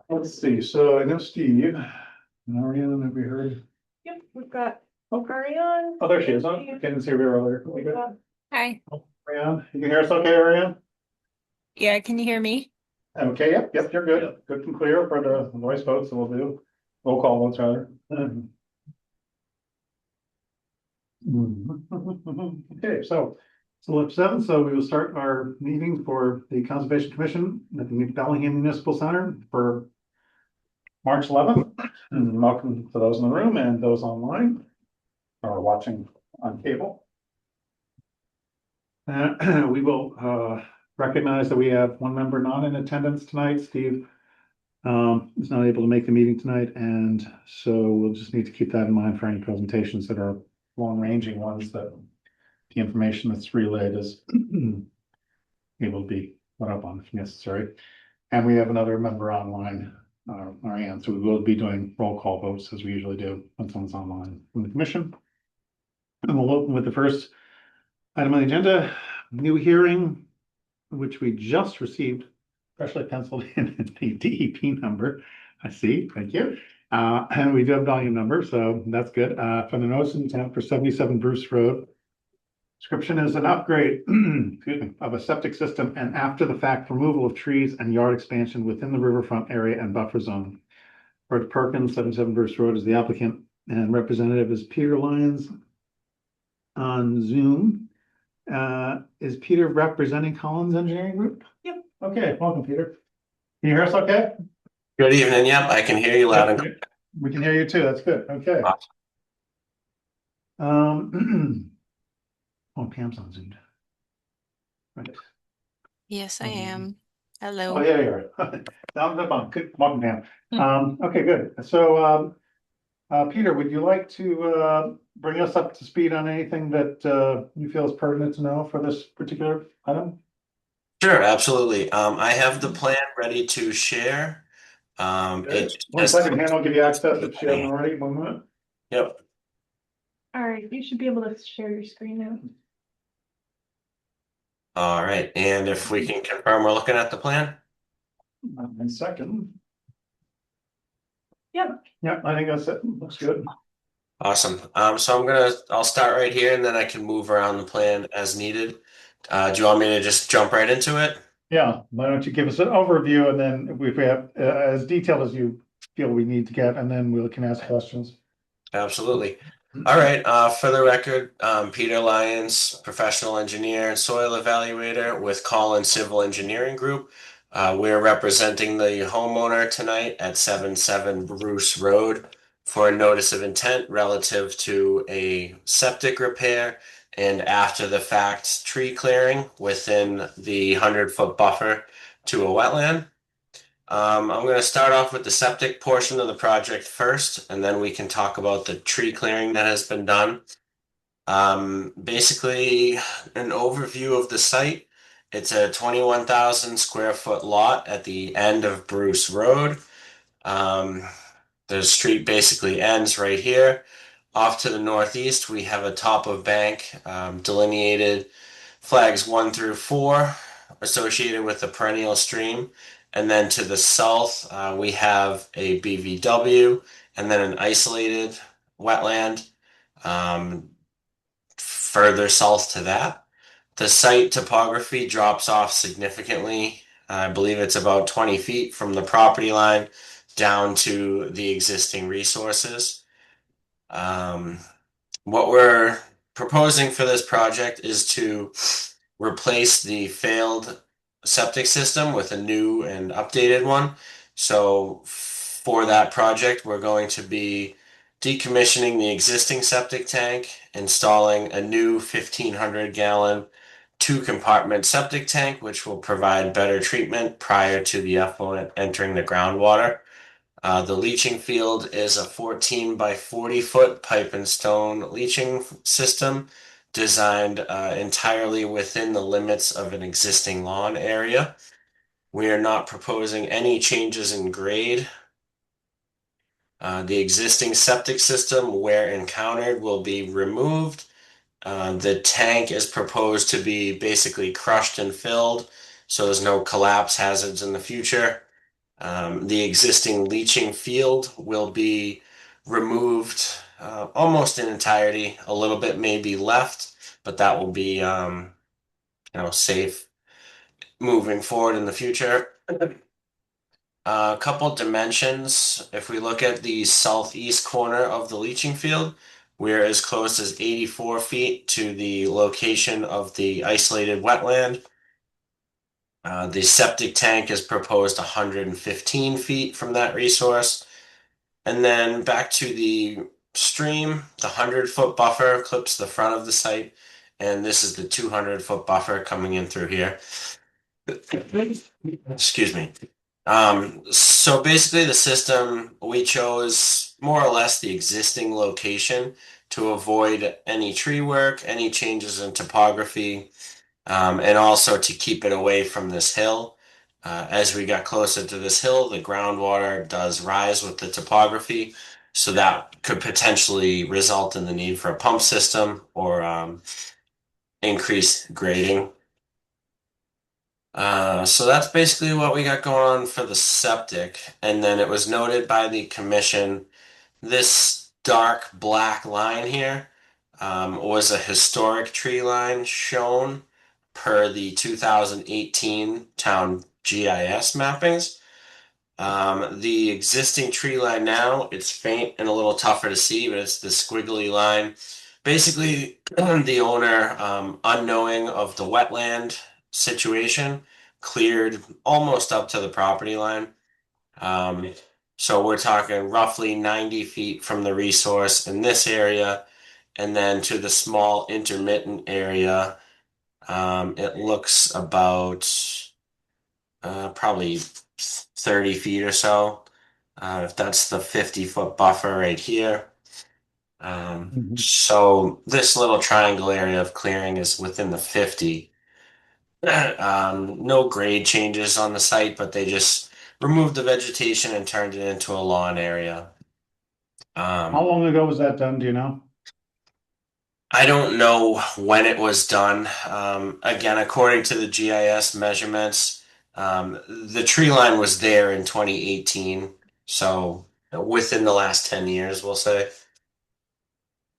Let's see, so I know Steve, Marianne, have we heard? Yep, we've got Ariane. Oh, there she is, huh? Couldn't see her earlier. We good? Hi. Marianne, you can hear us okay, Marianne? Yeah, can you hear me? Okay, yep, you're good, good and clear for the voice votes, so we'll do roll call votes rather. Okay, so it's 7, so we will start our meeting for the Conservation Commission at the Bellingham Municipal Center for March 11th. And welcome to those in the room and those online or watching on cable. We will recognize that we have one member not in attendance tonight. Steve is not able to make the meeting tonight, and so we'll just need to keep that in mind for any presentations that are long-ranging ones, that the information that's relayed is able to be put up on if necessary. And we have another member online, Marianne, so we will be doing roll call votes as we usually do when someone's online from the commission. And we'll open with the first item on the agenda, new hearing, which we just received, freshly penciled in the DEP number. I see, thank you. And we do have volume number, so that's good. For the notice of intent for 77 Bruce Road. Description is an upgrade excuse me, of a septic system and after the fact removal of trees and yard expansion within the riverfront area and buffer zone. Bert Perkins, 77 Bruce Road is the applicant, and representative is Peter Lyons on Zoom. Is Peter representing Collins Engineering Group? Yep. Okay, welcome, Peter. Can you hear us okay? Good evening. Yep, I can hear you loud and clear. We can hear you too. That's good. Okay. Oh, Pam's on Zoom. Right. Yes, I am. Hello. Oh, yeah, you are. Good. Welcome, Pam. Okay, good. So, Peter, would you like to bring us up to speed on anything that you feel is pertinent to know for this particular item? Sure, absolutely. I have the plan ready to share. One second, Hannah will give you access if she hasn't already. 1 minute. Yep. All right, you should be able to share your screen now. All right, and if we can confirm we're looking at the plan? 1 second. Yep. Yeah, I think that's it. Looks good. Awesome. So I'll start right here and then I can move around the plan as needed. Do you want me to just jump right into it? Yeah, why don't you give us an overview and then if we have as detailed as you feel we need to get, and then we can ask questions. Absolutely. All right, for the record, Peter Lyons, professional engineer and soil evaluator with Collins Civil Engineering Group. We're representing the homeowner tonight at 77 Bruce Road for a notice of intent relative to a septic repair and after the fact tree clearing within the 100-foot buffer to a wetland. I'm going to start off with the septic portion of the project first, and then we can talk about the tree clearing that has been done. Basically, an overview of the site. It's a 21,000 square foot lot at the end of Bruce Road. The street basically ends right here. Off to the northeast, we have a top of bank delineated flags 1 through 4 associated with the perennial stream. And then to the south, we have a BVW and then an isolated wetland. Further south to that, the site topography drops off significantly. I believe it's about 20 feet from the property line down to the existing resources. What we're proposing for this project is to replace the failed septic system with a new and updated one. So for that project, we're going to be decommissioning the existing septic tank, installing a new 1,500 gallon 2-compartment septic tank, which will provide better treatment prior to the effluent entering the groundwater. The leaching field is a 14 by 40 foot pipe and stone leaching system designed entirely within the limits of an existing lawn area. We are not proposing any changes in grade. The existing septic system, where encountered, will be removed. The tank is proposed to be basically crushed and filled, so there's no collapse hazards in the future. The existing leaching field will be removed almost in entirety. A little bit may be left, but that will be safe moving forward in the future. A couple dimensions. If we look at the southeast corner of the leaching field, we're as close as 84 feet to the location of the isolated wetland. The septic tank is proposed 115 feet from that resource. And then back to the stream, the 100-foot buffer clips the front of the site. And this is the 200-foot buffer coming in through here. Excuse me. So basically the system, we chose more or less the existing location to avoid any tree work, any changes in topography, and also to keep it away from this hill. As we got closer to this hill, the groundwater does rise with the topography, so that could potentially result in the need for a pump system or increased grading. So that's basically what we got going on for the septic. And then it was noted by the commission, this dark black line here was a historic tree line shown per the 2018 town GIS mappings. The existing tree line now, it's faint and a little tougher to see, but it's the squiggly line. Basically, the owner, unknowing of the wetland situation, cleared almost up to the property line. So we're talking roughly 90 feet from the resource in this area, and then to the small intermittent area, it looks about probably 30 feet or so. If that's the 50-foot buffer right here. So this little triangle area of clearing is within the 50. No grade changes on the site, but they just removed the vegetation and turned it into a lawn area. How long ago was that done, do you know? I don't know when it was done. Again, according to the GIS measurements, the tree line was there in 2018. So within the last 10 years, we'll say.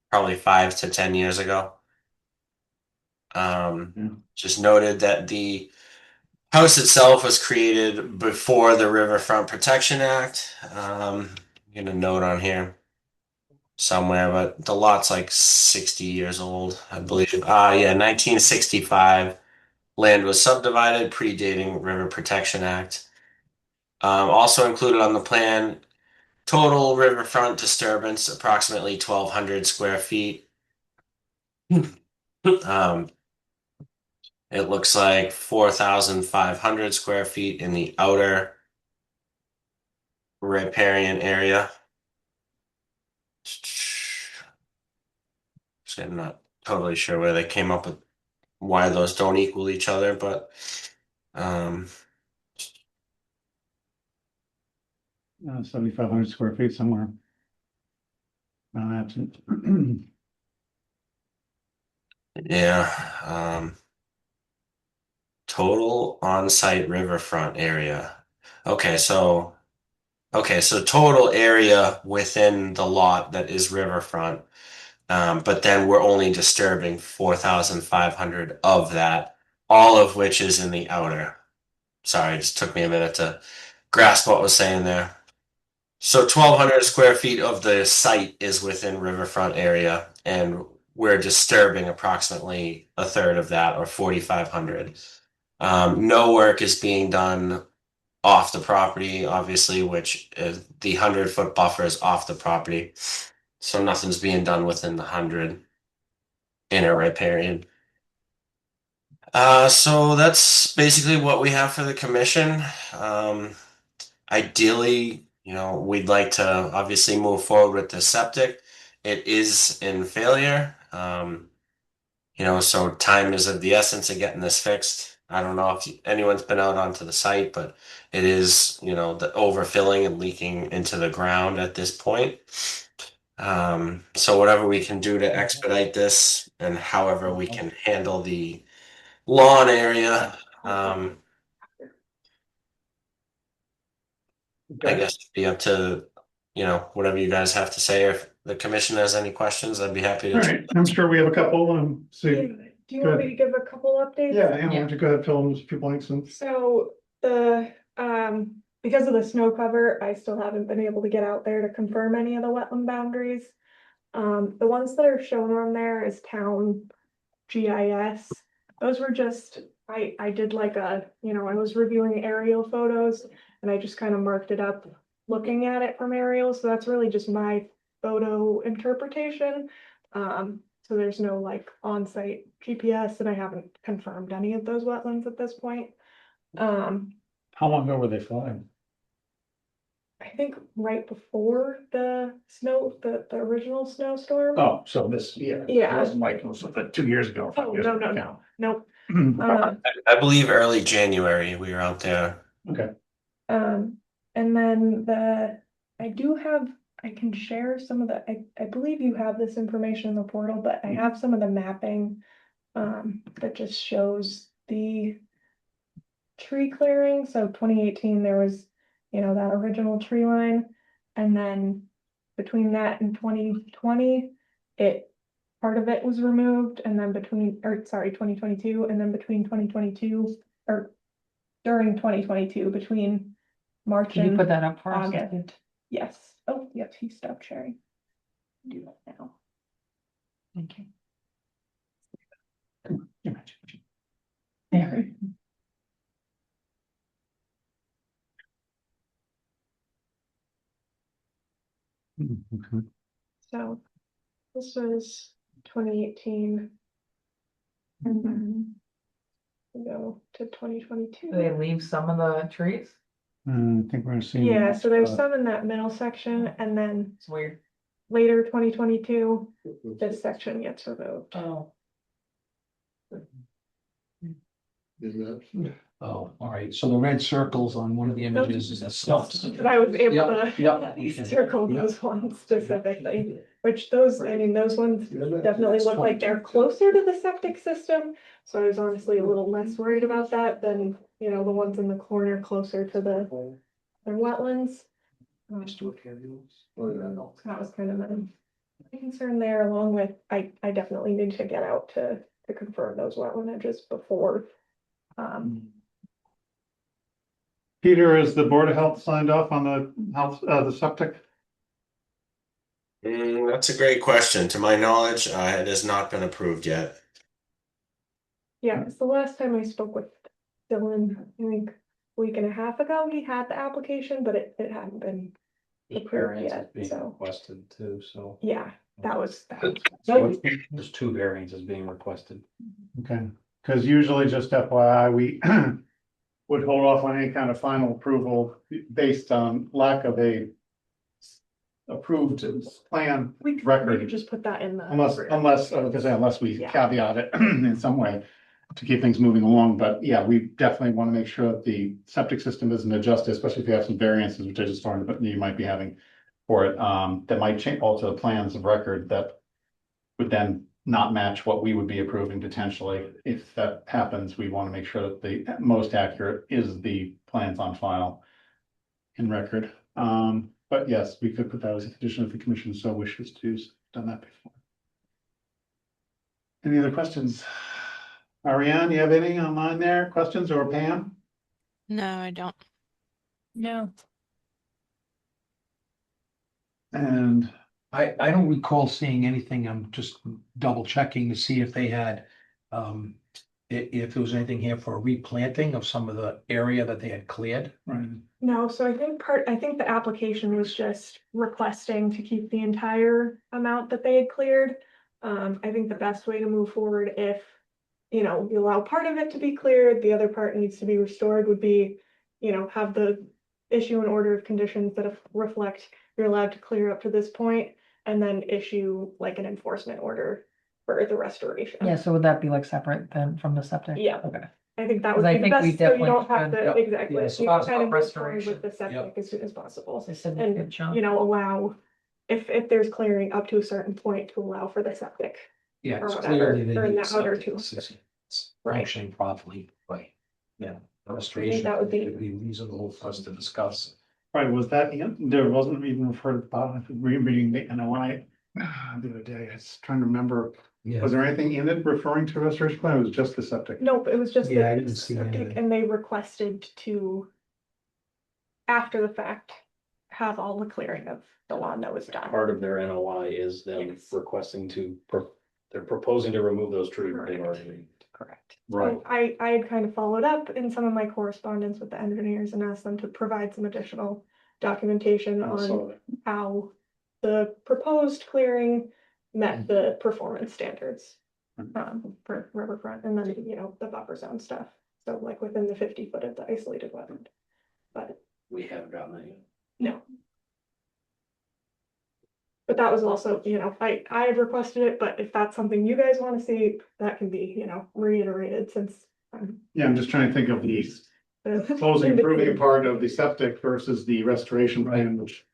Probably 5 to 10 years ago. Yeah. Just noted that the house itself was created before the Riverfront Protection Act. Get a note on here somewhere, but the lot's like 60 years old, I believe. Yeah, 1965. Land was subdivided, predating River Protection Act. Also included on the plan, total riverfront disturbance, approximately 1,200 square feet. Um, it looks like 4,500 square feet in the outer riparian area. So I'm not totally sure where they came up with why those don't equal each other, but 7,500 square feet somewhere. Absent. yeah. Total on-site riverfront area. Okay, so total area within the lot that is riverfront. But then we're only disturbing 4,500 of that, all of which is in the outer. Sorry, it just took me a minute to grasp what was saying there. So 1,200 square feet of the site is within riverfront area, and we're disturbing approximately a third of that, or 4,500. No work is being done off the property, obviously, which is the 100-foot buffer is off the property. So nothing's being done within the 100 inner riparian. So that's basically what we have for the commission. Ideally, we'd like to obviously move forward with the septic. It is in failure. So time is of the essence of getting this fixed. I don't know if anyone's been out onto the site, but it is, the overfilling and leaking into the ground at this point. So whatever we can do to expedite this and however we can handle the lawn area, I guess it'd be up to, whatever you guys have to say. If the commission has any questions, I'd be happy All to. right, I'm sure we have a couple, so, Yeah, do you want me to give a couple updates? yeah, Anna, why don't you go ahead, fill in a few blanks and. So because of the snow cover, I still haven't been able to get out there to confirm any of the wetland boundaries. The ones that are shown on there is town GIS. Those were just, I did like I was reviewing aerial photos and I just kind of marked it up looking at it from aerial. So that's really just my photo interpretation. So there's no like on-site GPS and I haven't confirmed any of those wetlands at this point. How long ago were they flying? I think right before the original snowstorm. Oh, so this, yeah. Yeah. It wasn't like, it was 2 years ago. Oh, no. Nope. I believe early January we were out there. Okay, And then I can share some of I believe you have this information in the portal, but I have some of the mapping. That just shows the tree clearing. So 2018, there was, that original tree line. And then between that and 2020, part of it was removed. And then 2022, and then between 2022 or during 2022, between March Can you and put that up for us? August. Yes. Oh, yep, he stopped sharing. Do that now. Thank you. There. okay. So this was 2018. And then we go to 2022. Do they leave some of the trees? I think we're gonna see. Yeah, so there's some in that middle section and then It's weird. later 2022, this section gets removed. Oh. Oh, all right, so the red circles on one of the images is the stuff. But I was able Yep. to circle those ones specifically, which those ones definitely look like they're closer to the septic system. So I was honestly a little less worried about that than, the ones in the corner closer to their wetlands. That was kind of my concern there, along with, I definitely need to get out to confirm those wetland edges before. Peter, is the Board of Health signed off on the health, the septic? That's a great question. To my knowledge, it has not been approved yet. Yeah, it's the last time I spoke with Dylan, I think a week and a half ago, he had the application, but it hadn't been approved yet, so, Requested too, so. yeah, that was. There's 2 variances being requested. Okay, because usually just FYI, we would hold off on any kind of final approval based on lack of a approved plan We record. could just put that in the. Unless we Yeah. caveat it in some way to keep things moving along, but yeah, we definitely want to make sure that the septic system isn't adjusted, especially if you have some variances, which I just learned that you might be having for it, that might change, alter the plans of record that would then not match what we would be approving potentially. If that happens, we want to make sure that the most accurate is the plans on file in record. But yes, we could put that as a condition if the commission so wishes to. Done that before. Any other questions? Ariane, you have any online there? Questions, or Pam? No, I don't. No. And I don't recall seeing anything. I'm just double checking to see if they had, if there was anything here for replanting of some of the area that they had cleared. right, No, so I think the application was just requesting to keep the entire amount that they had cleared. I think the best way to move forward, if, you allow part of it to be cleared, the other part needs to be restored, would be, have the issue an order of conditions that reflect you're allowed to clear up to this point, and then issue like an enforcement order for the restoration. Yeah, so would that be like separate then from the septic? Yeah. Okay. I think that would 'Cause I be the think we best, so you definitely don't have should- to, Yep. exactly, Yeah, so you that's kind of about move forward restoration. with the septic as soon as possible. They said a good chunk. Allow, if there's clearing up to a certain point, to allow for the septic. Yeah, Or it's whatever, clearly they or in need that outer septic two. system. It's Right. functioning properly, but yeah, restoration that would be- would be reasonable for us to discuss Right, was that, there wasn't even referred about rereading the NOI the other day, I was trying to remember. Yeah. Was there anything in it referring to restoration plan, or was it just the septic? Nope, it was just Yeah, I the didn't see septic, anything. and they requested to, after the fact, have all the clearing of the lawn that was done. Part of their NOI is them Yes. requesting they're proposing to remove those trees that they've already. Correct. Right. So I had kind of followed up in some of my correspondence with the engineers and asked them to provide some additional documentation on So, how the proposed clearing met the performance standards. For riverfront, and then, you know, the buffer zone stuff, so like within the 50 foot of the isolated wetland. But We haven't gotten that yet. no. But that was also, you know, I had requested it, but if that's something you guys wanna see, that can be, you know, reiterated since. yeah, I'm just trying to think of these. The Closing, improving part of the septic versus the restoration plan, which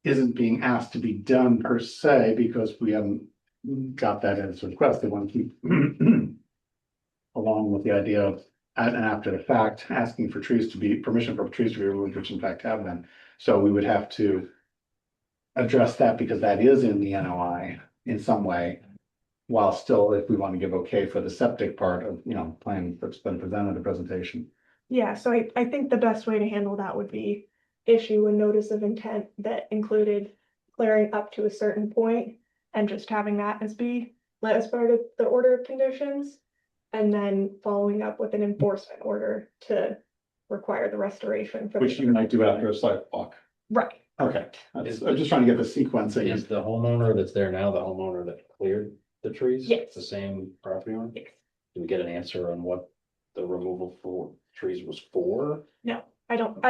isn't being asked to be done per se, because we haven't got that as a request, they want to keep along with the idea of, and after the fact, asking for trees to be, permission for trees to be removed, which in fact have been. So we would have to address that because that is in the NOI in some way. While still, if we want to give okay for the septic part of, you know, plan that's been presented in the presentation. Yeah, so I think the best way to handle that would be issue a notice of intent that included clearing up to a certain point and just having that as part of the order of conditions. And then following up with an enforcement order to require the restoration. For Which you might do after a site walk. Right. Okay, I'm just trying to get the sequencing. Is the homeowner that's there now, the homeowner that cleared the trees? Yes. It's the same property owner? Yes. Did we get an answer on what the removal for trees was for? No, I don't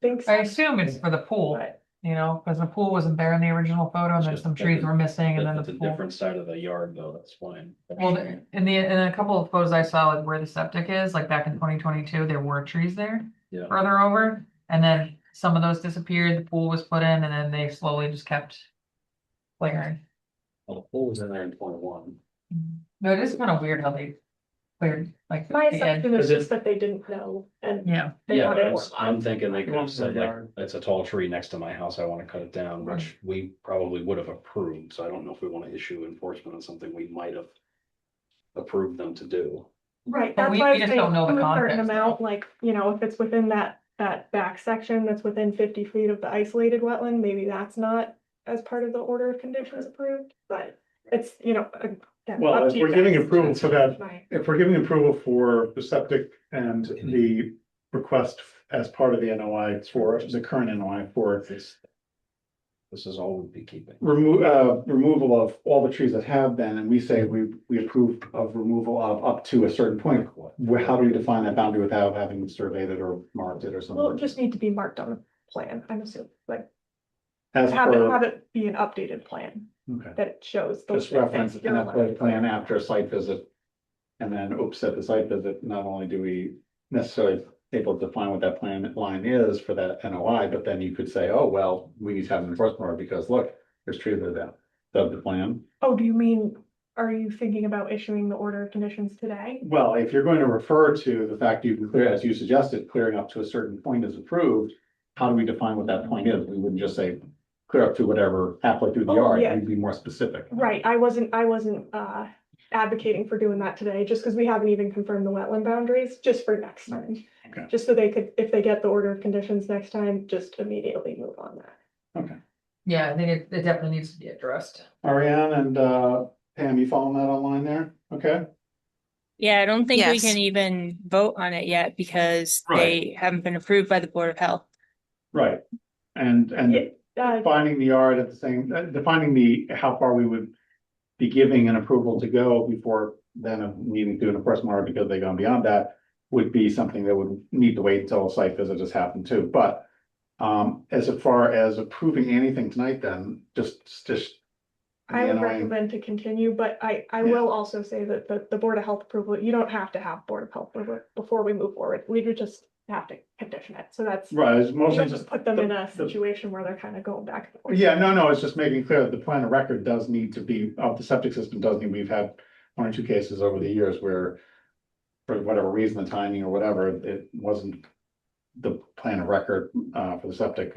think so. I assume it's for the pool, But you know, because the pool wasn't there in the original photo, and It's then just some that trees the- were missing, and then It's the a pool. different side of the yard though, that's fine. Well, in a couple of photos I saw, like where the septic is, like back in 2022, there were trees there Yeah. further over, and then some of those disappeared, the pool was put in, and then they slowly just kept clearing. Well, the pool was in there in 21. No, it is kind of weird how they cleared, like. my the edge. assumption is Is it- just that they didn't know and Yeah, they Yeah, wanted I'm more. thinking they could have Won't said go like, yard. it's a tall tree next to my house, I wanna cut it down, which we probably would have approved, so I don't know if we wanna issue enforcement on something we might have approved them to do. Right, But that's we why I just say don't know the to a certain context, amount, though. like, you know, if it's within that back section that's within 50 feet of the isolated wetland, maybe that's not as part of the order of conditions approved, but it's, you know. Again, Well, up if to we're you giving guys. approval for that, Right. if we're giving approval for the septic and the request as part of the NOI for the current NOI for This is all we'd be keeping. removal of all the trees that have been, and we say we approve of removal of up to a certain point. How do we define that boundary without having surveyed it or marked it or something? Well, it just need to be marked on the plan, I'm assuming, like, As have per, it be an updated plan okay, that it shows. those just reference things an you're allowed. updated plan after a site visit. And then, oops, at the site visit, not only do we necessarily able to define what that plan line is for that NOI, but then you could say, oh, well, we need to have an enforcement order because look, there's trees that are down. Of the plan. Oh, do you mean, are you thinking about issuing the order of conditions today? Well, if you're going to refer to the fact you can clear, as you suggested, clearing up to a certain point is approved, how do we define what that point is? We wouldn't just say clear up to whatever halfway through the Oh, yard, yeah. we'd be more specific. Right, I wasn't advocating for doing that today, just because we haven't even confirmed the wetland boundaries, just for next time. Okay. Just so they could, if they get the order of conditions next time, just immediately move on that. Okay. yeah, I think it definitely needs to be addressed. Ariane and Pam, you following that online there? Okay, Yeah, I don't think we Yes. can even vote on it yet because they haven't been approved by the Board of Health. right. And Yeah, defining the yard at the same, defining how far we would be giving an approval to go before then of needing to do an enforcement order because they've gone beyond that would be something that would need to wait until a site visit has happened too. But as far as approving anything tonight, then just. I would NOI recommend to continue, but I Yeah. will also say that the Board of Health approval, you don't have to have Board of Health approval before we move forward. We would just have to condition it, so that's. Right, it's You mostly don't just. just put them in a the- situation where they're kind of going back and forth. Yeah, no, it's just making clear that the plan of record does need to be, of the septic system does need, we've had one or two cases over the years where. For whatever reason, the timing or whatever, it wasn't the plan of record, for the septic,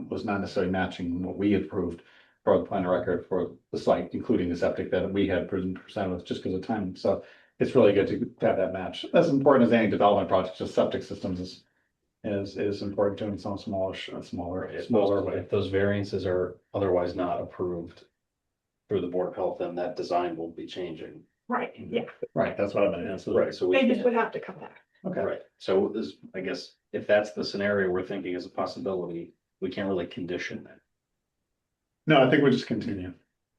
was not necessarily matching what we had approved for the plan of record for the site, including the septic that we had presented with, just because of time. So it's really good to have that match. As important as any development project, just septic systems is important to in some smaller way. If those variances are otherwise not approved through the Board of Health, then that design will be changing. Right, yeah, Right, that's what I meant. Absolutely. Right, so they we, just would have to come back. Okay. right, so this, I guess, if that's the scenario we're thinking is a possibility, we can't really condition that. No, I think we'll just continue.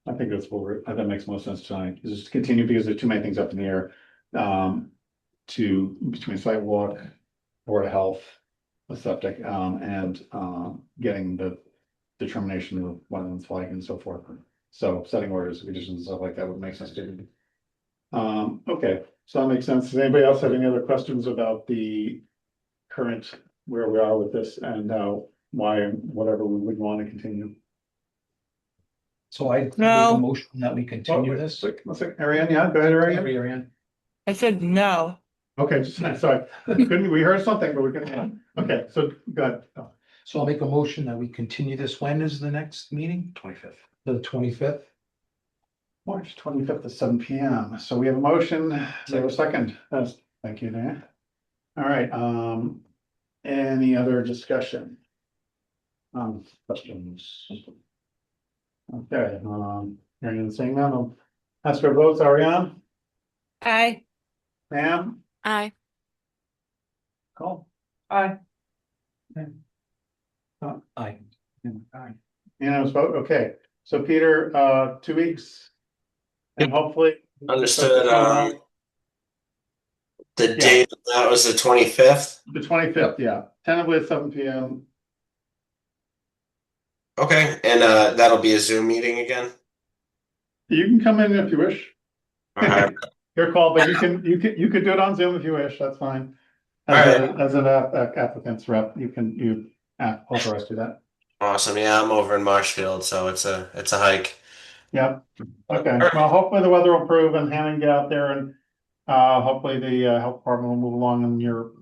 I think that's what that makes most sense tonight, is just continue because there's too many things up in the air. Between sidewalk, Board of Health, the septic, and getting the determination of wetlands flag and so forth. So setting orders, conditions, and stuff like that would make sense to me. Okay, so that makes sense. Does anybody else have any other questions about the current, where we are with this and why and whatever we would want to continue? So I make a No. motion that we continue this. Let's see, Ariane, yeah, go ahead, Ariane. Ariane. I said no. Okay, just, sorry, couldn't, we heard something, but we're gonna, okay, so, go ahead. So I'll make a motion that we continue this. When is the next meeting? 25th. The 25th? March 25th at 7 PM. So we have a motion, we have a second. Thank you, Dan. All right, any other discussion? Questions? Okay, Ariane saying that, I'll ask for votes. Ariane, Aye. Pam, Aye. Cole? Aye. Aye. Unanimous vote, okay. So Peter, 2 weeks. And hopefully. Understood. The date of that was the 25th. The 25th, yeah, tentatively at 7 PM. Okay, and that'll be a Zoom meeting again. You can come in if you wish. All right. Your call, but you can do it on Zoom if you wish, that's fine. As an applicant's rep, you authorized to do that. Awesome. Yeah, I'm over in Marshfield, so it's a hike. Yep, okay, well, hopefully the weather will improve and Hannah can get out there and hopefully the health department will move along in your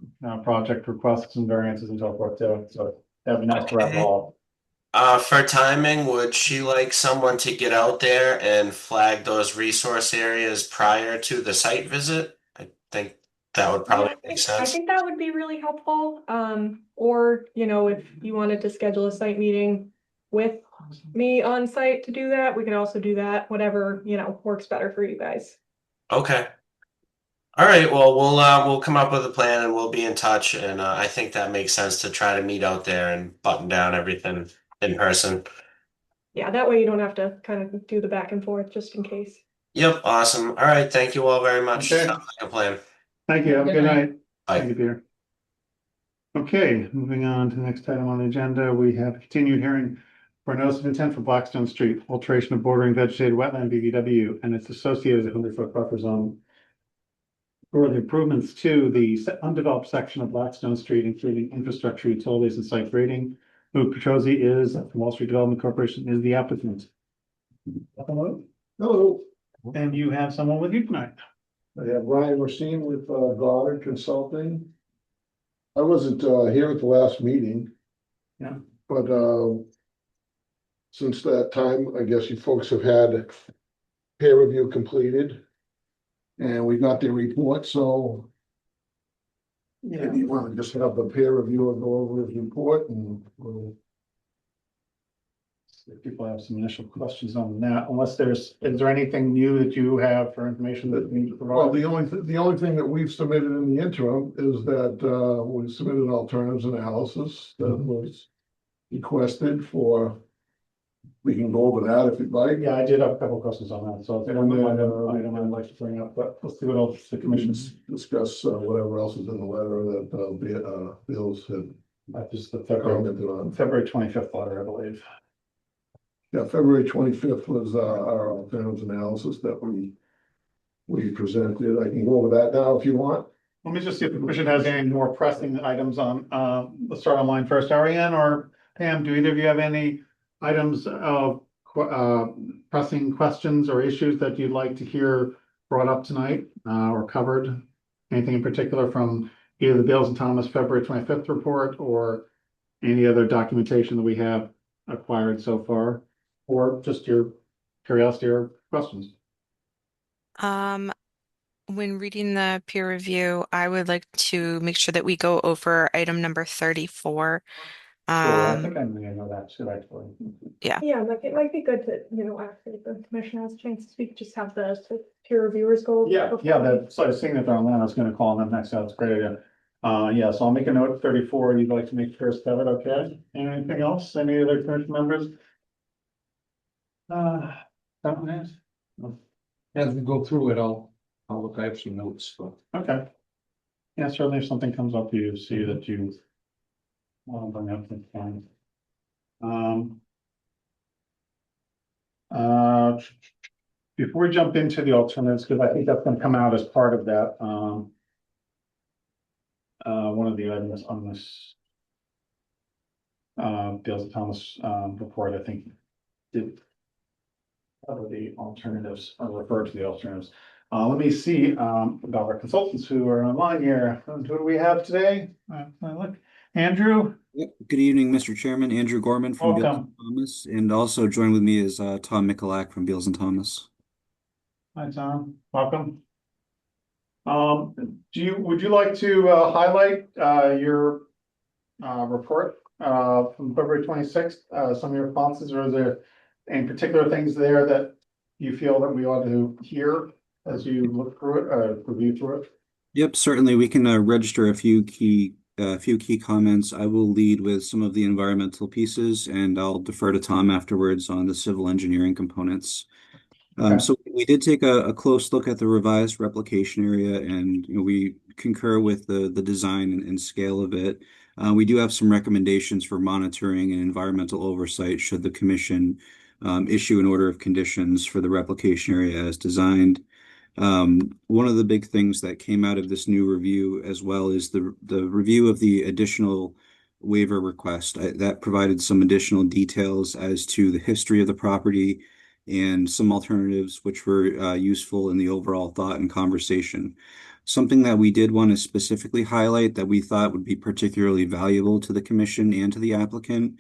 project requests and variances and so forth too, so that'd be nice to wrap it all For timing, would she like someone to get out there and flag those resource areas prior to the site visit? I think that would probably make I sense. think that would be really helpful, or, if you wanted to schedule a site meeting with me on site to do that, we can also do that, whatever, works better for you guys. Okay. All right, well, we'll come up with a plan and we'll be in touch, and I think that makes sense to try to meet out there and button down everything in person. Yeah, that way you don't have to kind of do the back and forth just in case. Yep, awesome. All right, thank you all very much. Okay. Sounds like a plan. Thank you, have a good night. Bye. Thank you, Peter. Okay, moving on to the next item on the agenda, we have continued hearing for notice of intent for Blackstone Street, alteration of bordering vegetated wetland BVW and its associated 100-foot buffer zone for the improvements to the undeveloped section of Blackstone Street, including infrastructure, utilities, and site grading. Luke Petrozzi is, from Wall Street Development Corporation, is the applicant. Hello. Hello, And you have someone with you tonight. I have Ryan Racine with Goddard Consulting. I wasn't here at the last meeting. Yeah. But since that time, I guess you folks have had peer review completed. And we got the report, so maybe you want to just have the peer reviewer go over his report and we'll. If people have some initial questions on that, is there anything new that you have for information that we need to Well, provide? the only thing that we've submitted in the interim is that we submitted alternatives analysis that was requested for. We can go over that if you'd like. Yeah, I did have a couple of questions on that, so if anyone might have an item I'd like to bring up, but let's see what else the commission's. Discuss whatever else is in the letter that Bill's had Just the commented on. February 25th letter, I believe. Yeah, February 25th was our alternatives analysis that we presented. I can go over that now if you want. Let me just see if the commission has any more pressing items on, let's start online first. Ariane or Pam, do either of you have any items of pressing questions or issues that you'd like to hear brought up tonight or covered? Anything in particular from either the Bales and Thomas February 25th report or any other documentation that we have acquired so far, or just your curiosity or questions. When reading the peer review, I would like to make sure that we go over item number 34. Sure, I think I may know that too, actually. Yeah. Yeah, like it might be good to, after the commission has a chance to speak, just have the peer reviewers go. Yeah, before yeah, we- that's, so I was seeing that they're online, I was gonna call them next, that's a great idea. Yeah, so I'll make a note of 34, you'd like to make first covered, okay? Anything else, any other commission members? Something else? As we go through it, I'll look, I have some notes, but. Okay. Yeah, certainly if something comes up, you see that you want to bring up the point. Before we jump into the alternatives, because I think that's gonna come out as part of that, one of the items on this Beals and Thomas, report, I think, did cover the alternatives, or refer to the alternatives. Let me see, about our consultants who are online here. Who do we have today? Look, Andrew, Yep. Good evening, Mr. Chairman. Andrew Gorman from Beals welcome. and Thomas, and also joined with me is Tom Mikulak from Beals and Thomas. Hi, Tom, welcome. Would you like to highlight your report from February 26th, some of your responses, or is there any particular things there that you feel that we ought to hear as you look through it, review through it? Yep, certainly we can register a few key comments. I will lead with some of the environmental pieces, and I'll defer to Tom afterwards on the civil engineering components. Okay. So we did take a close look at the revised replication area, and we concur with the design and scale of it. We do have some recommendations for monitoring and environmental oversight should the commission issue an order of conditions for the replication area as designed. One of the big things that came out of this new review as well is the review of the additional waiver request. That provided some additional details as to the history of the property and some alternatives which were useful in the overall thought and conversation. Something that we did want to specifically highlight that we thought would be particularly valuable to the commission and to the applicant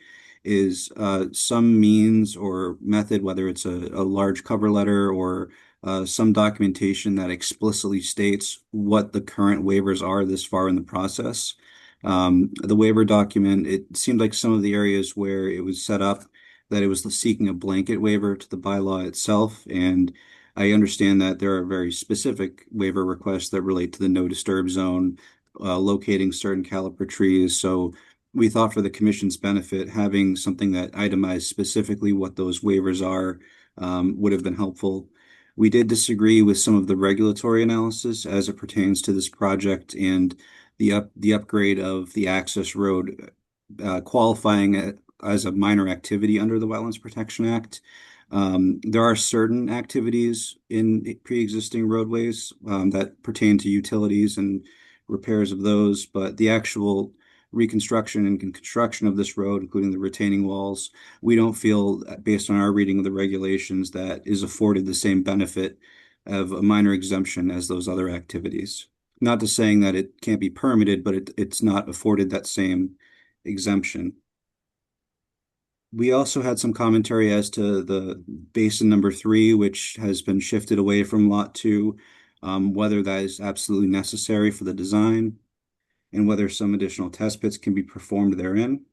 is some means or method, whether it's a large cover letter or some documentation that explicitly states what the current waivers are this far in the process. The waiver document, it seemed like some of the areas where it was set up that it was seeking a blanket waiver to the bylaw itself. And I understand that there are very specific waiver requests that relate to the no disturb zone, locating certain caliper trees. So we thought for the commission's benefit, having something that itemized specifically what those waivers are would have been helpful. We did disagree with some of the regulatory analysis as it pertains to this project and the upgrade of the access road, qualifying it as a minor activity under the Wetlands Protection Act. There are certain activities in pre-existing roadways that pertain to utilities and repairs of those, but the actual reconstruction and construction of this road, including the retaining walls, we don't feel, based on our reading of the regulations, that is afforded the same benefit of a minor exemption as those other activities. Not to saying that it can't be permitted, but it's not afforded that same exemption. We also had some commentary as to the basin number 3, which has been shifted away from lot 2, whether that is absolutely necessary for the design, and whether some additional test pits can be performed therein.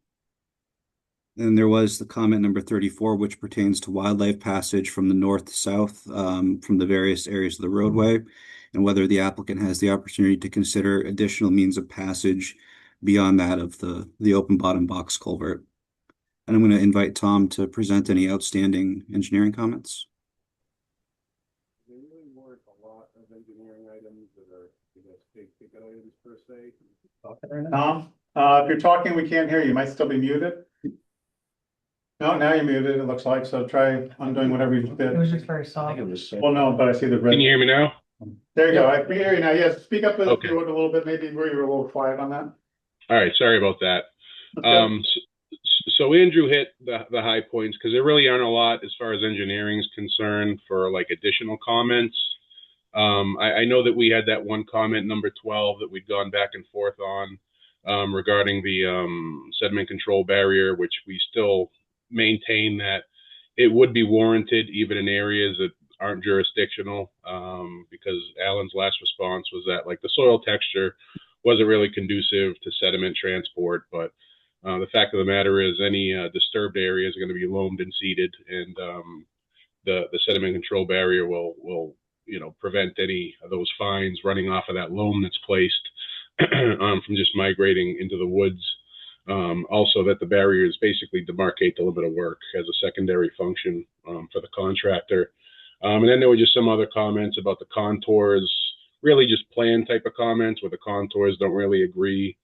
And there was the comment number 34, which pertains to wildlife passage from the north to south from the various areas of the roadway, and whether the applicant has the opportunity to consider additional means of passage beyond that of the open bottom box culvert. And I'm going to invite Tom to present any outstanding engineering comments. There really weren't a lot of engineering items that are, I guess, big ticket items per se. Tom, if you're talking, we can't hear you. You might still be muted. No, now you're muted, it looks like, so try undoing whatever you It was did. just very soft. Well, no, but I see the red. Can you hear me now? There you go, I can hear you now. Yes, speak up if Okay. you would a little bit, maybe where you were a little quiet on that. All right, sorry about that. Okay. So Andrew hit the high points because there really aren't a lot as far as engineering is concerned for like additional comments. I know that we had that one comment, number 12, that we'd gone back and forth on regarding the sediment control barrier, which we still maintain that it would be warranted even in areas that aren't jurisdictional, because Alan's last response was that like the soil texture wasn't really conducive to sediment transport, but the fact of the matter is any disturbed areas are going to be loamed and seeded, and the sediment control barrier will prevent any of those fines running off of that loam that's placed from just migrating into the woods. Also, that the barriers basically demarcate the limit of work as a secondary function for the contractor. And then there were just some other comments about the contours, really just plan type of comments where the contours don't really agree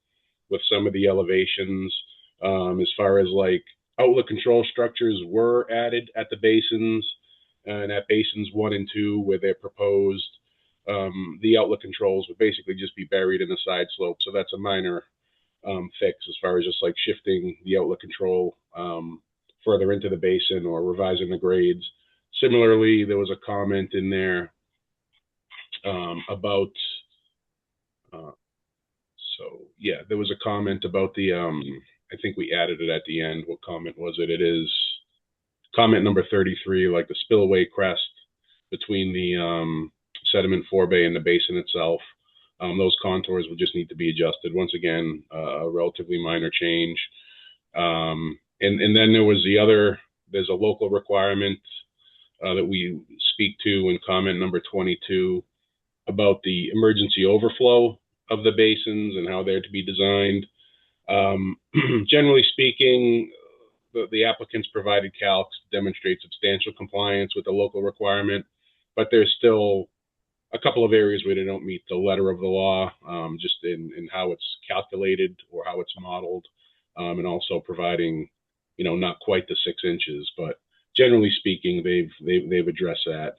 with some of the elevations. As far as like outlet control structures were added at the basins, and at basins 1 and 2 where they're proposed, the outlet controls would basically just be buried in the side slope. So that's a minor fix as far as just like shifting the outlet control further into the basin or revising the grades. Similarly, there was a comment in there about, there was a comment about the, I think we added it at the end. What comment was it? It is comment number 33, like the spillway crest between the sediment forebay and the basin itself. Those contours would just need to be adjusted. Once again, a relatively minor change. And then there was there's a local requirement that we speak to in comment number 22 about the emergency overflow of the basins and how they're to be designed. Generally speaking, the applicants provided calcs to demonstrate substantial compliance with the local requirement, but there's still a couple of areas where they don't meet the letter of the law, just in how it's calculated or how it's modeled, and also providing, not quite the 6 inches, but generally speaking, they've addressed that.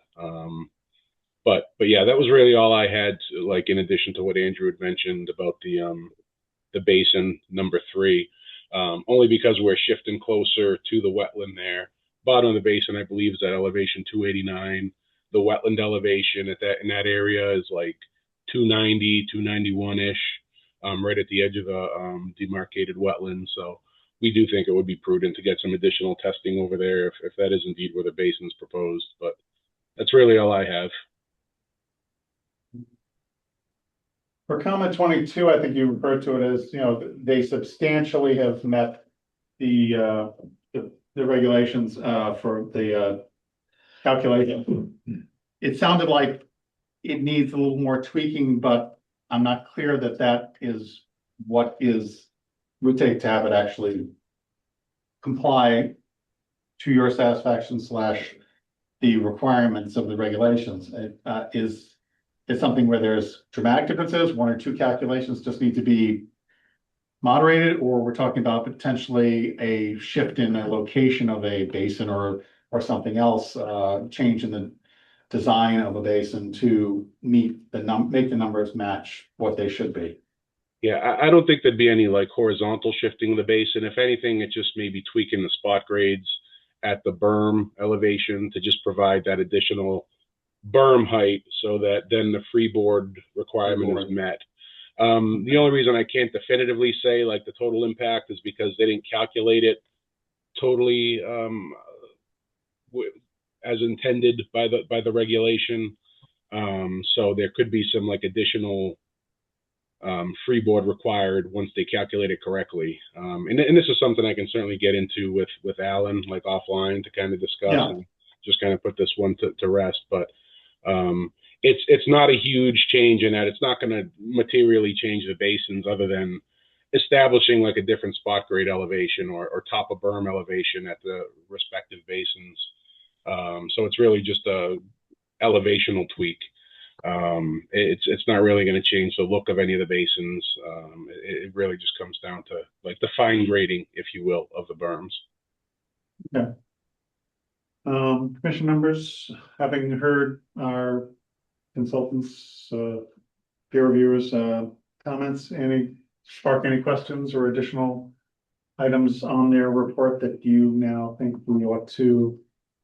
But yeah, that was really all I had, like in addition to what Andrew had mentioned about the basin number 3, only because we're shifting closer to the wetland there. Bottom of the basin, I believe, is at elevation 289. The wetland elevation in that area is like 290, 291-ish, right at the edge of the demarcated wetland. So we do think it would be prudent to get some additional testing over there if that is indeed where the basin's proposed. But that's really all I have. For comment 22, I think you referred to it as, they substantially have met the regulations for the calculation. It sounded like it needs a little more tweaking, but I'm not clear that is what would take to have it actually comply to your satisfaction / the requirements of the regulations. Is something where there's dramatic differences, 1 or 2 calculations just need to be moderated, or we're talking about potentially a shift in a location of a basin or something else, change in the design of a basin to make the numbers match what they should be. Yeah, I don't think there'd be any like horizontal shifting of the basin. If anything, it just may be tweaking the spot grades at the berm elevation to just provide that additional berm height so that then the freeboard requirement is met. The only reason I can't definitively say like the total impact is because they didn't calculate it totally as intended by the regulation. So there could be some like additional freeboard required once they calculate it correctly. And this is something I can certainly get into with Alan, like offline, to kind of discuss and just kind of put this one to rest. But it's not a huge change in that. It's not going to materially change the basins other than establishing like a different spot grade elevation or top of berm elevation at the respective basins. So it's really just a elevational tweak. It's not really going to change the look of any of the basins. It really just comes down to like the fine grading, if you will, of the berms. Okay. Commission members, having heard our consultants, peer reviewers, comments, spark any questions or additional items on their report that you now think we ought to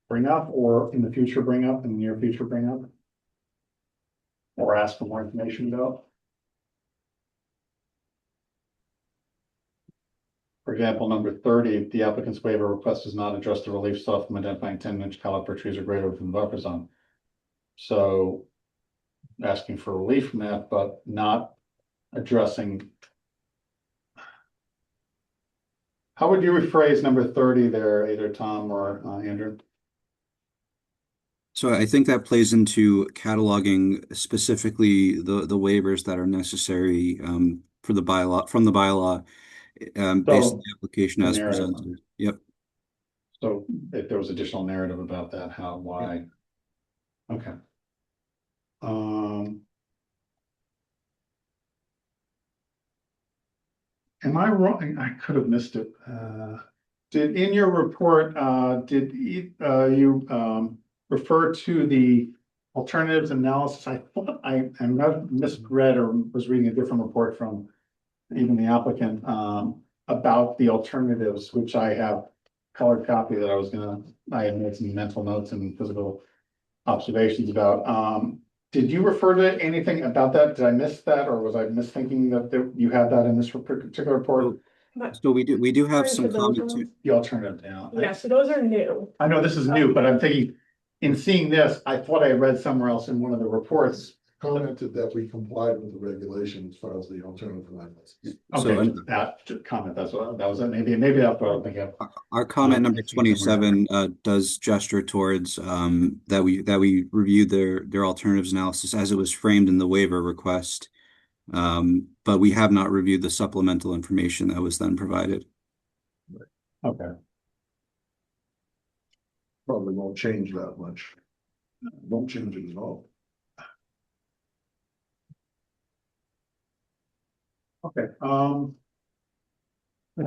bring up or in the future bring up, in the near future bring up? or ask for more information about. For example, number 30, the applicant's waiver request does not address the relief sought from identifying 10-inch caliper trees or greater within the buffer zone. So asking for relief from that, but not addressing. How would you rephrase number 30 there, either Tom or Andrew? So I think that plays into cataloging specifically the waivers that are necessary for the bylaw, from the bylaw, based on the application the as narrative. presented. Yep. So if there was additional narrative about that, how, why? Okay. Am I wrong? I could have missed it. Did in your report, you refer to the alternatives analysis? I thought I misread or was reading a different report from even the applicant about the alternatives, which I have colored copy that I had made some mental notes and physical observations about. Did you refer to anything about that? Did I miss that, or was I misthinking that you had that in this particular report? So we do have some Referring to those comments. ones? The alternative now. Yeah, so those are new. I know this is new, but I'm thinking, in seeing this, I thought I read somewhere else in one of the reports. Commented that we complied with the regulation as far as the alternative analysis. Okay, that comment, that was it. Maybe that's what I'm thinking of. Our comment number 27 does gesture towards that we reviewed their alternatives analysis as it was framed in the waiver request. But we have not reviewed the supplemental information that was then provided. Okay. Probably won't change that much. Won't change it at all. Okay, I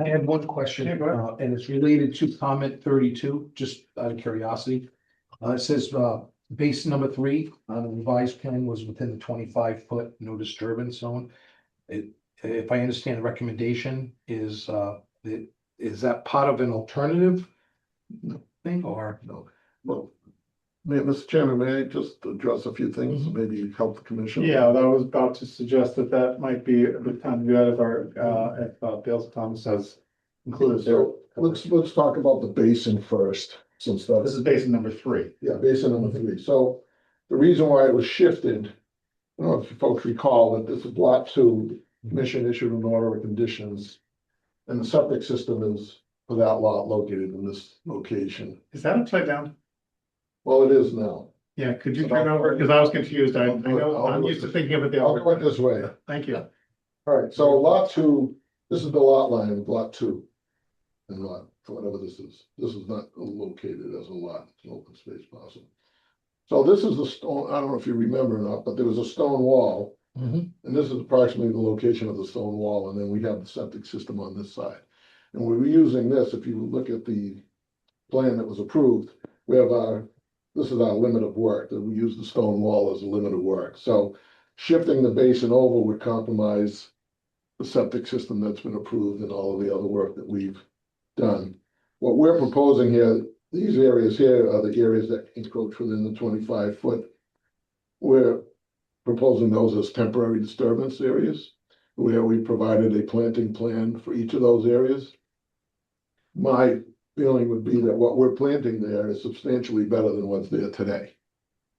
had one question, Yeah, go ahead. and it's related to comment 32, just out of curiosity. It says, base number 3 on the revised plan was within the 25-foot no disturbance zone. If I understand the recommendation is that part of an alternative thing or? No, well, Mr. Chairman, may I just address a few things, maybe help the commission? yeah, I was about to suggest that might be a good time to do that if Bill Thomas has included there. So let's talk about the basin first, since This that's, is basin number 3. yeah, basin number 3. So the reason why it was shifted, I don't know if you folks recall that this is lot 2, commission issued an order of conditions. And the septic system is for that lot located in this location. Is that upside down? Well, it is now. Yeah, could you So turn I'll- over? Because I was confused. I I'll do it. know, I'm used to thinking of it the I'll other go it way. this way. Thank you. All right, so lot 2, this is the lot line of lot 2. And lot, whatever this is not located as a lot, it's an open space parcel. So this is the stone, I don't know if you remember or not, but there was a stone wall. And this is approximately the location of the stone wall, and then we have the septic system on this side. And we were using this, if you look at the plan that was approved, we have this is our limit of work, that we use the stone wall as a limit of work. So shifting the basin over would compromise the septic system that's been approved and all of the other work that we've done. What we're proposing here, these areas here are the areas that encroach within the 25-foot. We're proposing those as temporary disturbance areas, where we provided a planting plan for each of those areas. My feeling would be that what we're planting there is substantially better than what's there today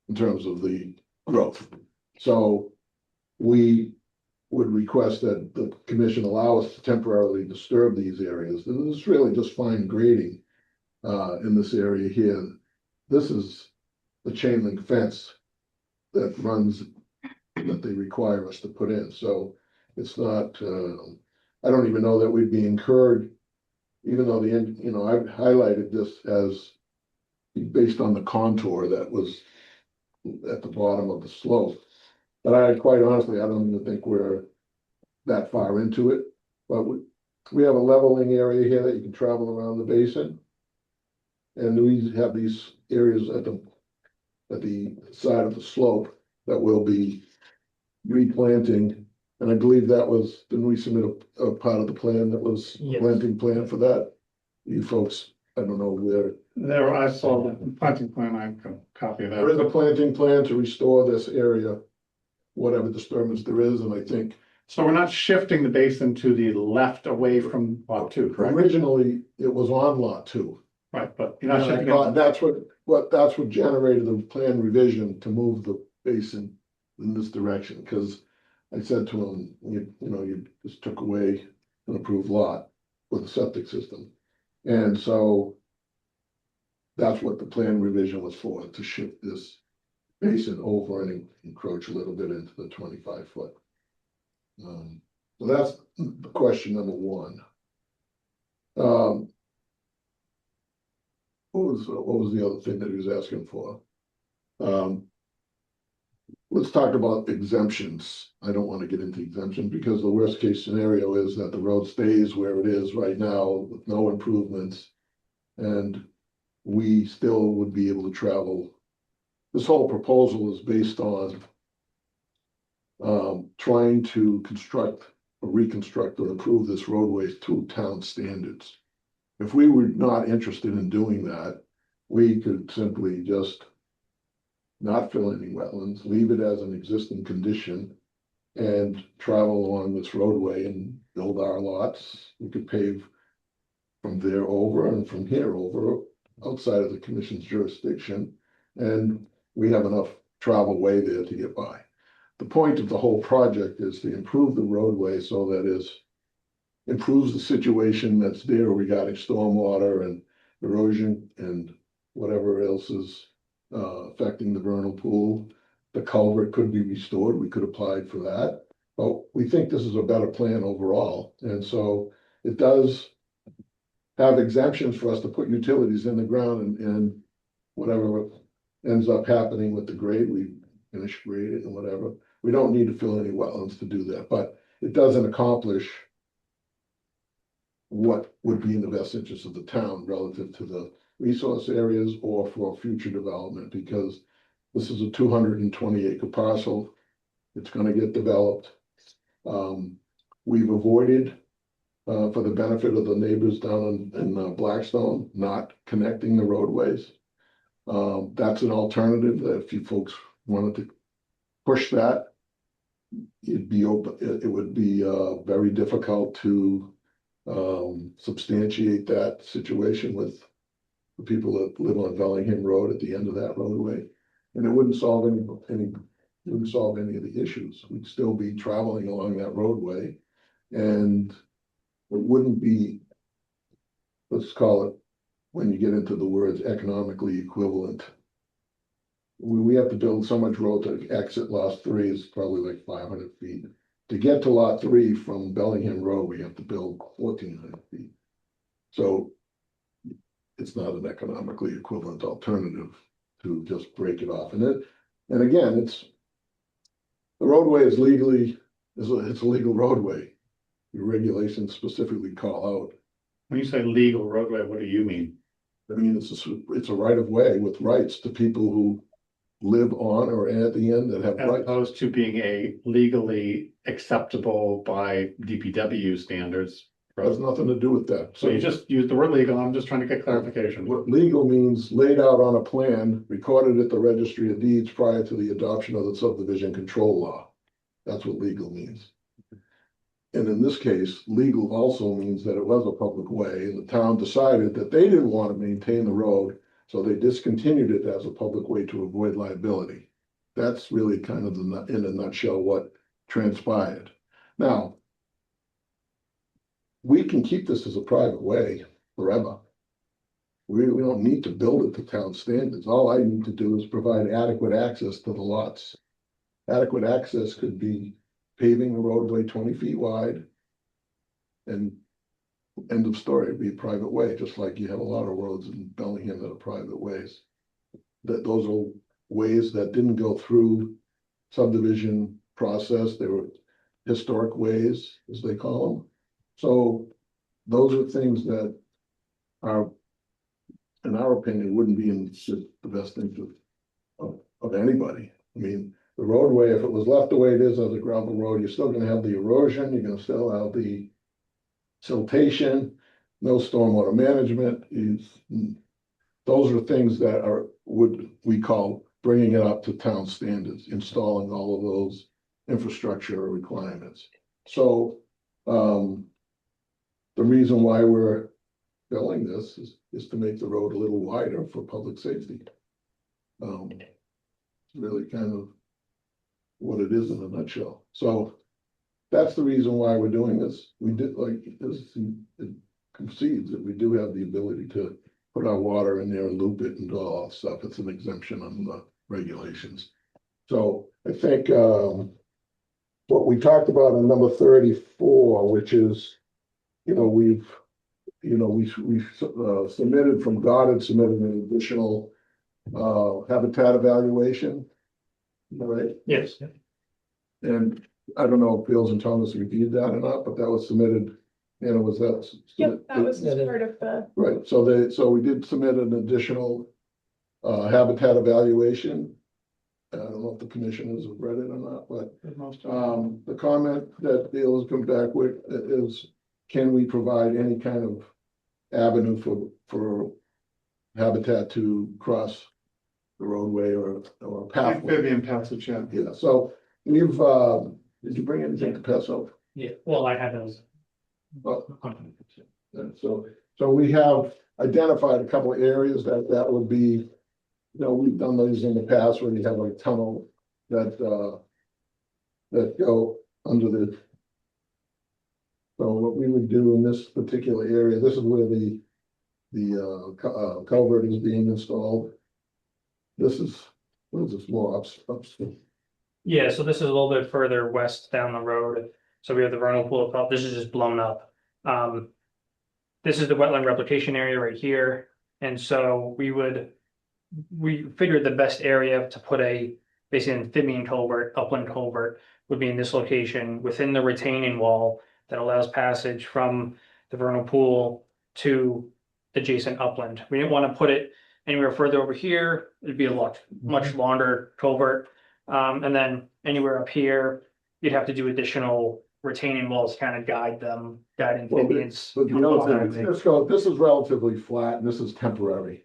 in terms of the growth. So we would request that the commission allow us to temporarily disturb these areas. And this is really just fine grading in this area here. This is the chain link fence that runs, that they require us to put in. So it's not, I don't even know that we'd be incurred, even though I've highlighted this as based on the contour that was at the bottom of the slope. But quite honestly, I don't even think we're that far into it. But we have a leveling area here that you can travel around the basin. And we have these areas at the side of the slope that will be replanting. And I believe that was, didn't we submit a part of the plan that was Yes. planting plan for that? You folks, I don't know where. There, I saw the planting plan. I have a copy of There is that. a planting plan to restore this area whatever disturbance there is, and I think So we're not shifting the basin to the left away from lot two, correct? originally it was on lot two. Right, but you're not And I shifting thought it. that's what generated the plan revision to move the basin in this direction, because I said to him, you just took away an approved lot with a septic system. And so that's what the plan revision was for, to shift this basin over and encroach a little bit into the 25-foot. So that's question number one. What was the other thing that he was asking for? Let's talk about exemptions. I don't want to get into exemptions because the worst case scenario is that the road stays where it is right now with no improvements. And we still would be able to travel. This whole proposal is based on trying to construct or reconstruct or improve this roadway to town standards. If we were not interested in doing that, we could simply just not fill any wetlands, leave it as an existing condition, and travel along this roadway and build our lots. We could pave from there over and from here over outside of the commission's jurisdiction, and we have enough travel way there to get by. The point of the whole project is to improve the roadway so that it improves the situation that's there regarding stormwater and erosion and whatever else is affecting the vernal pool. The culvert could be restored. We could apply for that. But we think this is a better plan overall. And so it does have exemptions for us to put utilities in the ground, and whatever ends up happening with the grade, we finish grade it and whatever. We don't need to fill any wetlands to do that, but it doesn't accomplish what would be in the best interest of the town relative to the resource areas or for future development, because this is a 220-acre parcel. It's going to get developed. We've avoided, for the benefit of the neighbors down in Blackstone, not connecting the roadways. That's an alternative that if you folks wanted to push that, it would be very difficult to substantiate that situation with the people that live on Bellingham Road at the end of that roadway. And it wouldn't solve any of the issues. We'd still be traveling along that roadway, and it wouldn't be, let's call it, when you get into the words economically equivalent. We have to build so much road to exit lot 3 is probably like 500 feet. To get to lot 3 from Bellingham Road, we have to build 1,400 feet. So it's not an economically equivalent alternative to just break it off. And again, the roadway is it's a legal roadway. The regulations specifically call out. When you say legal roadway, what do you mean? I mean, it's a right of way with rights to people who live on or at the end that have As rights. opposed to being a legally acceptable by DPW standards. Has nothing to do with that. So you just use the word legal. I'm just trying to get clarification. What legal means, laid out on a plan, recorded at the registry of deeds prior to the adoption of the subdivision control law. That's what legal means. And in this case, legal also means that it was a public way, and the town decided that they didn't want to maintain the road, so they discontinued it as a public way to avoid liability. That's really kind of in a nutshell what transpired. Now, we can keep this as a private way forever. We don't need to build it to town standards. All I need to do is provide adequate access to the lots. Adequate access could be paving the roadway 20 feet wide, and end of story, it'd be a private way, just like you have a lot of roads in Bellingham that are private ways. Those are ways that didn't go through subdivision process. They were historic ways, as they call them. So those are things that are, in our opinion, wouldn't be in the best interest of anybody. I mean, the roadway, if it was left the way it is as a gravel road, you're still gonna have the erosion, you're gonna still have the siltation, no stormwater management. Those are things that we call bringing it up to town standards, installing all of those infrastructure requirements. So, the reason why we're building this is to make the road a little wider for public safety. Really kind of what it is in a nutshell. So that's the reason why we're doing this. We did, like, this, it concedes that we do have the ability to put our water in there and loop it and do all that stuff. It's an exemption on the regulations. So I think, what we talked about in number 34, which is, we submitted from Goddard, submitted an additional habitat evaluation. All right. Yes. And I don't know if Beals and Thomas reviewed that or not, but that was submitted, and it was that. Yep, that was just part of the, Right, so we did submit an additional habitat evaluation. I don't know if the commissioners have read it or not, but the comment that Beal has come back with is, can we provide any kind of avenue for habitat to cross the roadway or pathway? Amphibian passage, yeah. Yeah, so you've, did you bring anything to pass over? Yeah, well, I had those. So we have identified a couple of areas that would be, we've done those in the past where you have a tunnel that go under the. So what we would do in this particular area, this is where the culvert is being installed. This is, what is this, more upstream? Yeah, so this is a little bit further west down the road. So we have the vernal pool. This is just blown up. This is the wetland replication area right here. And so we figured the best area to put basically an amphibian culvert, upland culvert, would be in this location within the retaining wall that allows passage from the vernal pool to adjacent upland. We didn't want to put it anywhere further over here. It'd be a much longer culvert. And then anywhere up here, you'd have to do additional retaining walls to kind of guide amphibians. But this is relatively flat and this is temporary.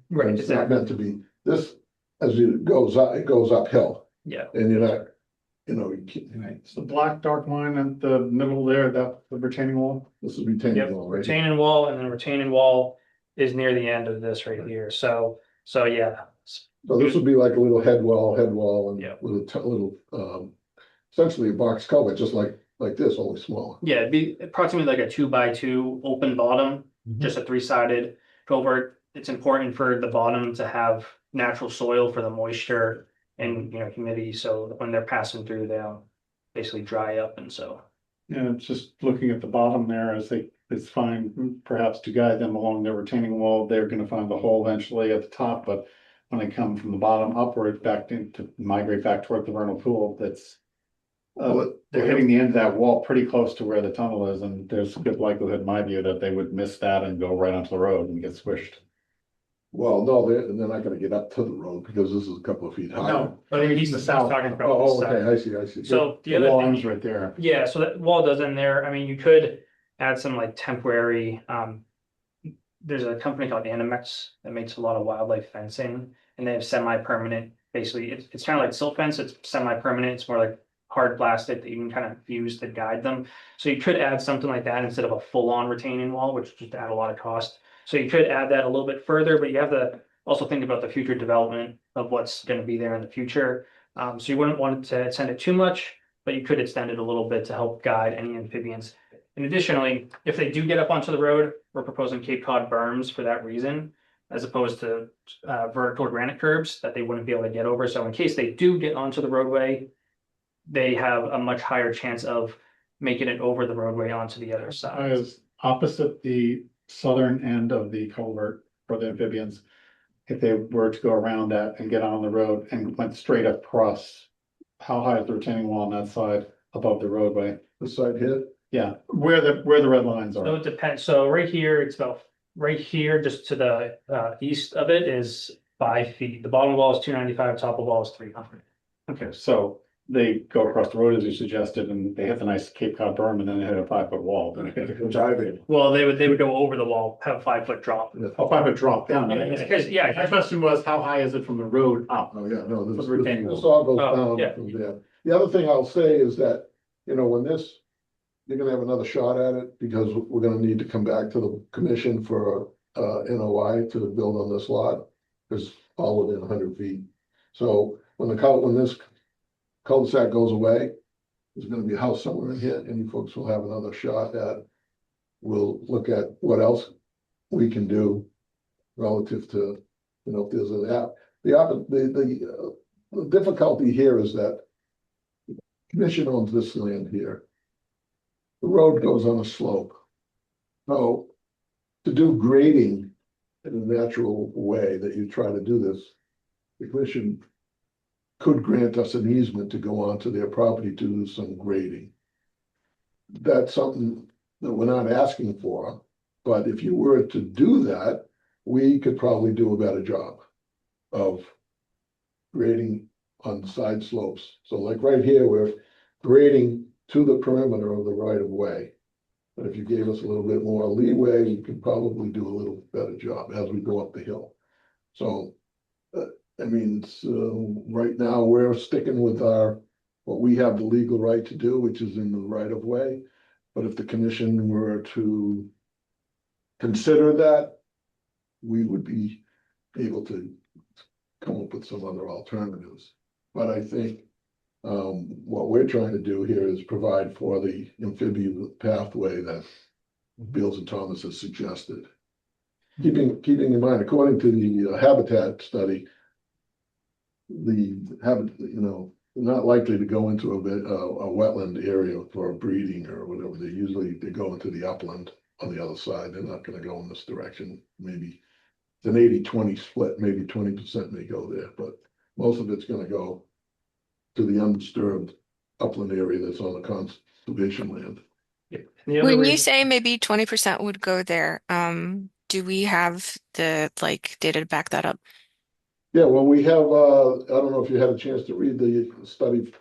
Right, It's not meant to be, this, as it goes up, it goes uphill. Yeah. And you're not, you keep, It's the black dark line at the middle there, the retaining wall. this is retaining Yep, wall, right? retaining wall, and then retaining wall is near the end of this right here. So yeah. So this would be like a little head wall and Yeah. little, essentially a box culvert, just like this, only smaller. Yeah, it'd be approximately like a 2x2 open bottom, just a 3-sided culvert. It's important for the bottom to have natural soil for the moisture and humidity, so when they're passing through, they'll basically dry up, and so. Yeah, just looking at the bottom there, it's fine perhaps to guide them along their retaining wall. They're gonna find the hole eventually at the top, but when they come from the bottom upward back to migrate back toward the vernal pool, that's they're hitting the end of that wall pretty close to where the tunnel is, and there's a good likelihood, in my view, that they would miss that and go right onto the road and get squished. Well, no, they're not gonna get up to the road because this is a couple of feet high. No, but he's talking from Oh, the okay, side. I see. So the The other wall thing, ends right there. yeah, so that wall does end there. I mean, you could add some like temporary, there's a company called Animex that makes a lot of wildlife fencing, and they have semi-permanent, basically, it's kind of like silt fence, it's semi-permanent, it's more like hard plastic that you can kind of use to guide them. So you could add something like that instead of a full-on retaining wall, which would just add a lot of cost. So you could add that a little bit further, but you have to also think about the future development of what's going to be there in the future. So you wouldn't want to extend it too much, but you could extend it a little bit to help guide any amphibians. And additionally, if they do get up onto the road, we're proposing Cape Cod berms for that reason, as opposed to vertical granite curbs that they wouldn't be able to get over. So in case they do get onto the roadway, they have a much higher chance of making it over the roadway onto the other side. Is opposite the southern end of the culvert for the amphibians. If they were to go around that and get on the road and went straight across, how high is the retaining wall on that side above the roadway? The side here? Yeah, where the red lines So are. it depends. So right here, it's about right here, just to the east of it is 5 feet. The bottom wall is 295, top of the wall is 300. Okay, so they go across the road as you suggested, and they hit the nice Cape Cod berm, and then they hit a 5-foot wall. Diving. Well, they would go over the wall, have a 5-foot drop. A 5-foot drop down. Because My question was, how high is it from the road up? Oh, yeah, no, For the retaining this wall. all goes Oh, down yeah. from there. The other thing I'll say is that, when this, you're gonna have another shot at it because we're gonna need to come back to the commission for NOI to build on this lot. Because all within 100 feet. So when this cul-de-sac goes away, there's gonna be a house somewhere in here and you folks will have another shot at. We'll look at what else we can do relative to, if there's an app. The difficulty here is that commission owns this land here. The road goes on a slope. So to do grading in a natural way that you try to do this, the commission could grant us an easement to go onto their property to do some grading. That's something that we're not asking for, but if you were to do that, we could probably do a better job of grading on side slopes. So like right here, we're grading to the perimeter of the right of way. But if you gave us a little bit more leeway, we could probably do a little better job as we go up the hill. So, right now we're sticking with what we have the legal right to do, which is in the right of way. But if the commission were to consider that, we would be able to come up with some other alternatives. But I think what we're trying to do here is provide for the amphibian pathway that Beals and Thomas has suggested. Keeping in mind, according to the habitat study, they're not likely to go into a wetland area for breeding or whatever. They go into the upland on the other side. They're not going to go in this direction. Maybe it's an 80-20 split. Maybe 20% may go there, but most of it's going to go to the undisturbed upland area that's on the conservation land. When you say maybe 20% would go there, do we have the data to back that up? Yeah, well, we have, I don't know if you had a chance to read the study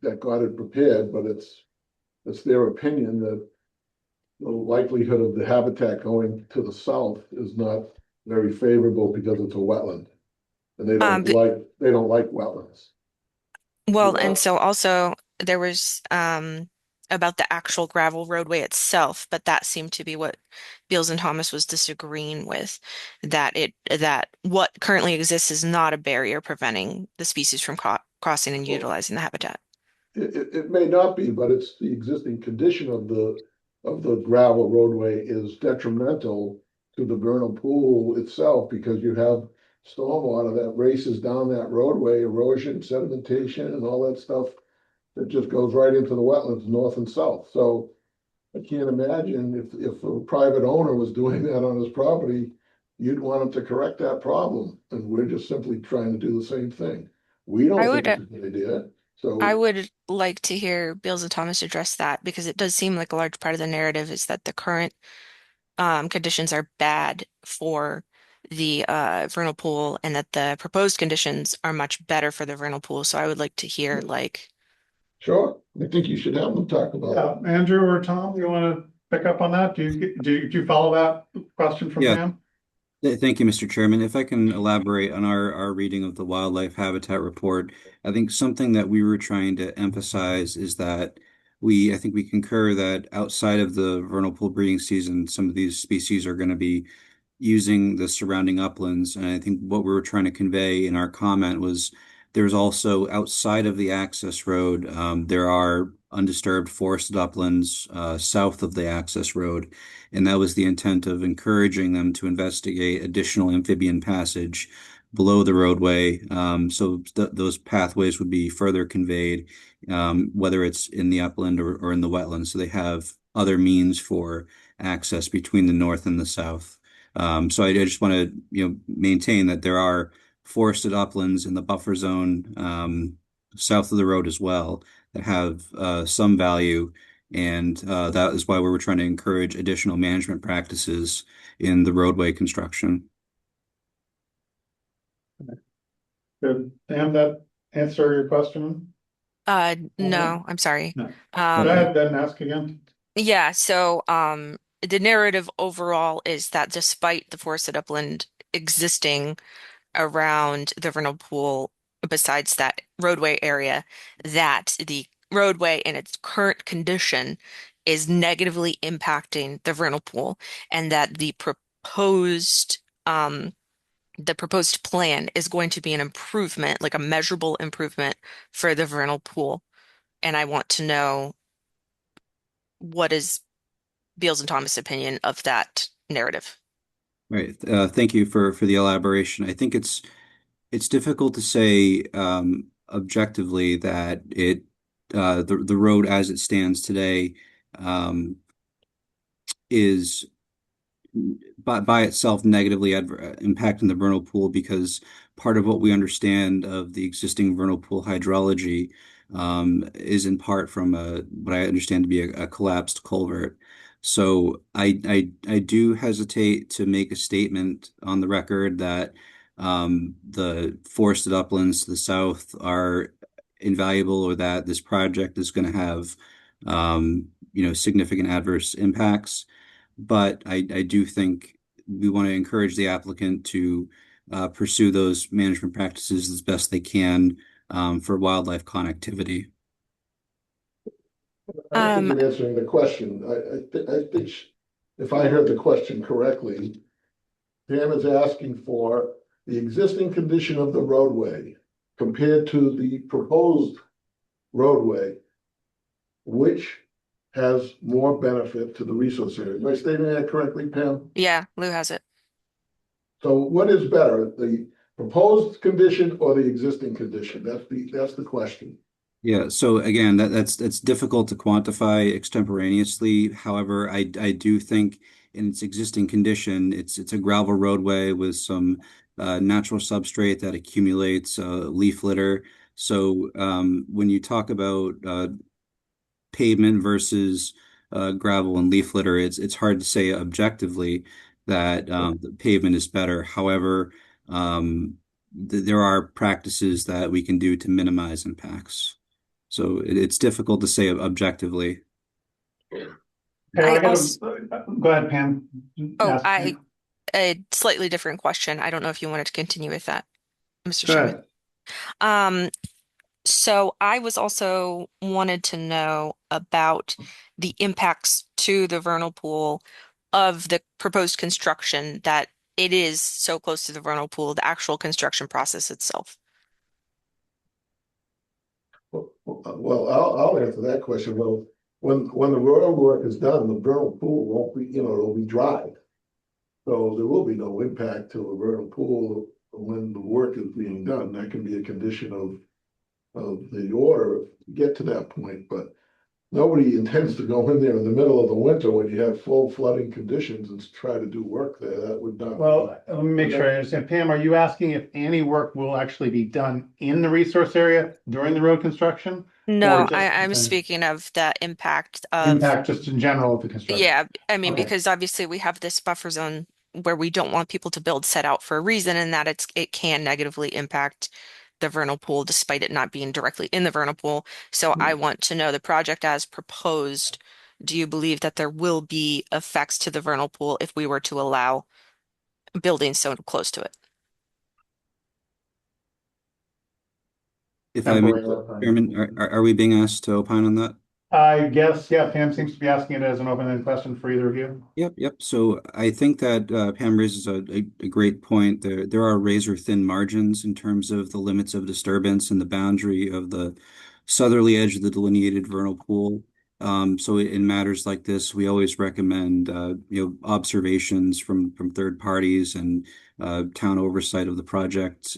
that got it prepared, but it's their opinion that the likelihood of the habitat going to the south is not very favorable because it's a wetland. And they don't like wetlands. Well, and so also there was about the actual gravel roadway itself, but that seemed to be what Beals and Thomas was disagreeing with, that what currently exists is not a barrier preventing the species from crossing and utilizing the habitat. It may not be, but it's the existing condition of the gravel roadway is detrimental to the vernal pool itself because you have stormwater that races down that roadway, erosion, sedimentation, and all that stuff that just goes right into the wetlands north and south. So I can't imagine if a private owner was doing that on his property, you'd want him to correct that problem. And we're just simply trying to do the same thing. We don't think it's a good idea. So I would like to hear Beals and Thomas address that because it does seem like a large part of the narrative is that the current conditions are bad for the vernal pool and that the proposed conditions are much better for the vernal pool. So I would like to hear sure, I think you should have them talk about it. Andrew or Tom, you want to pick up on that? Do you follow that question from Pam? Thank you, Mr. Chairman. If I can elaborate on our reading of the wildlife habitat report, I think something that we were trying to emphasize is that I think we concur that outside of the vernal pool breeding season, some of these species are going to be using the surrounding uplands. And I think what we were trying to convey in our comment was there's also outside of the access road, there are undisturbed forested uplands south of the access road. And that was the intent of encouraging them to investigate additional amphibian passage below the roadway. So those pathways would be further conveyed, whether it's in the upland or in the wetlands. So they have other means for access between the north and the south. So I just want to, maintain that there are forested uplands in the buffer zone south of the road as well that have some value. And that is why we were trying to encourage additional management practices in the roadway construction. Did that answer your question? no, I'm sorry. No. Go ahead, then ask again. Yeah, so the narrative overall is that despite the forested upland existing around the vernal pool, besides that roadway area, that the roadway in its current condition is negatively impacting the vernal pool, and that the proposed plan is going to be an improvement, like a measurable improvement for the vernal pool. And I want to know what is Beals and Thomas' opinion of that narrative. Right. Thank you for the elaboration. I think it's difficult to say objectively that the road as it stands today is by itself negatively impacting the vernal pool, because part of what we understand of the existing vernal pool hydrology is in part from what I understand to be a collapsed culvert. So I do hesitate to make a statement on the record that the forested uplands to the south are invaluable, or that this project is going to have significant adverse impacts. But I do think we want to encourage the applicant to pursue those management practices as best they can for wildlife connectivity. I think Um, in answering the question, I think if I heard the question correctly, Pam is asking for the existing condition of the roadway compared to the proposed roadway, which has more benefit to the resource area. Am I stating that correctly, Pam? yeah, Lou has it. So what is better, the proposed condition or the existing condition? That's the question. Yeah, so again, that's difficult to quantify extemporaneously. However, I do think in its existing condition, it's a gravel roadway with some natural substrate that accumulates leaf litter. So when you talk about pavement versus gravel and leaf litter, it's hard to say objectively that the pavement is better. However, there are practices that we can do to minimize impacts. So it's difficult to say objectively. I I also, go ahead, Pam. oh, Ask Pam. a slightly different question. I don't know if you wanted to continue with that, Mr. Go Sherman. ahead. Um, so I was also wanted to know about the impacts to the vernal pool of the proposed construction, that it is so close to the vernal pool, the actual construction process itself. Well, I'll answer that question. Well, when the road work is done, the vernal pool won't be, it'll be dry. So there will be no impact to a vernal pool when the work is being done. That can be a condition of the order to get to that point, but nobody intends to go in there in the middle of the winter when you have full flooding conditions and try to do work there. That would not. Well, let me make sure I understand. Pam, are you asking if any work will actually be done in the resource area during the road construction? No, Or just I'm the speaking of the impact of, impact just in general of the construction? yeah, I mean, Okay. because obviously we have this buffer zone where we don't want people to build set out for a reason, and that it can negatively impact the vernal pool despite it not being directly in the vernal pool. So I want to know the project as proposed. Do you believe that there will be effects to the vernal pool if we were to allow building so close to it? If I may, Temporary. Chairman, are we being asked to opine on that? I guess, yeah, Pam seems to be asking it as an open-ended question for either of you. Yep. So I think that Pam raises a great point. There are razor thin margins in terms of the limits of disturbance and the boundary of the southerly edge of the delineated vernal pool. So in matters like this, we always recommend observations from third parties and town oversight of the project,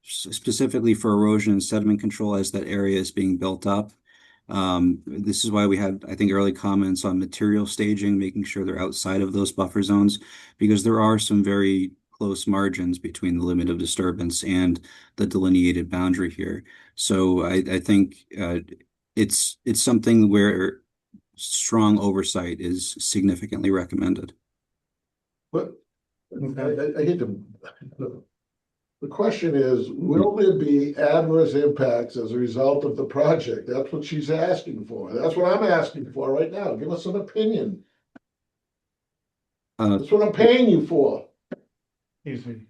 specifically for erosion and sediment control as that area is being built up. This is why we had, I think, early comments on material staging, making sure they're outside of those buffer zones, because there are some very close margins between the limit of disturbance and the delineated boundary here. So I think it's something where strong oversight is significantly recommended. But I hate to. The question is, will there be adverse impacts as a result of the project? That's what she's asking for. That's what I'm asking for right now. Give us an opinion. That's what I'm paying you for. Easy.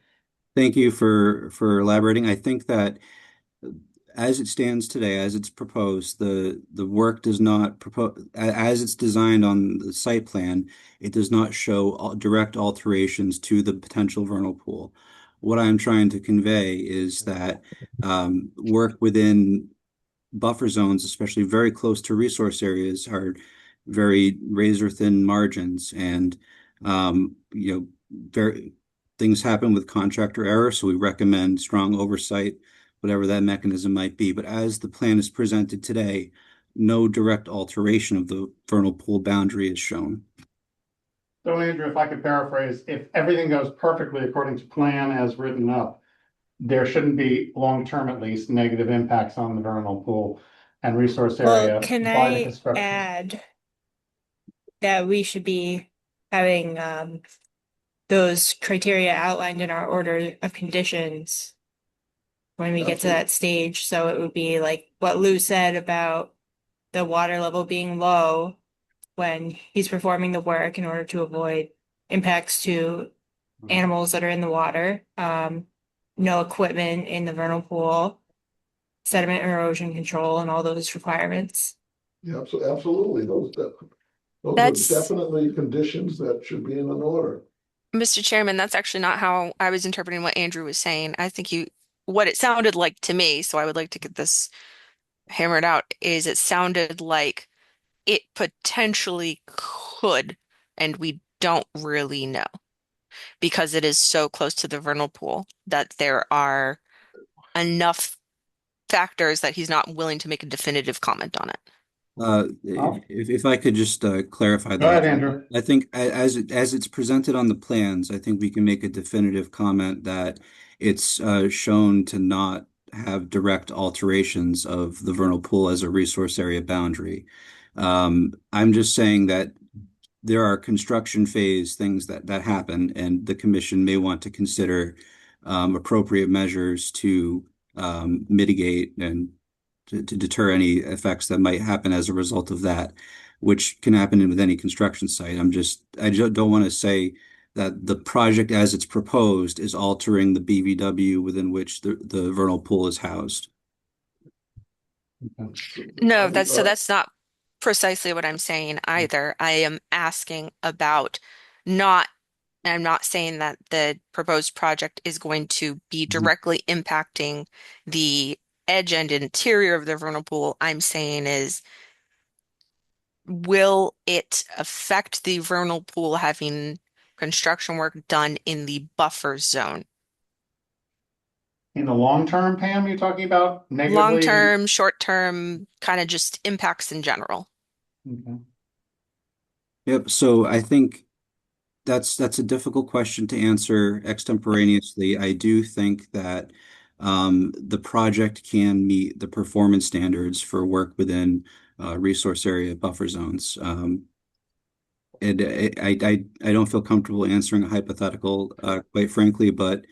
Thank you for elaborating. I think that As it stands today, as it's proposed, the work does not propose, as it's designed on the site plan, it does not show direct alterations to the potential vernal pool. What I'm trying to convey is that work within buffer zones, especially very close to resource areas, are very razor thin margins, and very things happen with contractor error, so we recommend strong oversight, whatever that mechanism might be. But as the plan is presented today, no direct alteration of the vernal pool boundary is shown. So Andrew, if I could paraphrase, if everything goes perfectly according to plan as written up, there shouldn't be long-term at least negative impacts on the vernal pool and resource area Well, can by the I construction. add that we should be having those criteria outlined in our order of conditions when we get to that stage? So it would be like what Lou said about the water level being low when he's performing the work in order to avoid impacts to animals that are in the water. No equipment in the vernal pool, sediment and erosion control, and all those requirements. Yeah, absolutely. Those are That's definitely conditions that should be in an order. Mr. Chairman, that's actually not how I was interpreting what Andrew was saying. I think what it sounded like to me, so I would like to get this hammered out, is it sounded like it potentially could, and we don't really know because it is so close to the vernal pool that there are enough factors that he's not willing to make a definitive comment on it. If I could just clarify Go ahead, that. Andrew. I think as it's presented on the plans, I think we can make a definitive comment that it's shown to not have direct alterations of the vernal pool as a resource area boundary. I'm just saying that there are construction phase things that happen, and the commission may want to consider appropriate measures to mitigate and to deter any effects that might happen as a result of that, which can happen with any construction site. I just don't want to say that the project as it's proposed is altering the BVW within which the vernal pool is housed. No, that's not precisely what I'm saying either. I am asking about not, I'm not saying that the proposed project is going to be directly impacting the edge and interior of the vernal pool. I'm saying is, will it affect the vernal pool having construction work done in the buffer zone? In the long term, Pam, you're talking about negatively? Long term, short term, kind of just impacts in general. Okay. Yep. So I think that's a difficult question to answer extemporaneously. I do think that the project can meet the performance standards for work within resource area buffer zones. And I don't feel comfortable answering a hypothetical, quite frankly, but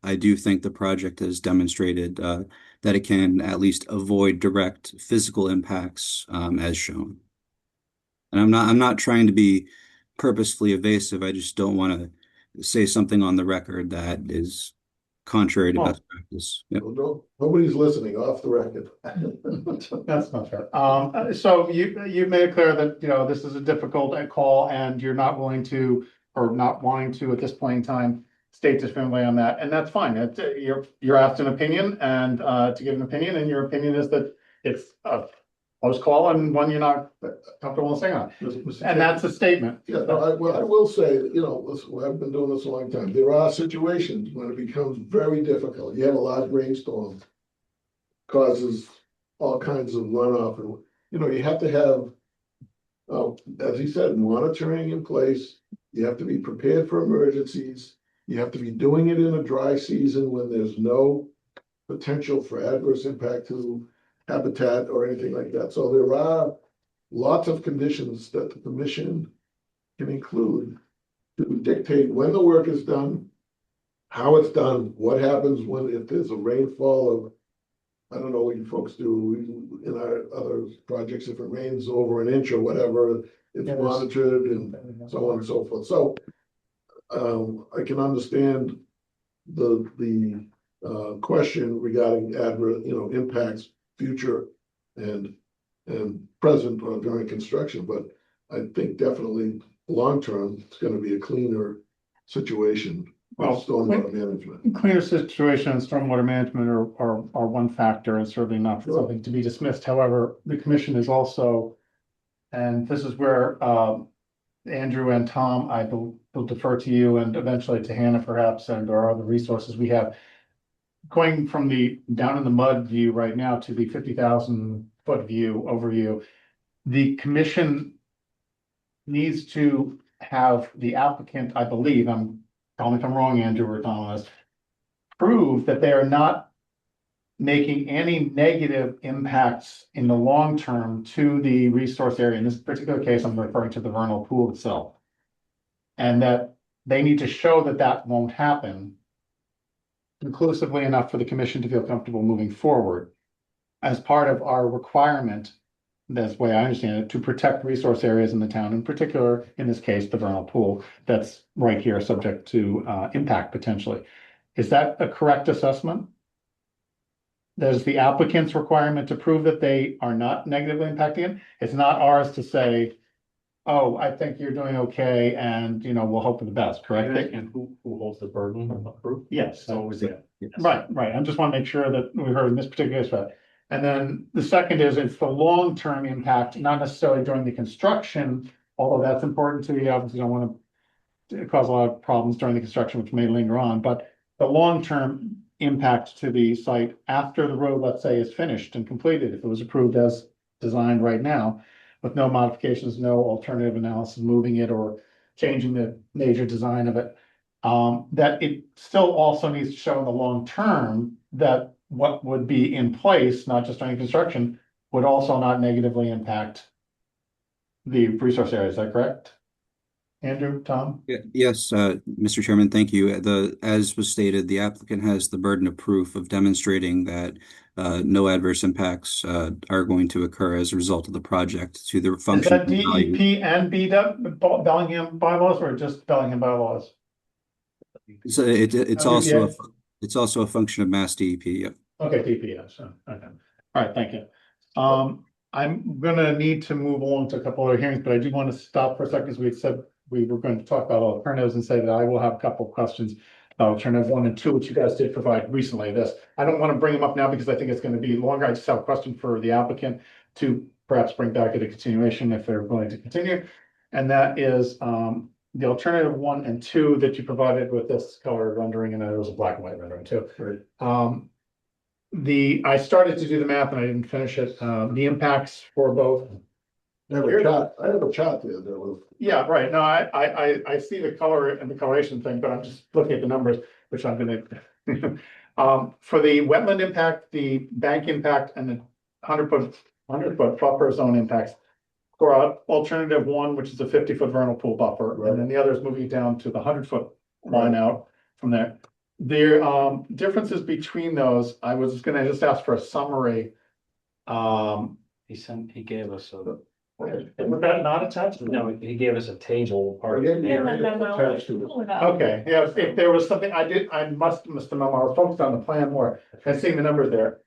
I do think the project has demonstrated that it can at least avoid direct physical impacts as shown. And I'm not trying to be purposefully evasive. I just don't want to say something on the record that is contrary to best practice. Yep. No, nobody's listening off the record. That's not fair. So you've made it clear that, this is a difficult call and you're not willing to, or not wanting to at this point in time, state definitively on that, and that's fine. You're asked an opinion and to give an opinion, and your opinion is that it's a close call and one you're not comfortable saying on. And that's a statement. Yeah, no, I will say, listen, I've been doing this a long time. There are situations when it becomes very difficult. You have a large rainstorm, causes all kinds of runoff, and you have to have, as he said, monitoring in place. You have to be prepared for emergencies. You have to be doing it in a dry season when there's no potential for adverse impact to habitat or anything like that. So there are lots of conditions that the commission can include to dictate when the work is done, how it's done, what happens if there's a rainfall of, I don't know what you folks do in our other projects, if it rains over an inch or whatever, it's monitored and so on and so forth. So I can understand the question regarding adverse, impacts, future and present during construction, but I think definitely long-term, it's gonna be a cleaner situation. Well, Stormwater management. Cleaner situation and stormwater management are one factor and certainly not Sure. something to be dismissed. However, the commission is also, and this is where Andrew and Tom, I will defer to you and eventually to Hannah perhaps, and our other resources we have. Going from the down in the mud view right now to the 50,000 foot view overview, the commission needs to have the applicant, I believe, tell me if I'm wrong, Andrew or Thomas, prove that they are not making any negative impacts in the long term to the resource area. In this particular case, I'm referring to the vernal pool itself. And that they need to show that that won't happen conclusively enough for the commission to feel comfortable moving forward as part of our requirement, that's the way I understand it, to protect resource areas in the town, in particular, in this case, the vernal pool that's right here, subject to impact potentially. Is that a correct assessment? There's the applicant's requirement to prove that they are not negatively impacting it. It's not ours to say, oh, I think you're doing okay, and we'll hope for the best, correct? And who holds the burden of proof? Yes. So is it? Right. I just want to make sure that we heard in this particular case. And then the second is it's the long-term impact, not necessarily during the construction, although that's important too. You obviously don't want to cause a lot of problems during the construction, which may linger on, but the long-term impact to the site after the road, let's say, is finished and completed, if it was approved as designed right now, with no modifications, no alternative analysis, moving it or changing the major design of it, that it still also needs to show in the long term that what would be in place, not just during construction, would also not negatively impact the resource area. Is that correct? Andrew, Tom? Yes, Mr. Chairman, thank you. As was stated, the applicant has the burden of proof of demonstrating that no adverse impacts are going to occur as a result of the project to the function. Is that DEP and Bellingham bylaws or just Bellingham bylaws? So it's also a function of Mass DEP. Yep. Okay, DEP, yes. Okay. All right, thank you. I'm gonna need to move along to a couple other hearings, but I do want to stop for a second, because we said we were going to talk about alternatives and say that I will have a couple of questions about alternative 1 and 2, which you guys did provide recently. I don't want to bring them up now because I think it's going to be longer. I just have a question for the applicant to perhaps bring back at a continuation if they're going to continue. And that is the alternative 1 and 2 that you provided with this color rendering, and it was a black and white rendering too. Right. I started to do the math and I didn't finish it. The impacts for both. I have a chart there that was. Yeah, right. No, I see the color and the coloration thing, but I'm just looking at the numbers, which I'm gonna. For the wetland impact, the bank impact, and the 100-foot buffer zone impacts. For alternative 1, which is a 50-foot vernal pool buffer, right. And then the other is moving down to the 100-foot line out from there. There differences between those. I was gonna just ask for a summary. He gave us a. Was that not attached? No, he gave us a table part. In the memo. Pull it up. Okay, yeah, if there was something I must have missed a memo. I was focused on the plan more and seeing the numbers there.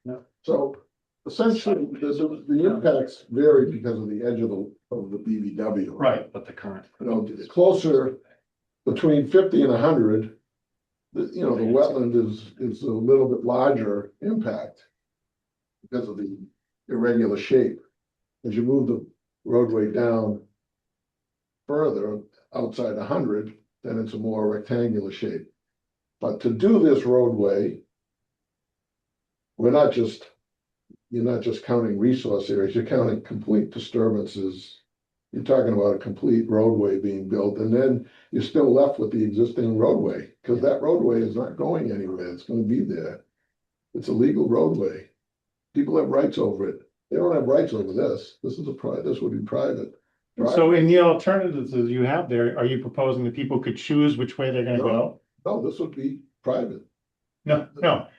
So essentially, the impacts vary because of the edge of the BBW. Right. But the current. It's closer between 50 and 100. The wetland is a little bit larger impact because of the irregular shape. As you move the roadway down further outside 100, then it's a more rectangular shape. But to do this roadway, you're not just counting resource areas, you're counting complete disturbances. You're talking about a complete roadway being built, and then you're still left with the existing roadway, because that roadway is not going anywhere. It's going to be there. It's a legal roadway. People have rights over it. They don't have rights over this. This would be private. So in the alternatives that you have there, are you proposing that people could choose which way they're gonna go? No, this would be private. No.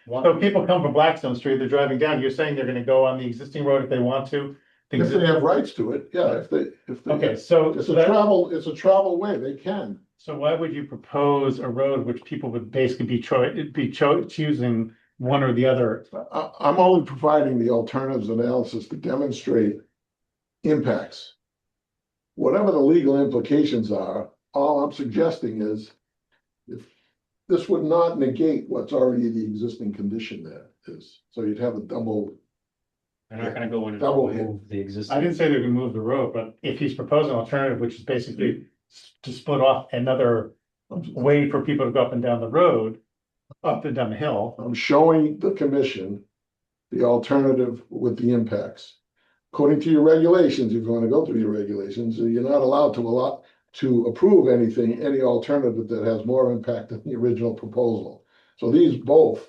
So people come from Blackstone Street, they're driving down, you're saying they're gonna go on the existing road if they want to? If they have rights to it, yeah, if they. Okay, so. It's a travel way, they can. So why would you propose a road which people would basically be choosing one or the other. I'm only providing the alternatives analysis to demonstrate impacts. Whatever the legal implications are, all I'm suggesting is if this would not negate what's already the existing condition there is. So you'd have a double. They're not gonna go in and Double hit. remove the existing. I didn't say they're gonna move the road, but if he's proposing an alternative, which is basically to split off another way for people to go up and down the road, up and down the hill. I'm showing the commission the alternative with the impacts. According to your regulations, if you want to go through your regulations, you're not allowed to approve any alternative that has more impact than the original proposal. So these both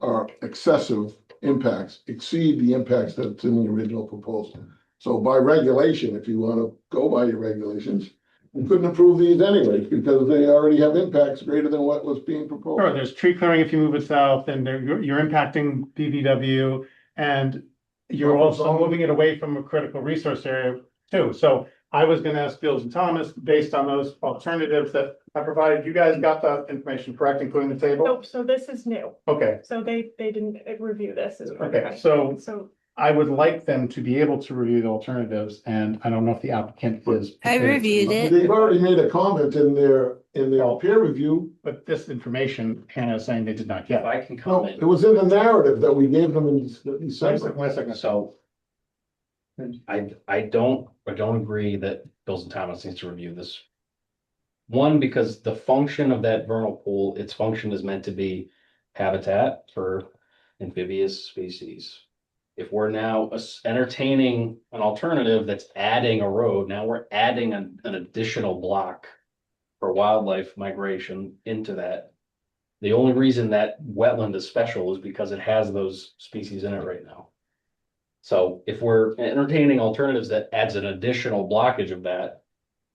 are excessive impacts, exceed the impacts that's in the original proposal. So by regulation, if you want to go by your regulations, you couldn't approve these anyways because they already have impacts greater than what was being proposed. Sure, there's tree clearing if you move it south, and you're impacting BVW, and you're also moving it away from a critical resource area too. So I was gonna ask Fields and Thomas, based on those alternatives that I provided, you guys got that information correct, including the table? Nope, so this is new. Okay, So they didn't review this as part of okay, it. so So I would like them to be able to review the alternatives, and I don't know if the applicant is. I reviewed it. They've already made a comment in their peer review. But this information, Hannah is saying they did not If get. I can No, comment, it was in the narrative that we gave them in Wait a December. second, wait a second. so. I don't agree that Bills and Thomas needs to review this. One, because the function of that vernal pool, its function is meant to be habitat for amphibious species. If we're now entertaining an alternative that's adding a road, now we're adding an additional block for wildlife migration into that. The only reason that wetland is special is because it has those species in it right now. So if we're entertaining alternatives that adds an additional blockage of that,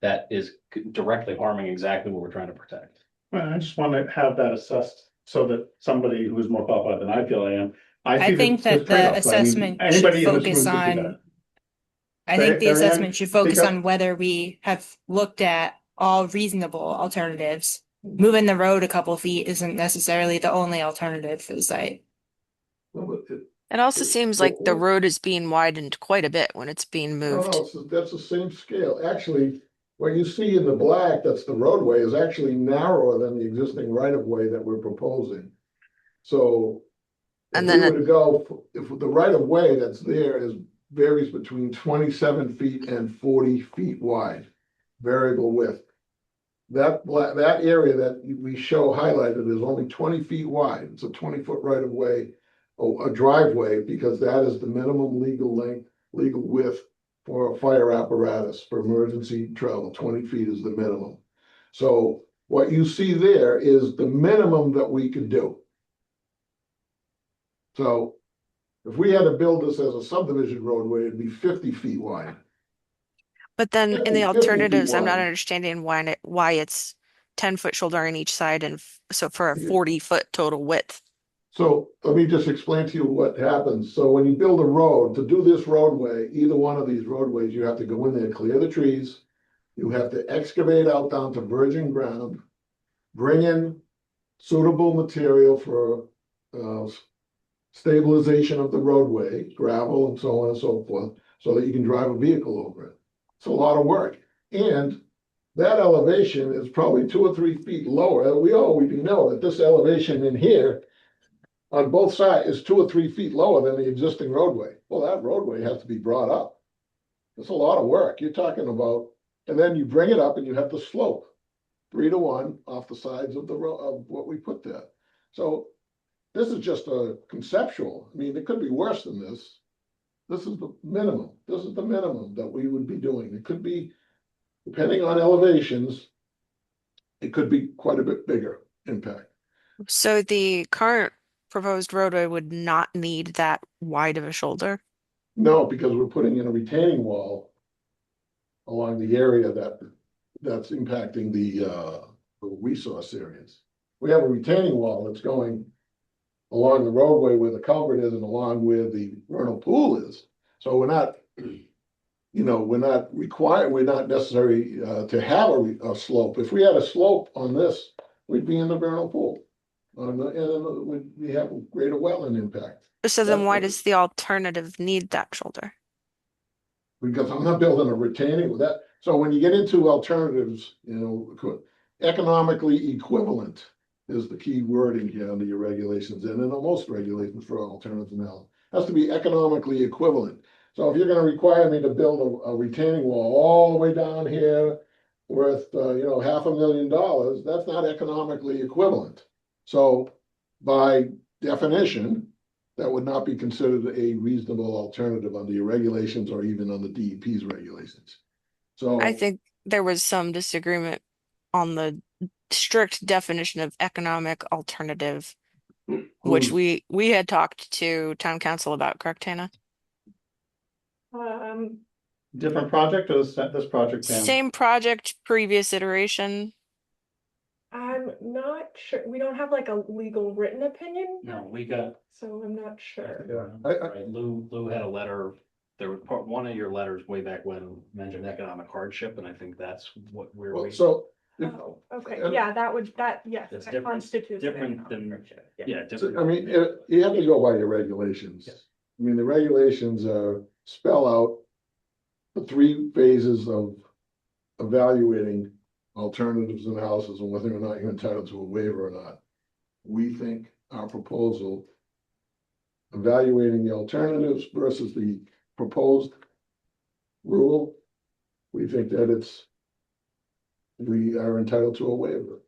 that is directly harming exactly what we're trying to protect. Well, I just want to have that assessed so that somebody who's more qualified than I feel I am. I see think there's that the trade-offs, right? I mean, assessment should anybody in this focus room could do on, that. I think the Marianne, assessment should focus speak up. on whether we have looked at all reasonable alternatives. Moving the road a couple feet isn't necessarily the only alternative for the site. It also seems like the road is being widened quite a bit when it's being moved. That's the same scale. Actually, what you see in the black, that's the roadway, is actually narrower than the existing right of way that we're proposing. So if And we then were to go, if the right of way that's there varies between 27 feet and 40 feet wide, variable width. That area that we show highlighted is only 20 feet wide. It's a 20-foot right of way, a driveway, because that is the minimum legal length, legal width for a fire apparatus for emergency travel. 20 feet is the minimum. So what you see there is the minimum that we could do. So if we had to build this as a subdivision roadway, it'd be 50 feet wide. But then in the 50 feet alternatives, I'm not wide. understanding why it's 10-foot shoulder on each side and so for a 40-foot total width. So let me just explain to you what happens. So when you build a road, to do this roadway, either one of these roadways, you have to go in there, clear the trees. You have to excavate out down to virgin ground, bring in suitable material for stabilization of the roadway, gravel and so on and so forth, so that you can drive a vehicle over it. It's a lot of work. And that elevation is probably 2 or 3 feet lower. We already know that this elevation in here on both sides is 2 or 3 feet lower than the existing roadway. Well, that roadway has to be brought up. It's a lot of work. You're talking about, and then you bring it up and you have to slope 3 to 1 off the sides of the road of what we put there. So this is just a conceptual. I mean, it could be worse than this. This is the minimum. This is the minimum that we would be doing. It could be, depending on elevations, it could be quite a bit bigger impact. So the current proposed roadway would not need that wide of a shoulder. No, because we're putting in a retaining wall along the area that's impacting the resource areas. We have a retaining wall that's going along the roadway where the culvert is and along where the vernal pool is. So we're not, we're not necessary to have a slope. If we had a slope on this, we'd be in the vernal pool. and we have greater wetland impact. So then That's why what- does the alternative need that shoulder? Because I'm not building a retaining with that. So when you get into alternatives, economically equivalent is the key wording here under your regulations, and in most regulations for alternatives now, has to be economically equivalent. So if you're gonna require me to build a retaining wall all the way down here worth, $500,000, that's not economically equivalent. So by definition, that would not be considered a reasonable alternative under your regulations or even on the DEP's regulations. So. I think there was some disagreement on the strict definition of economic alternative, which we had talked to town council about, correct, Tana? Different project or this project, Pam? Same project, previous iteration. I'm not sure. We don't have like a legal written opinion, No, we got, so I'm not sure. Yeah, right, Lou had a letter, there was one of your letters way back when mentioned economic hardship, and I think that's what we're. well, so. if- Oh, okay, and- yeah, yes, That's that different- constitutes. an different than- economic hardship, yeah. Yeah, So, different. I mean, you have to go by your regulations. Yes. I mean, the regulations spell out the three phases of evaluating alternatives in houses and whether or not you're entitled to a waiver or not. We think our proposal, evaluating the alternatives versus the proposed rule, we think that we are entitled to a waiver.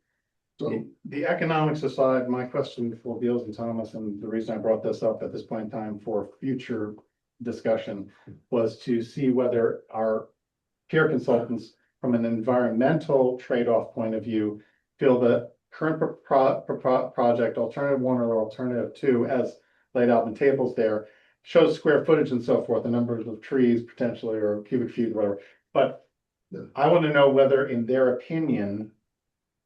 So. The economics aside, my question for Beals and Thomas, and the reason I brought this up at this point in time for future discussion was to see whether our peer consultants, from an environmental trade-off point of view, feel the current project, alternative one or alternative two, as laid out in the tables there, shows square footage and so forth, the numbers of trees potentially, or cubic feet, whatever. But I want to know whether, in their opinion,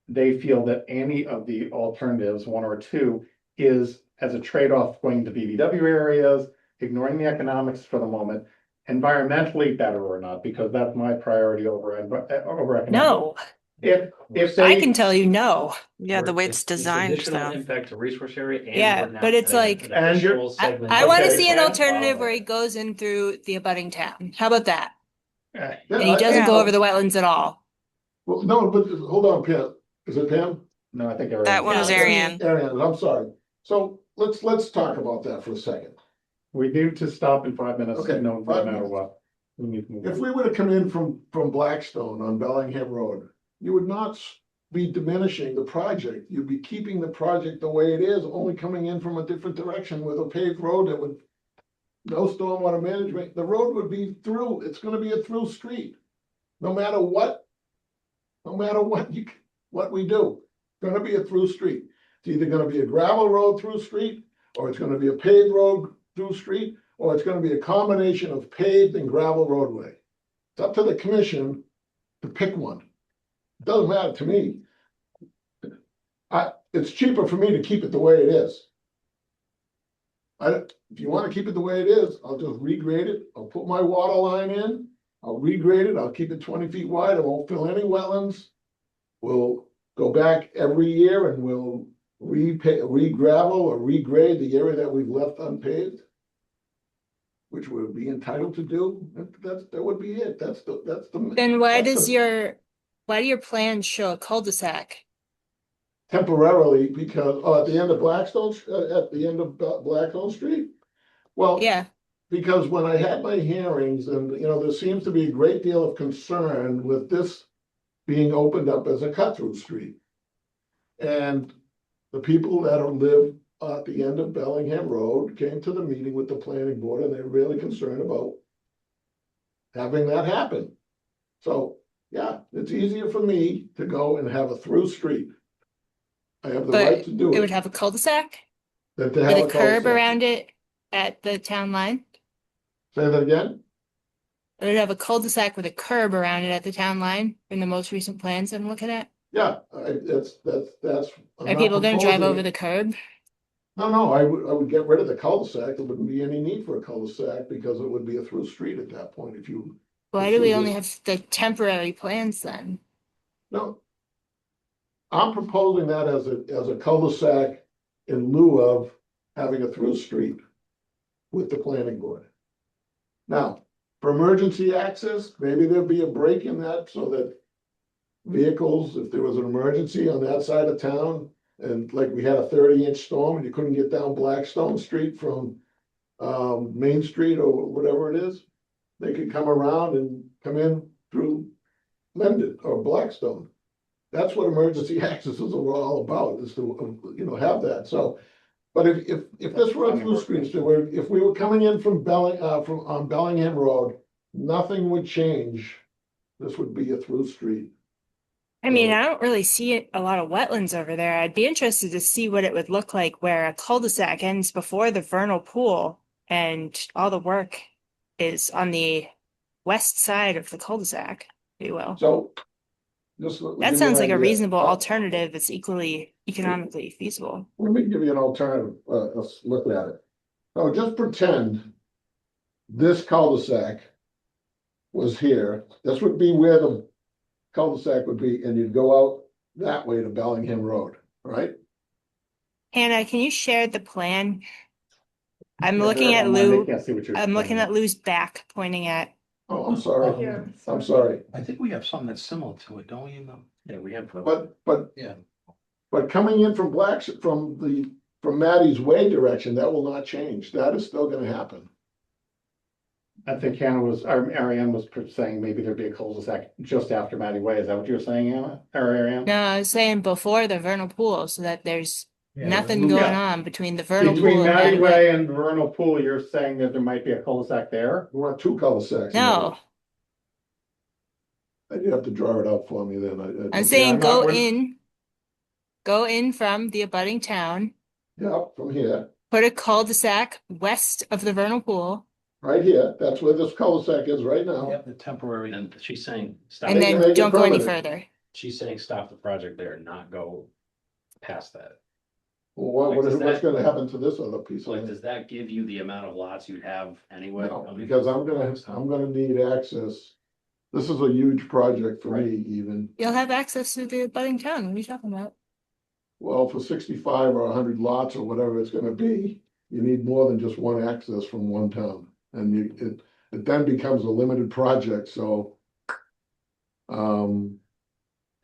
they feel that any of the alternatives, one or two, is as a trade-off going to BBW areas, ignoring the economics for the moment, environmentally better or not, because that's my priority over economic. No, If I they, can tell you no. Yeah, the way it's designed, Additional though. impact to resource area. And Yeah, we're not but it's putting like- an And you're- additional I segment. want to Okay, see an so- alternative where he goes in through the abutting town. How about that? Yeah, And he doesn't Yeah. go over the wetlands at all. Well, no, but hold on, Pam. Is it Pam? no, I think. That one was No, it's me. Ariane. Ariane, I'm sorry. So let's talk about that for a second. We need to stop in 5 minutes, Okay, no 5 matter minutes. what. We need to move. If we were to come in from Blackstone on Bellingham Road, you would not be diminishing the project. You'd be keeping the project the way it is, only coming in from a different direction with a paved road that would, no stormwater management, the road would be through, it's gonna be a through street. No matter what what we do, it's gonna be a through street. It's either gonna be a gravel road through street, or it's gonna be a paved road through street, or it's gonna be a combination of paved and gravel roadway. It's up to the commission to pick one. It doesn't matter to me. It's cheaper for me to keep it the way it is. If you wanna keep it the way it is, I'll just regrade it, I'll put my water line in, I'll regrade it, I'll keep it 20 feet wide, I won't fill any wetlands. We'll go back every year and we'll re-gravel or regrade the area that we've left unpaved. Which we'll be entitled to do, that would be it, that's the. Then why that's do your plans show a cul-de-sac? Temporarily, because, at the end of Blackstone, at the end of Blackstone Street. Well, Yeah, because when I had my hearings and, there seems to be a great deal of concern with this being opened up as a cut-through street. And the people that live at the end of Bellingham Road came to the meeting with the planning board and they're really concerned about having that happen. So, yeah, it's easier for me to go and have a through street. I have the right but to do it would it. have a cul-de-sac Than to with have a curb cul-de-sac. around it at the town line. Say that again? It would have a cul-de-sac with a curb around it at the town line in the most recent plans I'm looking at. Yeah, that's. I'm Are not people gonna drive proposing over it. the curb? No, I would get rid of the cul-de-sac. There wouldn't be any need for a cul-de-sac because it would be a through street at that point if you. Why do we only have the temporary plans then? No. I'm proposing that as a cul-de-sac in lieu of having a through street with the planning board. Now, for emergency access, maybe there'd be a break in that so that vehicles, if there was an emergency on that side of town, and like we had a 30-inch storm and you couldn't get down Blackstone Street from Main Street or whatever it is, they could come around and come in through Mendon or Blackstone. That's what emergency access is all about, is to, have that. So, but if this were a through street, so if we were coming in from on Bellingham Road, nothing would change. This would be a through street. I mean, I don't really see a lot of wetlands over there. I'd be interested to see what it would look like where a cul-de-sac ends before the vernal pool and all the work is on the west side of the cul-de-sac, if you will. So. That sounds like a reasonable alternative that's equally economically feasible. Let me give you an alternative, let's look at it. So just pretend this cul-de-sac was here. This would be where the cul-de-sac would be, and you'd go out that way to Bellingham Road, right? Hannah, can you share the plan? I'm Yeah, looking they're at online. They Lou. can't see what you're I'm looking pointing at Lou's back, pointing at. Oh, I'm sorry. Here, I'm sorry. I think we have something that's similar to it, don't we? Yeah, we have. But Yeah. But coming in from from Maddie's Way direction, that will not change. That is still gonna happen. I think Hannah was, or Ariane was saying maybe there'd be a cul-de-sac just after Matty Way. Is that what you were saying, Hannah, or Ariane? No, I was saying before the vernal pool, so that there's nothing Yeah. going on between the vernal Between pool and Matty Matty Way Way. and Vernal Pool, you're saying that there might be a cul-de-sac there? We want two cul-de-sacs. No, You have to draw it out for me then. I'm saying I'm not- go in from the abutting town, Yeah, from here, put a cul-de-sac west of the vernal pool, right here. That's where this cul-de-sac is right now. Yep, the temporary. And she's saying, stop. and They can then make it don't go any permanent. further. She's saying stop the project there, not go past that. Well, Like, does what's that- gonna happen to this other piece of Like, land? does that give you the amount of lots you'd have anyway? No, because I'm gonna need access. This is a huge project for me even. You'll have access to the abutting town. What are you talking about? Well, for 65 or 100 lots or whatever it's gonna be, you need more than just one access from one town. And it then becomes a limited project, so.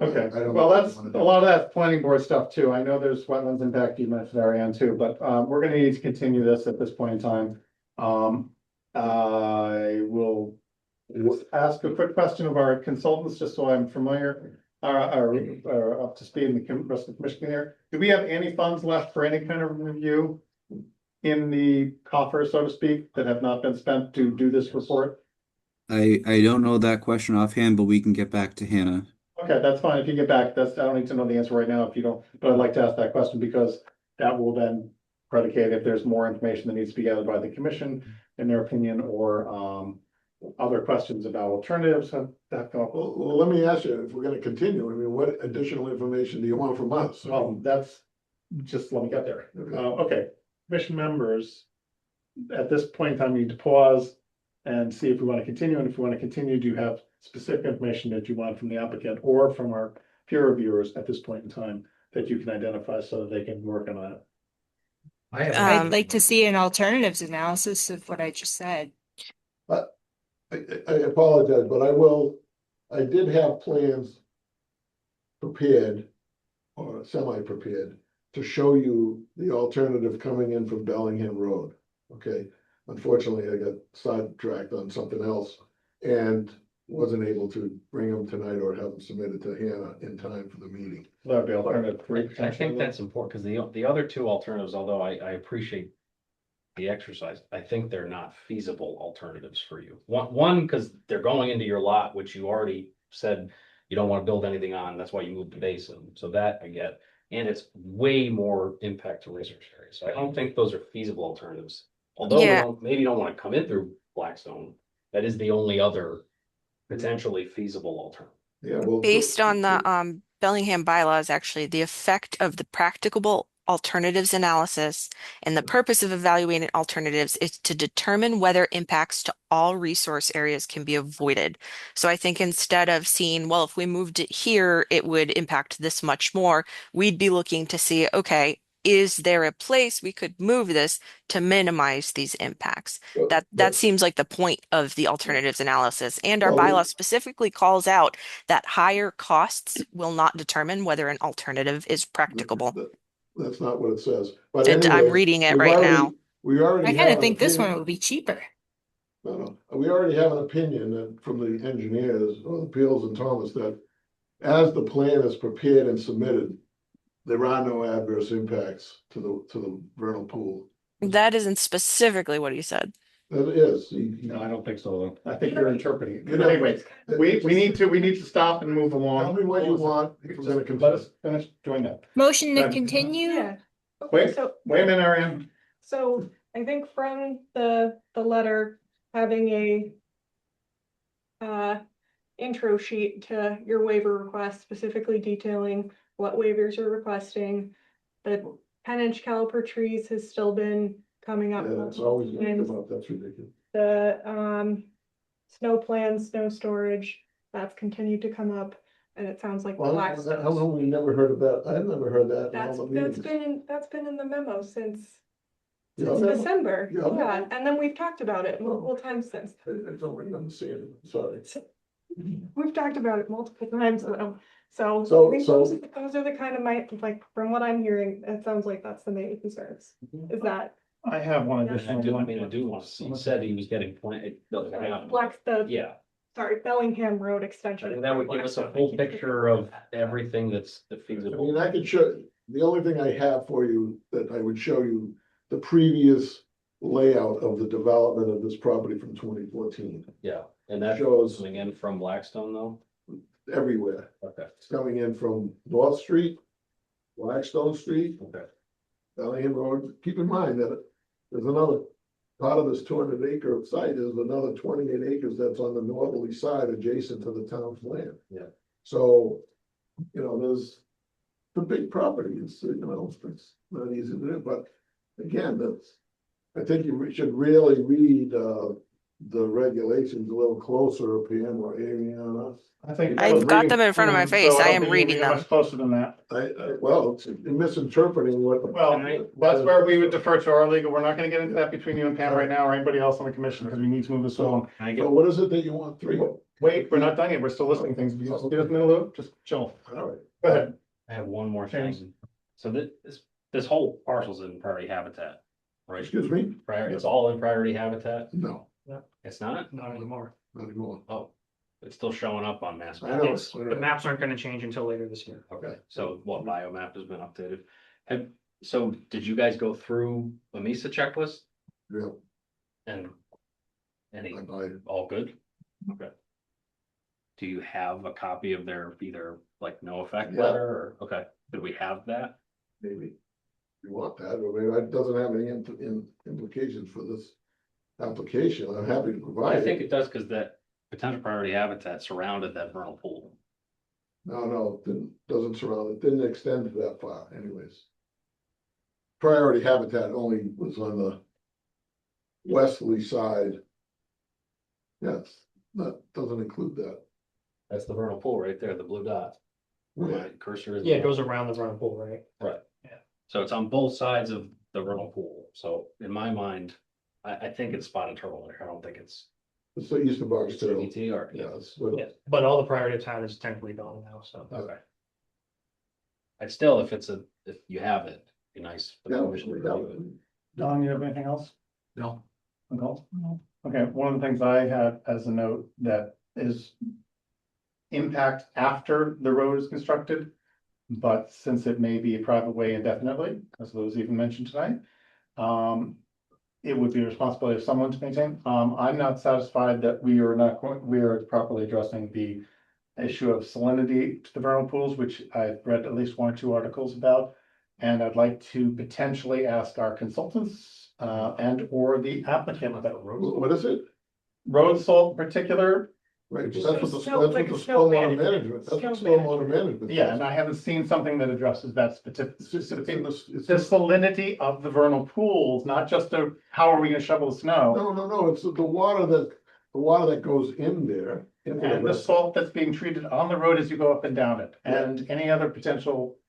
Okay, I don't well, know. that's, a lot of that's planning board stuff too. I know there's wetlands impact, you mentioned Ariane too, but we're gonna need to continue this at this point in time. I will ask a quick question of our consultants, just so I'm familiar, or up to speed in the rest of the commission here. Do we have any funds left for any kind of review in the coffer, so to speak, that have not been spent to do this report? I don't know that question offhand, but we can get back to Hannah. Okay, that's fine. If you get back, I don't need to know the answer right now if you don't, but I'd like to ask that question because that will then predicate if there's more information that needs to be gathered by the commission in their opinion, or other questions about alternatives have come up. Well, let me ask you, if we're gonna continue, I mean, what additional information do you want from us? Well, that's, just let me get there. Okay, commission members, at this point in time, we need to pause and see if we want to continue, and if we want to continue, do you have specific information that you want from the applicant or from our peer reviewers at this point in time that you can identify so that they can work on that? I'd like to see an alternatives analysis of what I just said. I apologize, but I did have plans prepared or semi-prepared to show you the alternative coming in from Bellingham Road, okay? Unfortunately, I got sidetracked on something else and wasn't able to bring them tonight or have them submitted to Hannah in time for the meeting. That'd be alternative three. I potentially. think that's important because the other two alternatives, although I appreciate the exercise, I think they're not feasible alternatives for you. One, because they're going into your lot, which you already said you don't want to build anything on. That's why you moved the basin. So that I get. And it's way more impact to research areas. So I don't think those are feasible alternatives. Although Yeah. maybe you don't want to come in through Blackstone, that is the only other potentially feasible alternative. Yeah, well. Based on the Bellingham bylaws, actually, the effect of the practicable alternatives analysis and the purpose of evaluating alternatives is to determine whether impacts to all resource areas can be avoided. So I think instead of seeing, well, if we moved it here, it would impact this much more, we'd be looking to see, okay, is there a place we could move this to minimize these impacts? That seems like the point of the alternatives analysis. And our bylaw specifically calls out that higher costs will not determine whether an alternative is practicable. That's not what it says, but I'm anyway. reading it right now. We already I kind have of an think this opinion. one would be cheaper. No, we already have an opinion from the engineers, or the Peels and Thomas, that as the plan is prepared and submitted, there are no adverse impacts to the vernal pool. That isn't specifically what he said. That is. No, I don't think so. I think you're interpreting it. You know, Anyways, we need to stop and move along. Tell me what you want. If we're gonna Let continue. us finish doing that. Motion to Right. continue? Yeah. Wait, So, wait a minute, Ariane. so I think from the letter, having a intro sheet to your waiver request, specifically detailing what waivers you're requesting. The 10-inch caliper trees has still been coming up. Yeah, it's always gonna And come up. That's ridiculous. the snow plans, snow storage, that's continued to come up, and it sounds like the Well, black how stuff. long we never heard of that? I've never heard that in all the That's meetings. been in the memo since Yeah, December, Yeah. yeah, and then we've talked about it multiple times since. I don't remember seeing it. Sorry. We've talked about it multiple times though, so So- I think so- those are the kind of like, from what I'm hearing, it sounds like that's the main concerns, is that I have one I additional do, I one. mean, I do want to see, he said he was getting planted. the sorry, Bellingham Road extension. And that would give us a full picture of everything that's I mean, feasible. I could show, the only thing I have for you that I would show you, the previous layout of the development of this property from 2014. Yeah, and that Shows coming in from Blackstone though? everywhere. Okay, It's coming in from North Street, Blackstone Street, okay. Bellingham Road. Keep in mind that there's another part of this 200-acre site is another 28 acres that's on the northerly side adjacent to the town's land. Yeah. So, there's the big property. It's, it's not easy to do, but again, I think you should really read, the regulations a little closer, PM or Ariana. I think. I've got them in front of my face. So I don't am think you're reading gonna get them. Much closer than that. Well, it's misinterpreting what. Well, that's where we would defer to our legal. We're not gonna get into that between you and Pam right now or anybody else on the commission because we need to move this along. Can I So get, what is it that you want? 3? Wait, we're not done yet. We're still listening things. If you just get us in the loop, just chill. All right. Go ahead. I have one more James. thing. So this whole parcel's in priority habitat, right? Excuse me? It's all in priority habitat? No, It's not? Not anymore. not anymore. Oh, it's still showing up on mass. I know. It's, the maps aren't gonna change until later this year. Okay, so what biomap has been updated? So did you guys go through a MISA checklist Yeah, and any, I buy it. all good? Okay. Do you have a copy of their either like no effect Yeah. letter or, okay, did we have that? Maybe. You want that, or maybe it doesn't have any implications for this application. I'm happy to provide I think it. it does because that potential priority habitat surrounded that vernal pool. No, doesn't surround it, didn't extend to that far anyways. Priority habitat only was on the westerly side. Yes, that doesn't include that. That's the vernal pool right there, the blue dot. Yeah. My cursor is. Yeah, it goes around the vernal pool, right? Right. Yeah. So it's on both sides of the vernal pool. So in my mind, I think it's spotted turtle there. I don't think it's It's the eastern box too. CVT or, Yeah, yeah, it's what- Yeah, but all the priority of town is technically gone now, so. okay. I'd still, if you have it, be nice. for the Yeah, commission to review it. Don, you have anything else? No. No? Okay, one of the things I had as a note that is impact after the road is constructed, but since it may be a private way indefinitely, as was even mentioned tonight, it would be a responsibility of someone to maintain. I'm not satisfied that we are properly addressing the issue of salinity to the vernal pools, which I've read at least 1 or 2 articles about. And I'd like to potentially ask our consultants, and or the applicant about What is it? road salt in particular. Right, but that's what the Snow- like a snow stormwater management. management, that's what Snow stormwater management. Yeah, and I haven't seen something that addresses that specific, It's in the, it's the in- salinity of the vernal pools, not just how are we gonna shovel the snow? no, it's the water that goes in there. into And the rest- salt that's being treated on the road as you go up and down it, and any other potential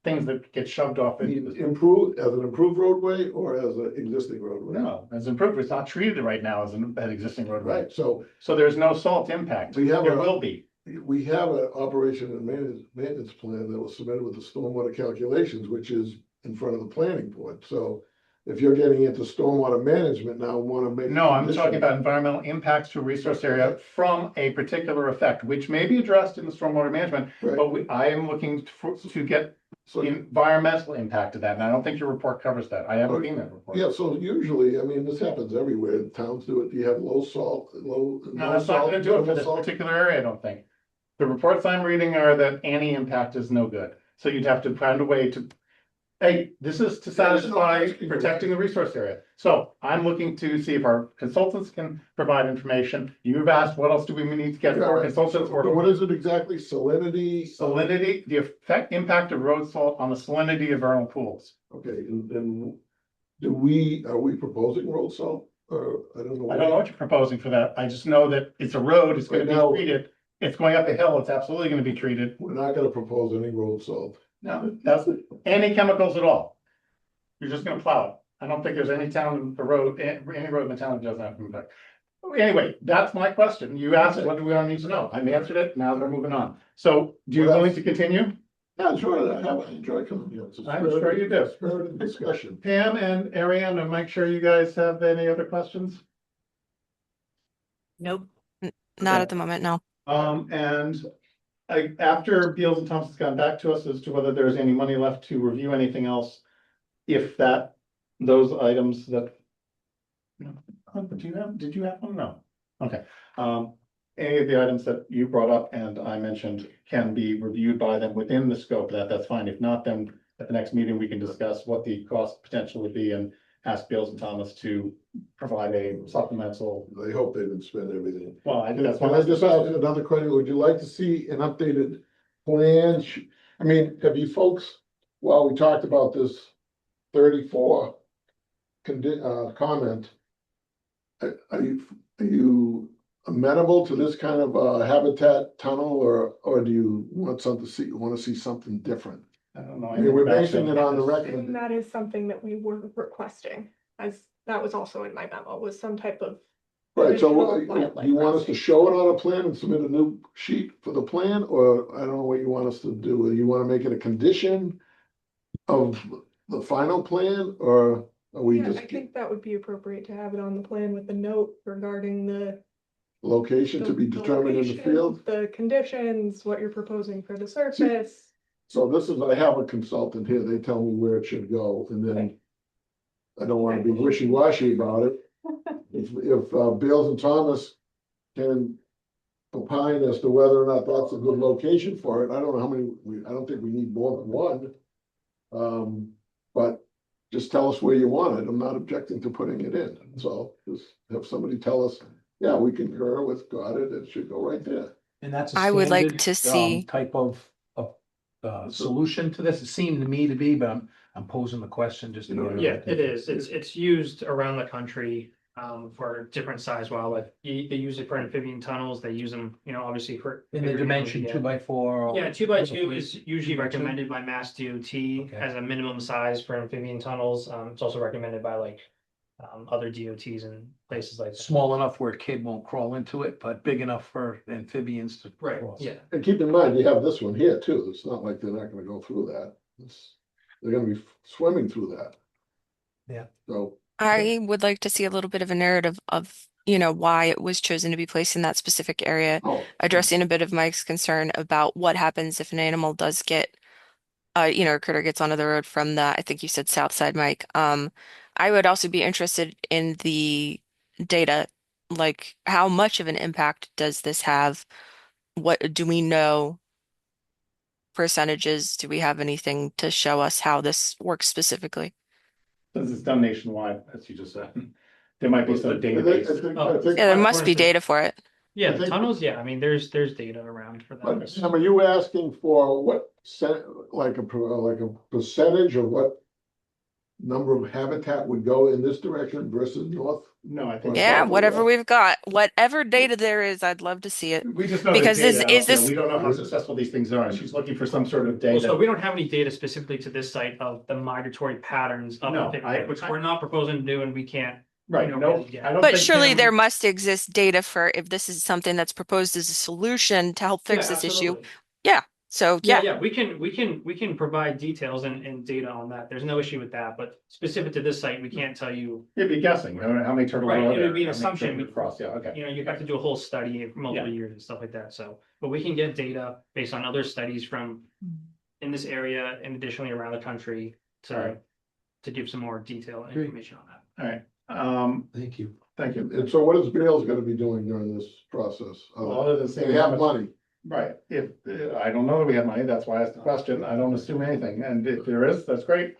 things that get shoved off into the. Improve, as an improved roadway or as an existing roadway? No, as improved, it's not treated right now as an existing roadway. Right, so So there's no salt impact. We have There a- will be. we have an operation and maintenance plan that was submitted with the stormwater calculations, which is in front of the planning board. So if you're getting into stormwater management now, want to make. No, I'm talking about environmental impacts to a resource area from a particular effect, which may be addressed in the stormwater management, Right. but I am looking to get So, environmental impact of that, and I don't think your report covers that. I haven't seen that report. yeah, so usually, I mean, this happens everywhere. Towns do it. You have low salt, low. No, that's not gonna do it for this particular area, I don't think. The reports I'm reading are that any impact is no good, so you'd have to find a way to. Hey, this is to satisfy protecting the resource area, so I'm looking to see if our consultants can provide information. You've asked, what else do we need to get our consultants So what or is it exactly? Salinity? salinity, the impact of road salt on the salinity of vernal pools. Okay, and then are we proposing road salt? Or I don't know. I don't know what you're proposing for that, I just know that it's a road, it's gonna Right now- be treated, it's going up a hill, it's absolutely gonna be treated. We're not gonna propose any road salt. No, that's any chemicals at all. You're just gonna plow it. I don't think there's any town, any road in the town that doesn't have impact. Anyway, that's my question. You asked, what do we all need to know? I answered it, now we're moving on. So, do you What willing else? to continue? Yeah, sure, I enjoy coming here. It's a I'm sure you do. Spirited discussion. Pam and Ariane, and make sure you guys have any other questions? Nope. Not Okay. at the moment, no. And after Beals and Thompson's gone back to us as to whether there's any money left to review anything else, if those items that. No, did you have one? No. Okay. Any of the items that you brought up and I mentioned can be reviewed by them within the scope of that, that's fine. If not, then at the next meeting, we can discuss what the cost potential would be and ask Beals and Thomas to provide a supplemental. I hope they didn't spend everything. Well, I think that's Can one. I just ask another question? Would you like to see an updated plan? I mean, have you folks, while we talked about this 34 comment, are you amenable to this kind of habitat tunnel or do you want to see something different? I don't know. I mean, we're basing it on the record. And that is something that we were requesting, as that was also in my memo, was some type of. Right, so additional wildlife you want us to crossing. show it on a plan and submit a new sheet for the plan, or I don't know what you want us to do, you wanna make it a condition of the final plan, or are we Yeah, just I think that would be appropriate to have it on the plan with a note regarding the. location to be the determined in the location, field? The conditions, what you're proposing for the surface. So this is, I have a consultant here, they tell me where it should go, and then I don't wanna be wishy-washy about it. If Beals and Thomas can opine as to whether or not that's a good location for it, I don't know how many, I don't think we need more than one. But just tell us where you want it, I'm not objecting to putting it in, so just have somebody tell us, yeah, we concur with, got it, it should go right there. And that's a I would like standard, to see- type of solution to this. It seemed to me to be, but I'm posing the question just to. get Yeah, it is. It's used around the country for different size wildlife. They use it for amphibian tunnels. They use them, obviously for. In the dimension 2x4. or- Yeah, 2x2 is usually recommended by Mass DOT Okay. as a minimum size for amphibian tunnels. It's also recommended by other DOTs and places like that. Small enough where a kid won't crawl into it, but big enough for amphibians to. Right, cross. yeah. And keep in mind, you have this one here too, it's not like they're not gonna go through that, they're gonna be swimming through that. Yeah. So, I would like to see a little bit of a narrative of, why it was chosen to be placed in that specific area, oh, addressing a bit of Mike's concern about what happens if an animal does get, a critter gets onto the road from I think you said south side, Mike. I would also be interested in the data, like how much of an impact does this have? What do we know? Percentages? Do we have anything to show us how this works specifically? Since it's done nationwide, as you just said, there might be some I database. think Yeah, there must be data for it. Yeah, I the think- tunnels, yeah, I mean, there's data around for But that. Sam, are you asking for what like a percentage of what number of habitat would go in this direction versus north? No, I think. Yeah, Well, whatever we've got, whatever data there is, I'd love to see it. We just know Because there's is- data is out there. this- We don't know how successful these things are. She's looking for some sort of Well, so data. we don't have any data specifically to this site of the migratory patterns of No, the pig, which we're not proposing to do, and we can't. Right, don't no, really, yeah. I don't But think surely Tim- there must exist data for if this is something that's proposed as a solution to help fix Yeah, this issue. absolutely. Yeah, so Yeah, yeah, yeah, we can provide details and data on that. There's no issue with that, but specific to this site, we can't tell you. You'd be guessing, I don't know how many turtles Right, are it there. would be an how many assumption. turtles across, yeah, okay. You know, you have to do a whole study for multiple years and stuff like that, so, but we can get data based on other studies from in this area and additionally around the country Alright. to give some more detail and Great. information on that. All right, Thank you. thank you. And so what is Bales gonna be doing during this process? Other than saying They how have much- money. Right, if, I don't know that we have money, that's why I asked the question, I don't assume anything, and if there is, that's great.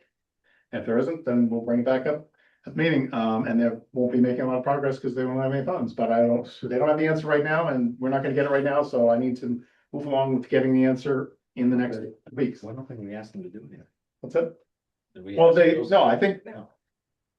If there isn't, then we'll bring it back up at the meeting, and they won't be making a lot of progress because they don't have any funds, but they don't have the answer right now, and we're not gonna get it right now, so I need to move along with getting the answer in the next weeks. I don't think we asked them to do anything. What's it? Did we Well, ask they, those? no, I think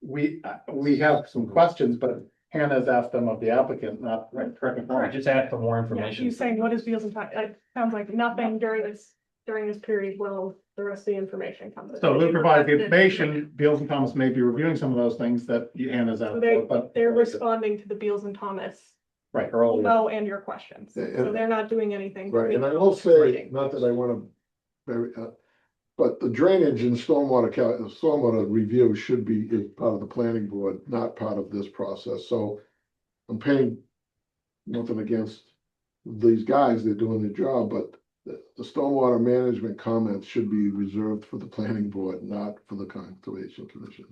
we have some questions, but Hannah's asked them of the applicant, not, right, correct me if I'm wrong. Just ask for more Yeah, information. he's saying, what is Beals and Time? It sounds like nothing during this period will the rest of the information comes. in. So we'll provide the information, Beals and Thomas may be reviewing some of those things that Hannah's So asked for, but, they're responding to the Beals and Thomas right, earlier. memo and your questions. So And- they're not doing anything. Right, and I between will now say, writing. not that I wanna very, but the drainage and stormwater review should be a part of the planning board, not part of this process, so I'm paying nothing against these guys, they're doing their job, but the stormwater management comments should be reserved for the planning board, not for the conservation commission.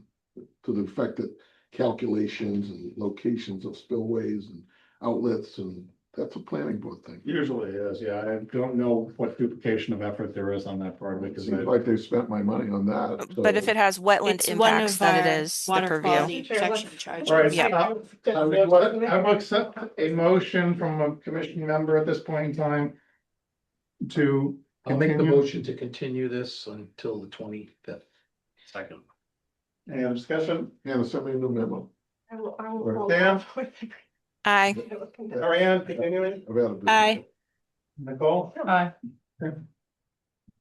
To the effect that calculations and locations of spillways and outlets, and that's a planning board thing. Usually is, yeah, I don't know what duplication of effort there is on that part, It because seems like they spent my money on that. but if so- it has wetland It's one impacts, of then it our is the water purview. quality protection charges. All right, Yeah. I will accept a motion from a commission member at this point in time to I'll make the continue. motion to continue this until the 25th. Second. Any other discussion? Hannah, send me a new memo. I will Right. follow Dan? up with. Aye. Ariane, continuing? I've had a busy- Aye. Nicole? Aye.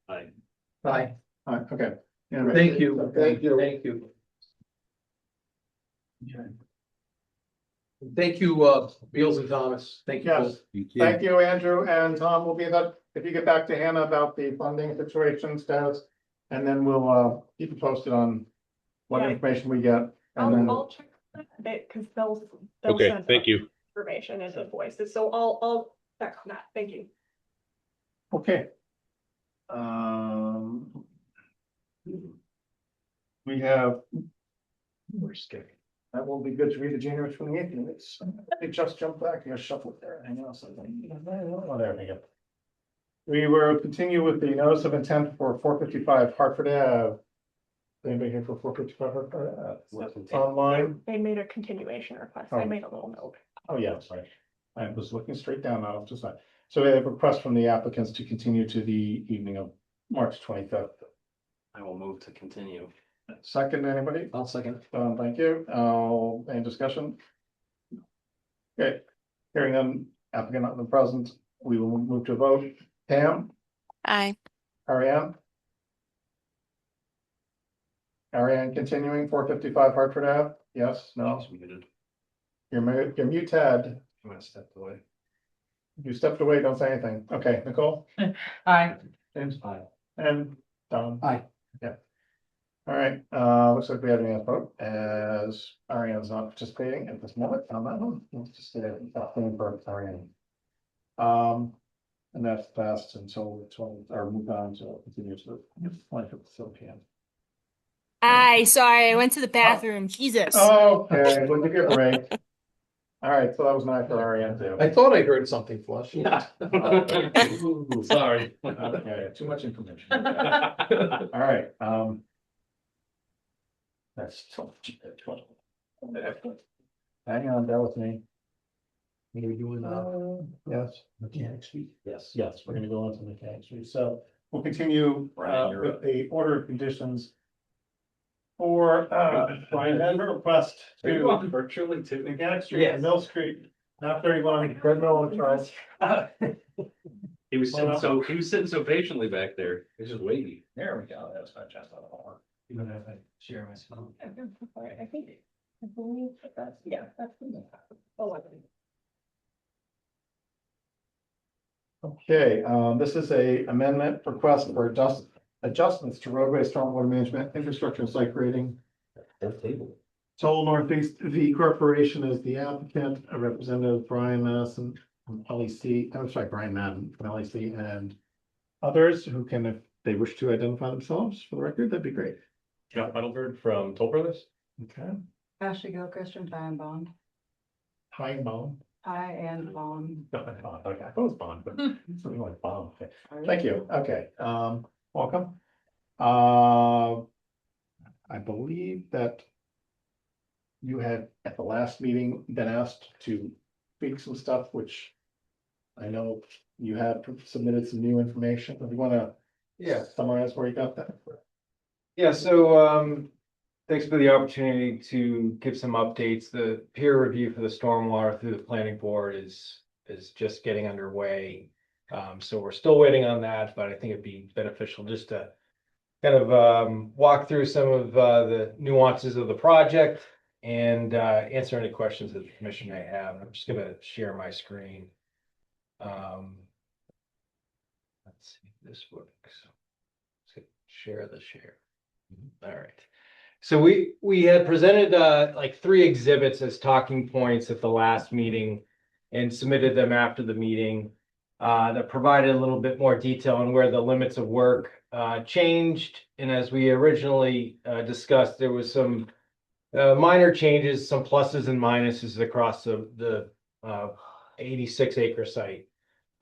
Aye. Aye. Okay. Yeah, right. Thank you. Thank you. Thank you. Thank you, Beals and Thomas. Thank you. Yes. both. Thank you, Andrew, and Tom will be that, if you get back to Hannah about the funding situation status, and then we'll keep you posted on what Yeah. information we get. And then, I'll check that bit, because they'll Okay, send thank us you. information as invoices, so I'll check on that, thank you. okay. We have. We're skipping. That will be good to read the January 28th minutes. It just jumped back, I shuffled there, hang on a second. Oh, there we go. We will continue with the notice of intent for 455 Hartford Ave. Anybody here for 455 Hartford Ave? Online? They made a continuation request, I Oh. made a little note. Oh, yeah, that's right. I was looking straight down now, just that. So we have a request from the applicants to continue to the evening of March 25th. I will move to continue. Second, anybody? I'll second. Thank you. Any discussion? Okay, hearing none, applicant not present, we will move to a vote. Pam, Aye. Ariane? Ariane continuing, 455 Hartford Ave? Yes, no? She's muted. You're muted. I'm gonna step away. You stepped away, don't say anything. Okay, Nicole? Aye. James? Aye. And Don? Aye. Yeah. All right, looks like we have an vote as Ariane's not participating at this moment on that one. Let's just say that thing for Ariane. And that's passed until the 20th, or move on to continue to the 25th, so PM. Aye, sorry, I went to the bathroom. Jesus. Okay, we'll give you a break. All right, so that was nice for Ariane too. I thought I heard something flush. Yeah. Ooh, sorry. Okay, too much information. All right, that's. Hang on, bear with me. Maybe doing, Yes, mechanic speak. Yes. yes, we're gonna go on to mechanics. So we'll continue Brian, you're with up. the order of conditions. for, member request to Virtually too. Mechanic Street, Yes. and Mill Street, not 31, Red Mill and Charles. He was Well, sitting so patiently back there. He was just waiting. There we go. That was my chest on the wall. Even if I share my screen. I think, I believe that's, yeah, that's. Oh, Okay, this is a amendment request for adjustments to roadway stormwater management, infrastructure and site grading. That table. Toll Northeast V Corporation is the applicant, a representative Brian Madison from LEC, I'm sorry, Brian Madden from LEC, and others who can, if they wish to identify themselves for the record, that'd be great. Jeff Heidelberg from Toll Brothers. Okay, Ashley Gilchrist from Time Bond. hi, Mo. Hi, and Bond. Okay, I thought it was Bond, but something like Bond. Okay. Thank you. Okay, welcome. I believe that you had at the last meeting been asked to tweak some stuff, which I know you have submitted some new information. If you want to summarize where you got that. Yeah, so thanks for the opportunity to give some updates. The peer review for the stormwater through the planning board is just getting underway. So we're still waiting on that, but I think it'd be beneficial just to kind of walk through some of the nuances of the project and answer any questions that the commission may have. I'm just gonna share my screen. Let's see if this works. Let's hit share the share. All right. So we had presented like 3 exhibits as talking points at the last meeting and submitted them after the meeting that provided a little bit more detail on where the limits of work changed. And as we originally discussed, there was some minor changes, some pluses and minuses across the 86-acre site.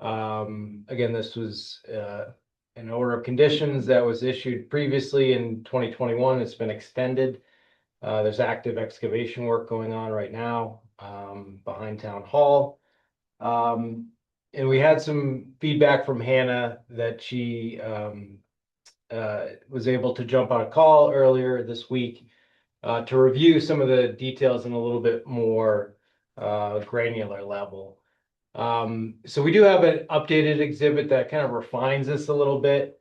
Again, this was an order of conditions that was issued previously in 2021. It's been extended. There's active excavation work going on right now behind Town Hall. And we had some feedback from Hannah that she was able to jump on a call earlier this week to review some of the details in a little bit more granular level. So we do have an updated exhibit that kind of refines this a little bit.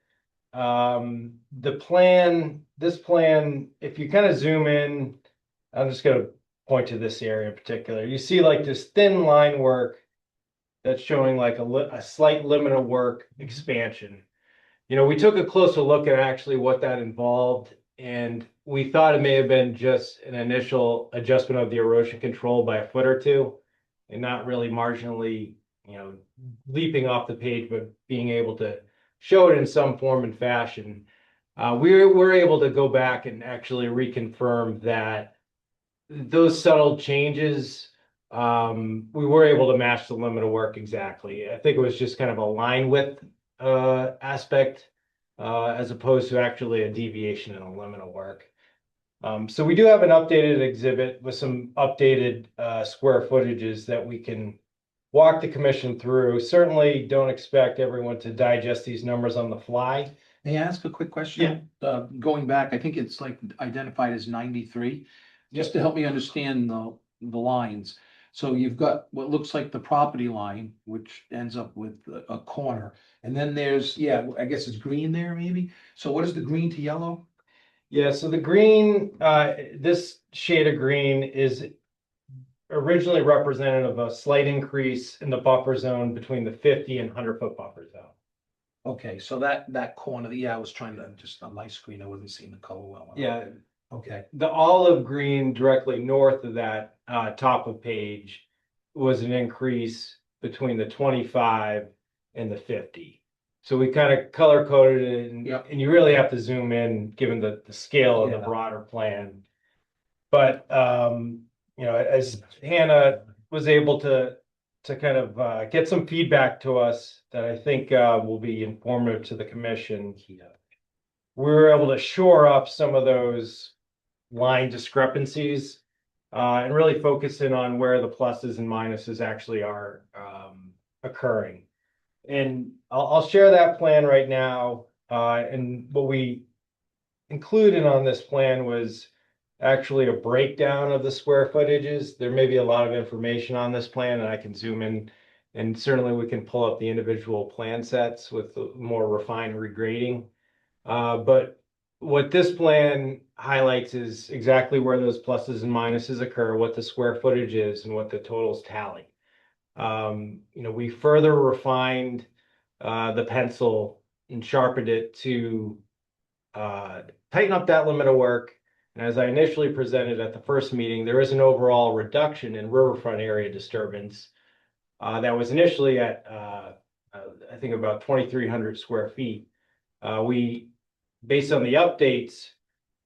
This plan, if you kind of zoom in, I'm just going to point to this area in particular. You see like this thin line work that's showing like a slight limit of work expansion. You know, we took a closer look at actually what that involved, and we thought it may have been just an initial adjustment of the erosion control by a foot or two, and not really marginally, you know, leaping off the page, but being able to show it in some form and fashion. We were able to go back and actually reconfirm that those subtle changes, we were able to match the limit of work exactly. I think it was just kind of a line width aspect as opposed to actually a deviation in the limit of work. So we do have an updated exhibit with some updated square footages that we can walk the commission through. Certainly don't expect everyone to digest these numbers on the fly. May I ask a quick question? Going back, I think it's like identified as 93, just to help me understand the lines. So you've got what looks like the property line, which ends up with a corner. And then there's, I guess it's green there maybe. So what is the green to yellow? Yeah, so the green, this shade of green is originally representative of a slight increase in the buffer zone between the 50 and 100-foot buffer zone. Okay, so that corner, I was trying to just on my screen, I wasn't seeing the color well. Yeah. Okay. The olive green directly north of that top of page was an increase between the 25 and the 50. So we kind of color coded it, and you really have to zoom in given the scale of the broader plan. But you know, as Hannah was able to kind of get some feedback to us that I think will be informative to the commission, we were able to shore up some of those line discrepancies and really focus in on where the pluses and minuses actually are occurring. And I'll share that plan right now. And what we included on this plan was actually a breakdown of the square footages. There may be a lot of information on this plan, and I can zoom in, and certainly we can pull up the individual plan sets with the more refined regrading. But what this plan highlights is exactly where those pluses and minuses occur, what the square footage is, and what the totals tally. We further refined the pencil and sharpened it to tighten up that limit of work. And as I initially presented at the first meeting, there is an overall reduction in riverfront area disturbance that was initially at, I think, about 2,300 square feet. Based on the updates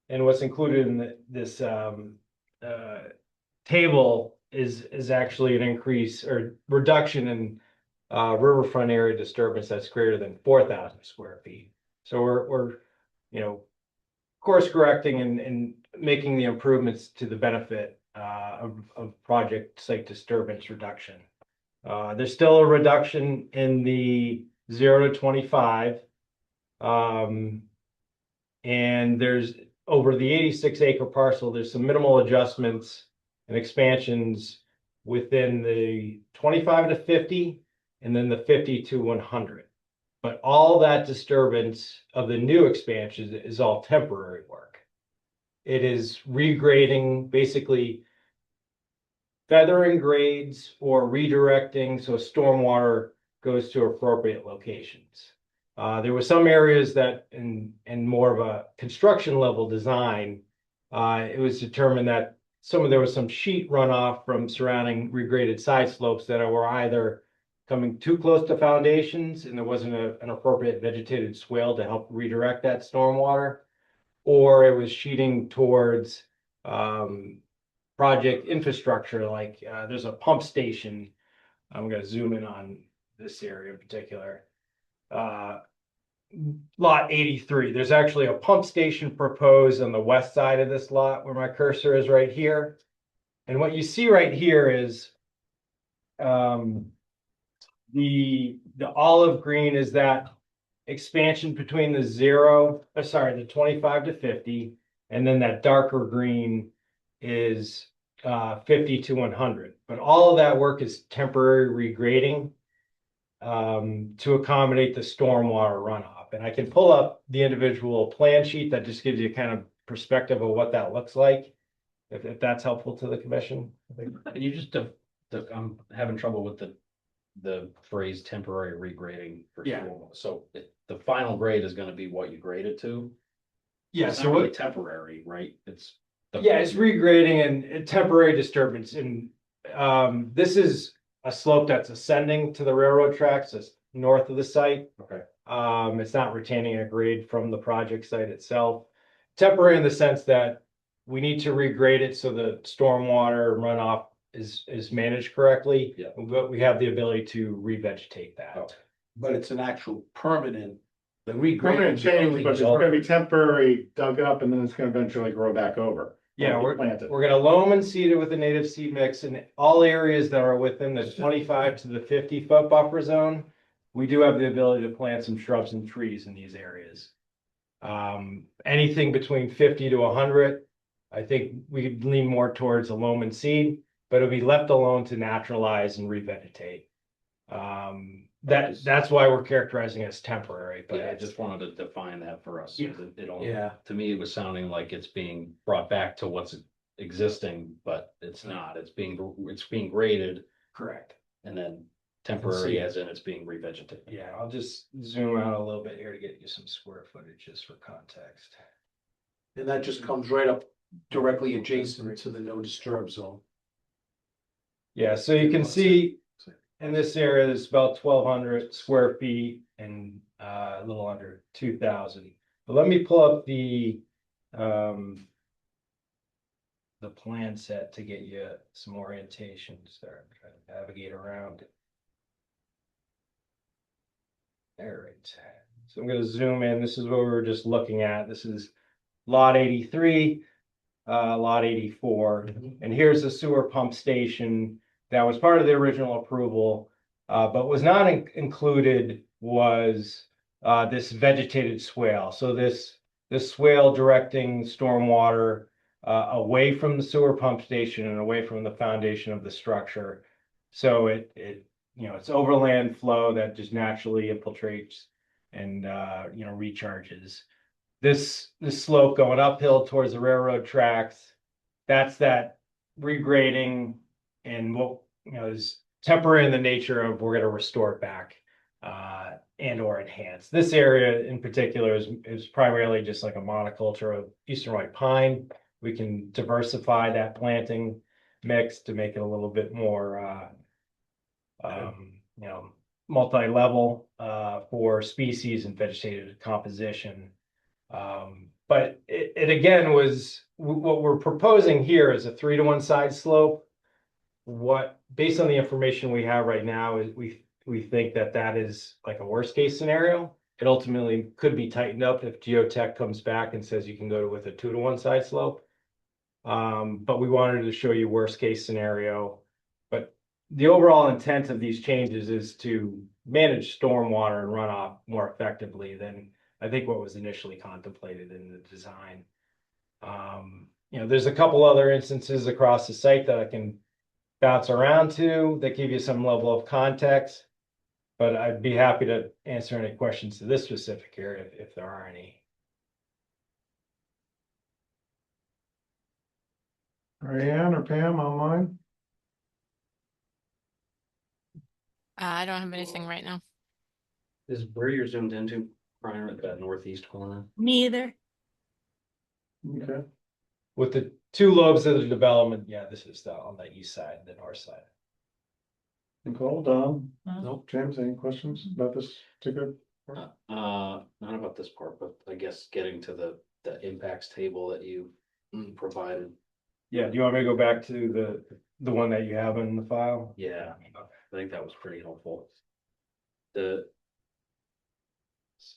and what's included in this table, is actually an increase or reduction in riverfront area disturbance that's greater than 4,000 square feet. So we're course correcting and making the improvements to the benefit of project site disturbance reduction. There's still a reduction in the 0 to 25. And there's over the 86 acre parcel, there's some minimal adjustments and expansions within the 25 to 50 and then the 50 to 100. But all that disturbance of the new expansion is all temporary work. It is regrading, basically feathering grades or redirecting so stormwater goes to appropriate locations. There were some areas that in more of a construction level design, it was determined that there was some sheet runoff from surrounding regraded side slopes that were either coming too close to foundations and there wasn't an appropriate vegetated swale to help redirect that stormwater, or it was sheeting towards project infrastructure. Like there's a pump station. I'm going to zoom in on this area in particular. Lot 83. There's actually a pump station proposed on the west side of this lot where my cursor is right here. And what you see right here is the olive green is that expansion between the 25 to 50, and then that darker green is 50 to 100. But all of that work is temporary regrading to accommodate the stormwater runoff. And I can pull up the individual plan sheet that just gives you kind of perspective of what that looks like, if that's helpful to the commission. And you just, I'm having trouble with the phrase temporary regrading for school. So the final grade is going to be what you grade it to. Yeah, It's so not really temporary, right? It's regrading and temporary disturbance. And this is a slope that's ascending to the railroad tracks, it's north of the site. Okay. It's not retaining a grade from the project site itself. Temporary in the sense that we need to regrade it so the stormwater runoff is managed correctly. Yeah. But we have the ability to revegetate that. Okay. But it's an actual permanent, the Permanent change, but it's gonna be temporary dug up and then it's gonna eventually grow back over. Yeah, Or we're be planted. gonna loam and seed it with a native seed mix in all areas that are within the 25 to the 50-foot buffer zone. We do have the ability to plant some shrubs and trees in these areas. Anything between 50 to 100, I think we could lean more towards a loam and seed, but it'll be left alone to naturalize and revegetate. That's why we're characterizing it as temporary, but Yeah, I just wanted to define that for us. Yeah. To me, it was sounding like it's being brought back to what's existing, but it's not. It's being graded correct. and then temporary as in it's being revegetated. Yeah, I'll just zoom out a little bit here to get you some square footage just for context. and that just comes right up directly adjacent to the no disturb zone. Yeah, so you can see in this area, there's about 1,200 square feet and a little under 2,000. But let me pull up the plan set to get you some orientation. Start trying to navigate around it. All right, so I'm going to zoom in. This is what we were just looking at. This is lot 83, lot 84, and here's the sewer pump station that was part of the original approval, but was not included was this vegetated swale. So this the swale directing stormwater away from the sewer pump station and away from the foundation of the structure. So it's overland flow that just naturally infiltrates and recharges. This slope going uphill towards the railroad tracks, that's that regrading and what is temporary in the nature of we're going to restore it back and or enhance. This area in particular is primarily just like a monoculture of eastern white pine. We can diversify that planting mix to make it a little bit more multi-level for species and vegetative composition. But it again was what we're proposing here is a 3-to-1 side slope. What, based on the information we have right now, is we think that is like a worst case scenario. It ultimately could be tightened up if geotech comes back and says you can go with a 2-to-1 side slope. But we wanted to show you worst case scenario. But the overall intent of these changes is to manage stormwater and runoff more effectively than I think what was initially contemplated in the design. There's a couple other instances across the site that I can bounce around to that give you some level of context, but I'd be happy to answer any questions to this specific area if there are any. Ariane or Pam online? I don't have anything right now. Is where you're zoomed into, Brian, at that northeast corner? Me either. Okay. With the two lobes of the development, yeah, this is on the east side, the north side. Nicole, Dom, Nope. James, any questions about this particular? Not about this part, but I guess getting to the impacts table that you provided. Yeah, do you want me to go back to the one that you have in the file? Yeah, I think that was pretty helpful.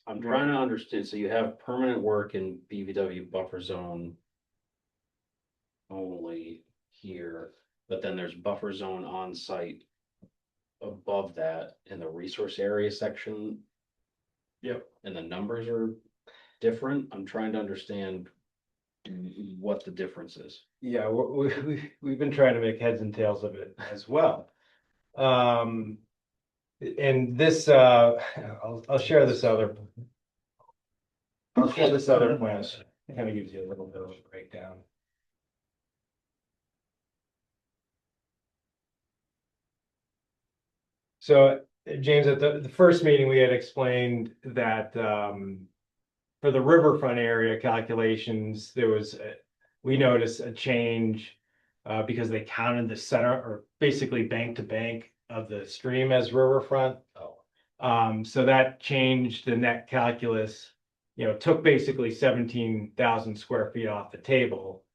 I'm trying to understand, so you have permanent work in BVW buffer zone only here, but then there's buffer zone on site above that in the resource area section. Yep. And the numbers are different. I'm trying to understand what the difference is. Yeah, we've been trying to make heads and tails of it as well. And this, I'll share this other. I'll share this other plan. It kind of gives you a little bit of a breakdown. So, James, at the first meeting, we had explained that for the riverfront area calculations, we noticed a change because they counted the center or basically bank to bank of the stream as riverfront. So that changed the net calculus, took basically 17,000 square feet off the table.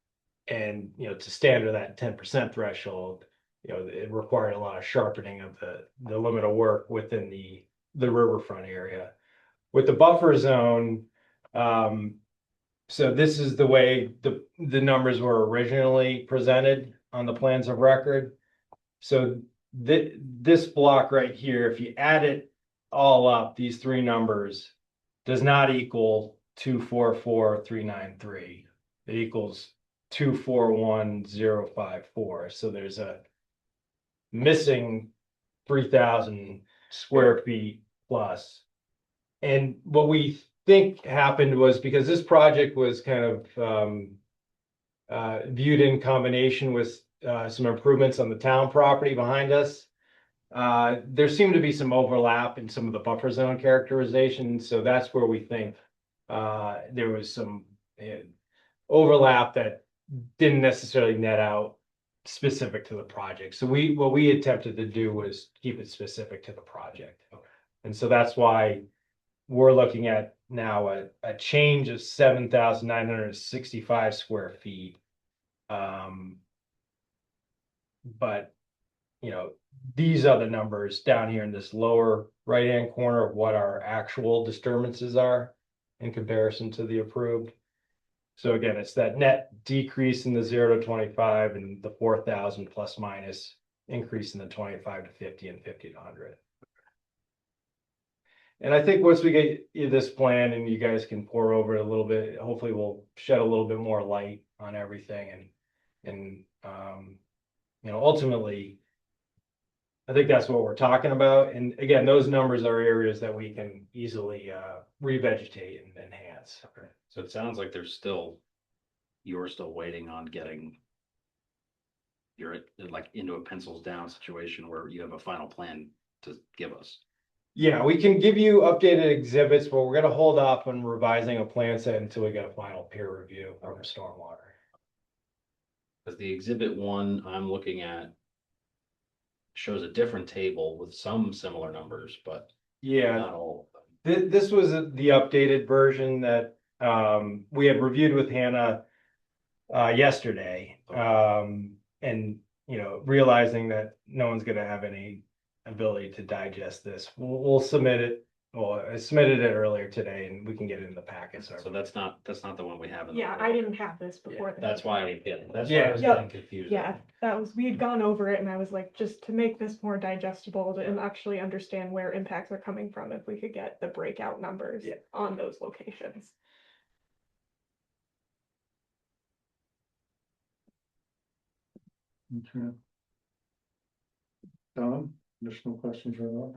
And, to standard that 10% threshold, it required a lot of sharpening of the limit of work within the riverfront area. With the buffer zone, so this is the way the numbers were originally presented on the plans of record. So this block right here, if you add it all up, these three numbers does not equal 244,393. It equals 241,054. So there's a missing 3,000 square feet plus. And what we think happened was because this project was kind of viewed in combination with some improvements on the town property behind us. There seemed to be some overlap in some of the buffer zone characterization. So that's where we think there was some overlap that didn't necessarily net out specific to the project. So what we attempted to do was keep it specific to the project. And so that's why we're looking at now a change of 7,965 square feet. But these are the numbers down here in this lower right-hand corner of what our actual disturbances are in comparison to the approved. So again, it's that net decrease in the 0 to 25 and the 4,000 plus minus increase in the 25 to 50 and 50 to 100. And I think once we get you this plan and you guys can pour over it a little bit, hopefully we'll shed a little bit more light on everything and ultimately, I think that's what we're talking about. And again, those numbers are areas that we can easily revegetate and enhance. Okay. So it sounds like you're still waiting on getting you're like into a pencils down situation where you have a final plan to give us. Yeah, we can give you updated exhibits, but we're gonna hold off on revising a plan set until we get a final peer review of the stormwater. Because the exhibit one I'm looking at shows a different table with some similar numbers, but Yeah, not all. this was the updated version that we had reviewed with Hannah yesterday. And realizing that no one's gonna have any ability to digest this, we'll submit it. Well, I submitted it earlier today and we can get it in the packet. So that's not the one we have in the. Yeah, I didn't have this before. That's why I was Yep. getting confused. Yeah, that was, we had gone over it and I was like, just to make this more digestible and actually understand where impacts are coming from, if we could get the breakout numbers on those locations. Okay. Don, additional questions or not?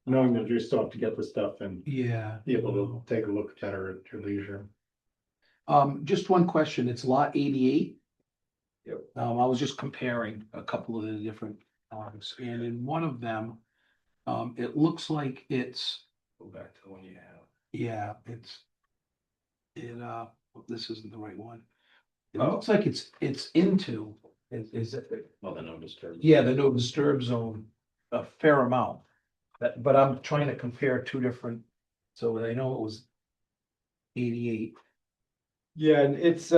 Knowing that you still have to get the stuff and Yeah. be able to take a look better at your leisure. Just one question, it's lot 88. Yep. I was just comparing a couple of the different lots, and in one of them, it looks like it's, Go back to the one you have. yeah, this isn't the right one. It Oh. looks like it's into, is it? Well, the no disturb. Yeah, the no disturb zone, a fair amount. But I'm trying to compare two different, so I know it was 88. Yeah, and it's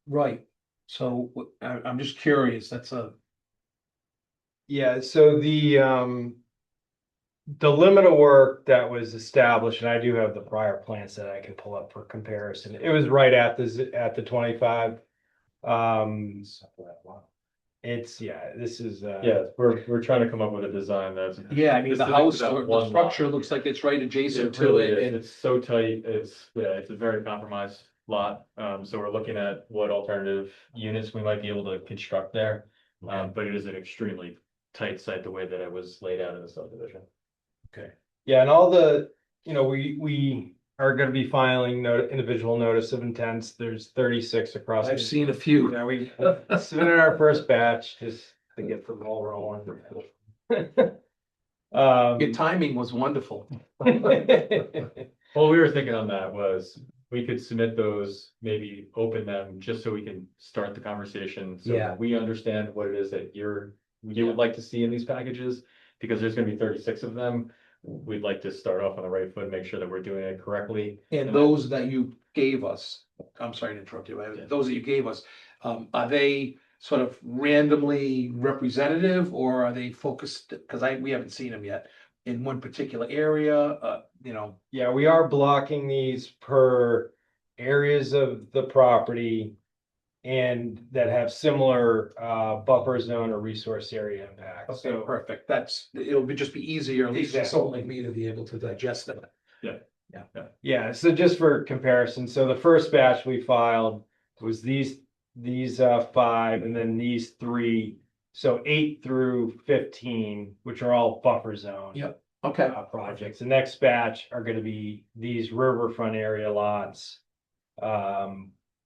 Right, so I'm just curious, that's a, yeah, so the limit of work that was established, and I do have the prior plans that I can pull up for comparison. It was right at the 25. This is we're trying to come up with a design that's. yeah, I mean, the specific to house that or the one structure lot. looks like it's right adjacent It to really it. is. And It's so tight. It's a very compromised lot. So we're looking at what alternative units we might be able to construct there. But it is an extremely tight site the way that it was laid out in the subdivision. Okay. yeah, and all the, we are gonna be filing individual notice of intents. There's 36 across. I've seen a few. Yeah, we submitted our first batch just to get the ball rolling. Your timing was wonderful. Well, we were thinking on that was we could submit those, maybe open them just so we can start the conversation. So Yeah. we understand what it is that you would like to see in these packages, because there's gonna be 36 of them. We'd like to start off on the right foot, make sure that we're doing it correctly. And those that you gave us, I'm sorry to interrupt you, those that you gave us, are they sort of randomly representative or are they focused, because we haven't seen them yet, in one particular area, Yeah, we are blocking these per areas of the property and that have similar buffer zone or resource area impact. Okay, So perfect, it'll just be easier, at least for Exactly. someone like me to be able to digest them. yeah, so just for comparison, so the first batch we filed was these 5 and then these 3. So 8 through 15, which are all buffer zone. Yep. Okay. Projects. The next batch are gonna be these riverfront area lots.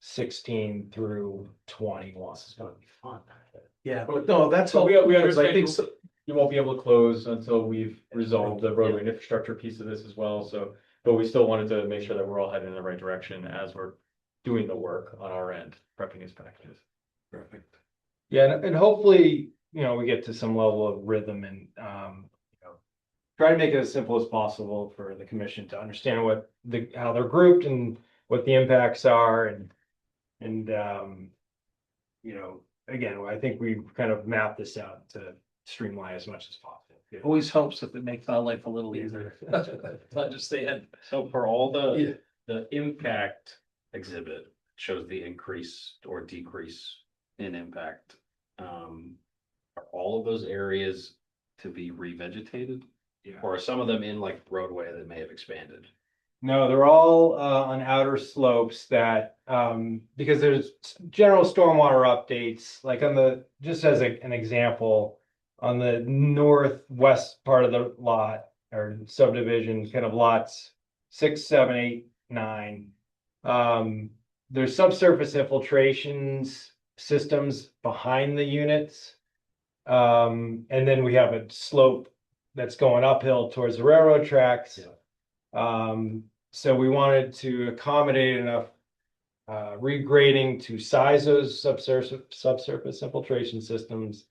16 through 21. This is gonna be fun. Yeah, but no, that's So all. we because I understand think so. you won't be able to close until we've resolved the roadway and infrastructure piece of this as well, so, but we still wanted to make sure that we're all heading in the right direction as we're doing the work on our end, prepping these packages. Perfect. Yeah, and hopefully, we get to some level of rhythm and, try to make it as simple as possible for the commission to understand how they're grouped and what the impacts are and, again, I think we've kind of mapped this out to streamline as much as possible. Always helps if it makes our life a little easier to understand. So for all the impact exhibit shows the increase or decrease in impact. Are all of those areas to be revegetated? Or are some of them in like roadway that may have expanded? No, they're all on outer slopes that because there's general stormwater updates, like on the, just as an example, on the northwest part of the lot or subdivision, kind of lots 6, 7, 8, 9. There's subsurface infiltrations systems behind the units. And then we have a slope that's going uphill towards the railroad tracks. So we wanted to accommodate enough regrading to size those subsurface infiltration systems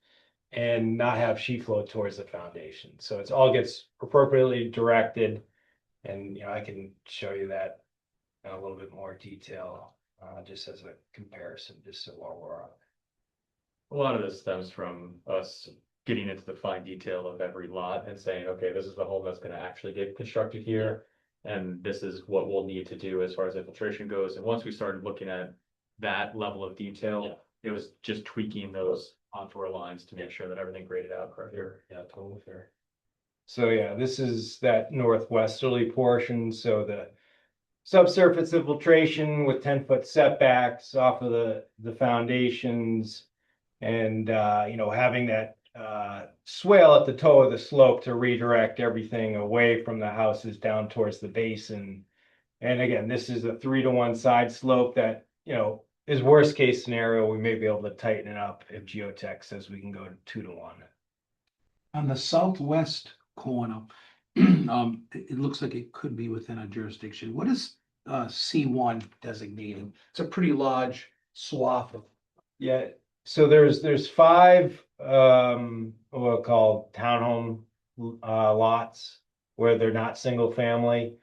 and not have sheet flow towards the foundation. So it's all gets appropriately directed. And, I can show you that in a little bit more detail, just as a comparison, just so while we're on. A lot of this stems from us getting into the fine detail of every lot and saying, okay, this is the home that's gonna actually get constructed here. And this is what we'll need to do as far as infiltration goes. And once we started looking at that level of detail, it was just tweaking those contour lines to make sure that everything graded out correctly. Yeah, totally fair. So yeah, this is that northwesterly portion, so the subsurface infiltration with 10-foot setbacks off of the foundations. And having that swale at the toe of the slope to redirect everything away from the houses down towards the basin. And again, this is a 3-to-1 side slope that, is worst case scenario. We may be able to tighten it up if geotech says we can go to 2-to-1. On the southwest corner, it looks like it could be within a jurisdiction. What is C1 designating? It's a pretty large swath of. Yeah, so there's 5 what we'll call townhome lots where they're not single family.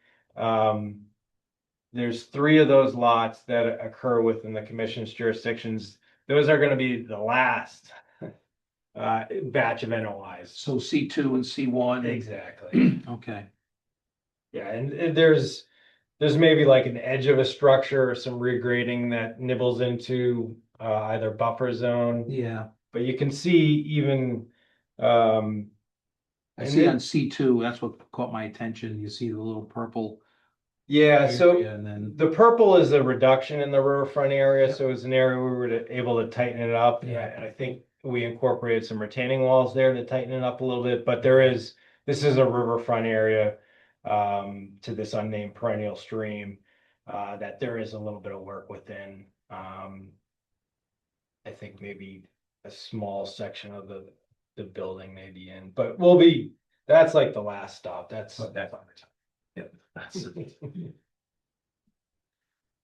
There's 3 of those lots that occur within the commission's jurisdictions. Those are going to be the last batch of NOIs. So C2 and C1. Exactly. Okay. Yeah, and there's maybe like an edge of a structure or some regrading that nibbles into either buffer zone. Yeah. But you can see even I see on C2, that's what caught my attention. You see the little purple. Yeah, so area, and then the purple is a reduction in the riverfront area, so it's an area we were able to tighten it up. Yeah. And I think we incorporated some retaining walls there to tighten it up a little bit, but this is a riverfront area to this unnamed perennial stream that there is a little bit of work within. I think maybe a small section of the building may be in, but that's like the last stop. That's on the time. Yep. That's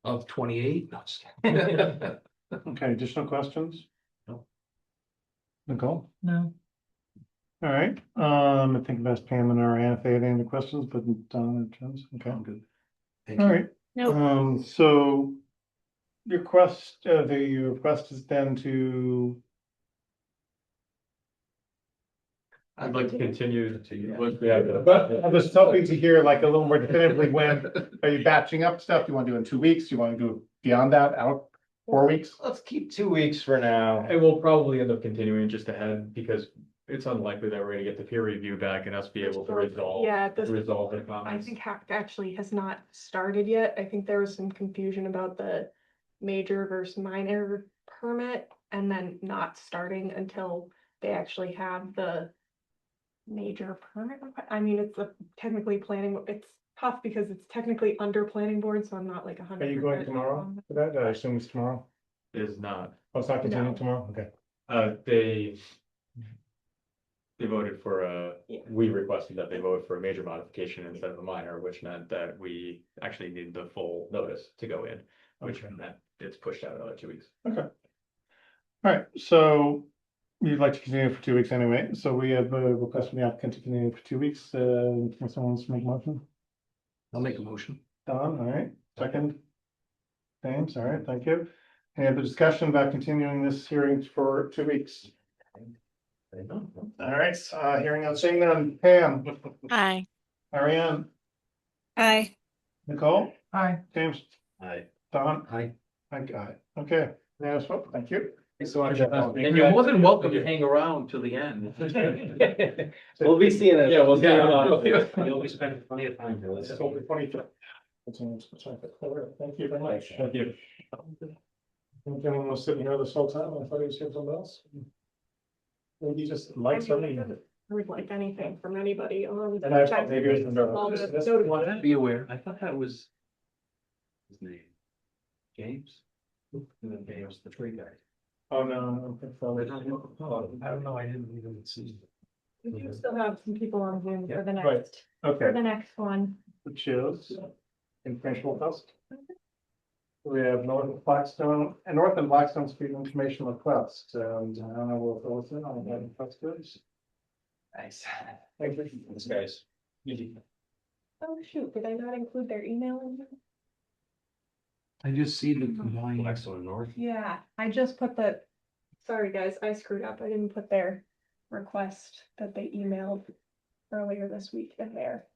of 28. No, just kidding. Okay, additional questions? No. Nicole? No. All right, I think best Pam and Ariana if they had any questions, but Don and Jens, okay. I'm good. Thank All you. right, Nope. so your request is then to, I'd like to continue once we have but I was hoping to hear like a little more definitively when, are you batching up stuff? Do you want to do it in 2 weeks? Do you want to do beyond that, out 4 weeks? Let's keep 2 weeks for now. And we'll probably end up continuing just ahead because it's unlikely that we're gonna get the peer review back and us be able to resolve the I comments. think HACT actually has not started yet. I think there was some confusion about the major versus minor permit and then not starting until they actually have the major permit. I mean, it's technically planning, it's tough because it's technically under planning board, so I'm not like 100%. Are you going tomorrow for that? I assume it's tomorrow. It is not. Oh, it's not continuing No. tomorrow? Okay. They voted for Yeah. we requested that they vote for a major modification instead of a minor, which meant that we actually need the full notice to go in, which meant it's pushed out another 2 weeks. Okay. All right, so you'd like to continue for 2 weeks anyway, so we have a request from the applicant to continue for 2 weeks, if someone wants to make a motion. I'll make a motion. Don, all right, second. James, all right, thank you. Any other discussion about continuing this hearing for 2 weeks? All right, hearing and seeing none. Pam, Hi. Ariane, Aye. Oh, Nicole, Hi. James, Aye. Don, Aye. I got it. Okay, unanimous vote, thank you. And you're more than welcome to hang around till the end. We'll be seeing it. Yeah, we'll see. You'll be spending plenty of time here. It's over 25. Thank you very much. Thank you. The gentleman was sitting here this whole time. I thought he was here something else. Maybe he just likes something. I would like anything from anybody on. And I thought maybe it was all the this- notifications. Be aware, I thought that was his name. James? And then James, the tree guy. Oh, no, I don't think so. I don't know, I didn't even see. We do still have some people on Zoom for the Right. next, for Okay, the next one. which is in Frenchville House. We have North and Blackstone Street information request, and I don't know what those in on that. That's good. Nice. Thank you. This guy's. Oh, shoot, did I not include their email in here? I just see the combined. Blackstone North. Yeah, I just put the, sorry guys, I screwed up. I didn't put their request that they emailed earlier this week in there.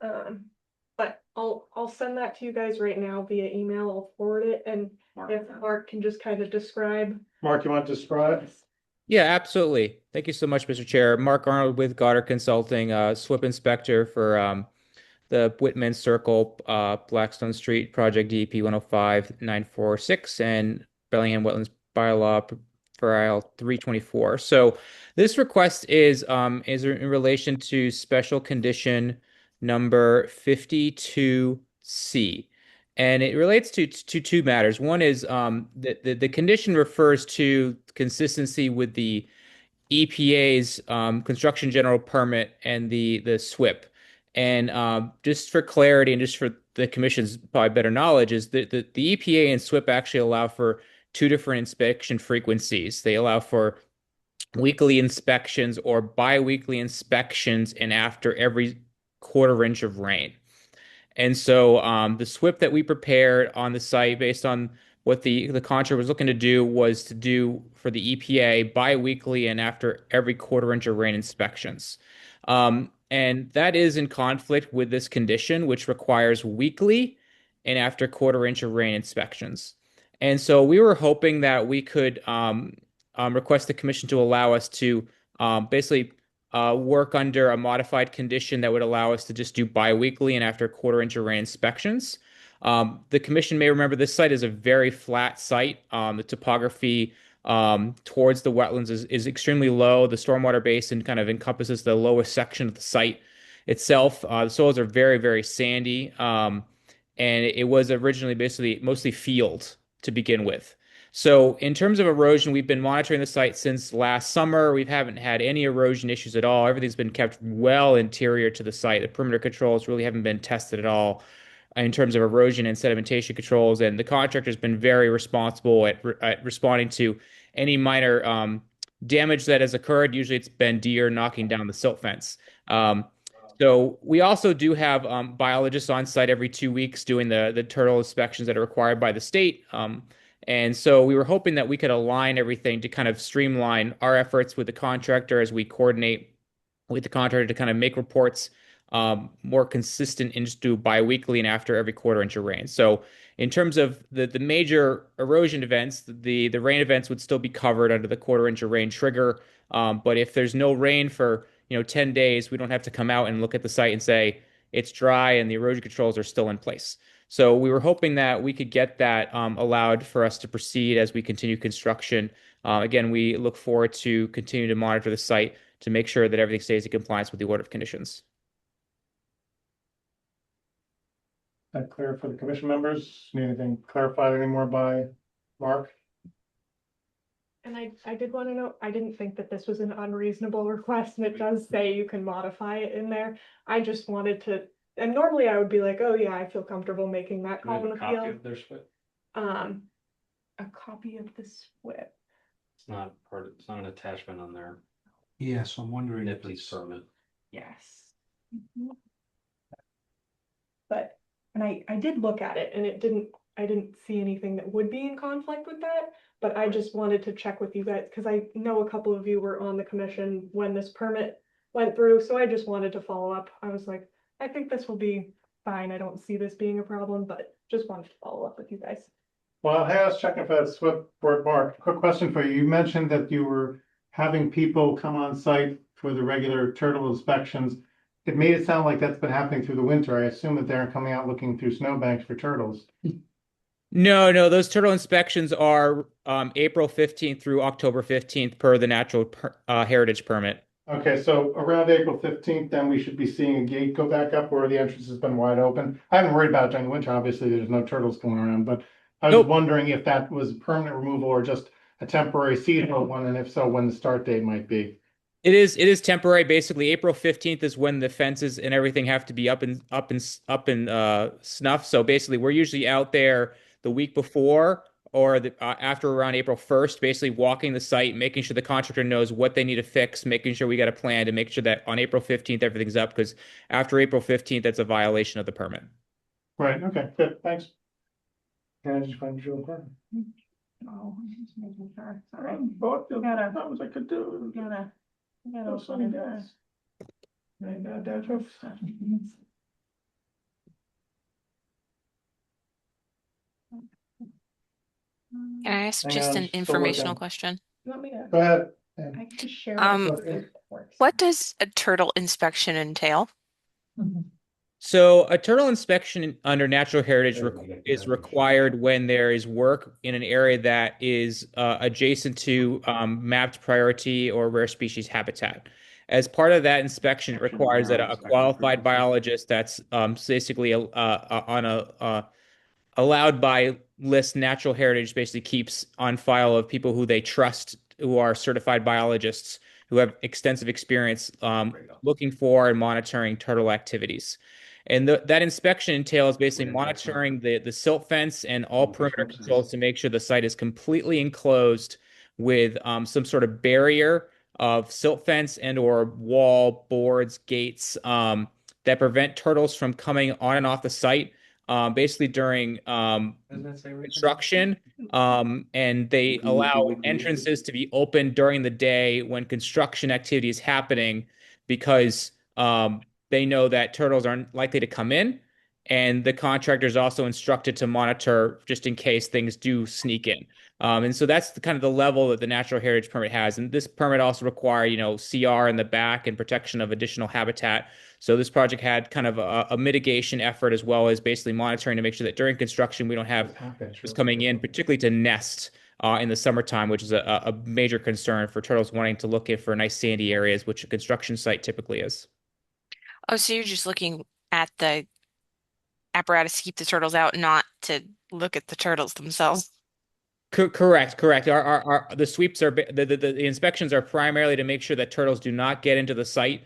But I'll send that to you guys right now via email. I'll forward it, and if Mark can just kind of describe. Mark, you want to describe? Yeah, absolutely. Thank you so much, Mr. Chair. Mark Arnold with Goddard Consulting, SWIP inspector for the Whitman Circle, Blackstone Street Project DEP 105946 and Bellingham Wetlands Bylaw for IL 324. So this request is in relation to special condition number 52C. And it relates to two matters. One is the condition refers to consistency with the EPA's construction general permit and the SWIP. And just for clarity and just for the commission's probably better knowledge is that the EPA and SWIP actually allow for two different inspection frequencies. They allow for weekly inspections or bi-weekly inspections and after every quarter inch of rain. And so the SWIP that we prepared on the site based on what the contractor was looking to do was to do for the EPA bi-weekly and after every quarter inch of rain inspections. And that is in conflict with this condition, which requires weekly and after quarter inch of rain inspections. And so we were hoping that we could request the commission to allow us to basically work under a modified condition that would allow us to just do bi-weekly and after quarter inch of rain inspections. The commission may remember this site is a very flat site. The topography towards the wetlands is extremely low. The stormwater basin kind of encompasses the lowest section of the site itself. The soils are very, very sandy. And it was originally basically mostly field to begin with. So in terms of erosion, we've been monitoring the site since last summer. We haven't had any erosion issues at all. Everything's been kept well interior to the site. The perimeter controls really haven't been tested at all in terms of erosion and sedimentation controls. And the contractor's been very responsible at responding to any minor damage that has occurred. Usually it's been deer knocking down the silt fence. So we also do have biologists on site every 2 weeks doing the turtle inspections that are required by the state. And so we were hoping that we could align everything to kind of streamline our efforts with the contractor as we coordinate with the contractor to kind of make reports more consistent and just do bi-weekly and after every quarter inch of rain. So in terms of the major erosion events, the rain events would still be covered under the quarter inch of rain trigger. But if there's no rain for 10 days, we don't have to come out and look at the site and say it's dry and the erosion controls are still in place. So we were hoping that we could get that allowed for us to proceed as we continue construction. Again, we look forward to continue to monitor the site to make sure that everything stays in compliance with the order of conditions. That clear for the commission members? Need anything clarified anymore by Mark? And I did want to know, I didn't think that this was an unreasonable request, and it does say you can modify it in there. I just wanted to, and normally I would be like, oh yeah, I feel comfortable making that call and appeal. Copy of their SWIP. A copy of the SWIP. It's not an attachment on their Yeah, so I'm wondering if NIPSI it's, permit. Yes. But, and I did look at it and I didn't see anything that would be in conflict with that, but I just wanted to check with you guys, because I know a couple of you were on the commission when this permit went through, so I just wanted to follow up. I was like, I think this will be fine. I don't see this being a problem, but just wanted to follow up with you guys. Well, hey, I was checking for that SWIP report, Mark. Quick question for you. You mentioned that you were having people come on site for the regular turtle inspections. It made it sound like that's been happening through the winter. I assume that they're coming out looking through snowbanks for turtles. No, those turtle inspections are April 15th through October 15th per the Heritage permit. Okay, so around April 15th, then we should be seeing a gate go back up where the entrance has been wide open. I haven't worried about it during the winter. Obviously, there's no turtles going around, but I was Nope. wondering if that was permanent removal or just a temporary seasonal one, and if so, when the start date might be. It is temporary. Basically, April 15th is when the fences and everything have to be up and snuff. So basically, we're usually out there the week before or after around April 1st, basically walking the site, making sure the contractor knows what they need to fix, making sure we got a plan to make sure that on April 15th everything's up, because after April 15th, that's a violation of the permit. Right, okay, good, thanks. Can I just find your permit? Oh, I'm just making sure. I Sorry. bought the Gotta- times I could do. Gotta Oh, open it up. Can I ask Hang just on, an still informational looking. question? You want me to? Go ahead. I can just share. Um, my screen if it works. What does a turtle inspection entail? So a turtle inspection under natural heritage is required when there is work in an area that is adjacent to mapped priority or rare species habitat. As part of that inspection, it requires that a qualified biologist that's basically on a allowed by list natural heritage basically keeps on file of people who they trust, who are certified biologists who have extensive experience looking for and monitoring turtle activities. And that inspection entails basically monitoring the silt fence and all perimeter controls to make sure the site is completely enclosed with some sort of barrier of silt fence and or wall, boards, gates that prevent turtles from coming on and off the site basically during construction, and they allow entrances to be open during the day when construction activity is happening because they know that turtles aren't likely to come in, and the contractor is also instructed to monitor just in case things do sneak in. And so that's kind of the level that the natural heritage permit has. And this permit also require, CR in the back and protection of additional habitat. So this project had kind of a mitigation effort as well as basically monitoring to make sure that during construction we don't have turtles coming in, particularly to nest in the summertime, which is a major concern for turtles wanting to look in for nice sandy areas, which a construction site typically is. Oh, so you're just looking at the apparatus to keep the turtles out, not to look at the turtles themselves. Correct. The sweeps are the inspections are primarily to make sure that turtles do not get into the site,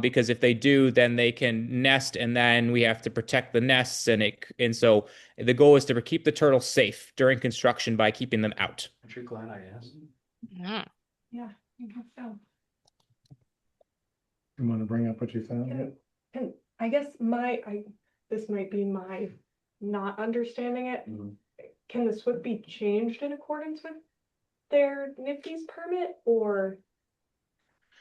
because if they do, then they can nest, and then we have to protect the nests, and so the goal is to keep the turtles safe during construction by keeping them out. Aren't you glad I asked? Mm. Yeah, I guess so. You want to bring up what you found? And I guess this might be my not understanding it. Can the SWIP be changed in accordance with their NIFTY's permit, or?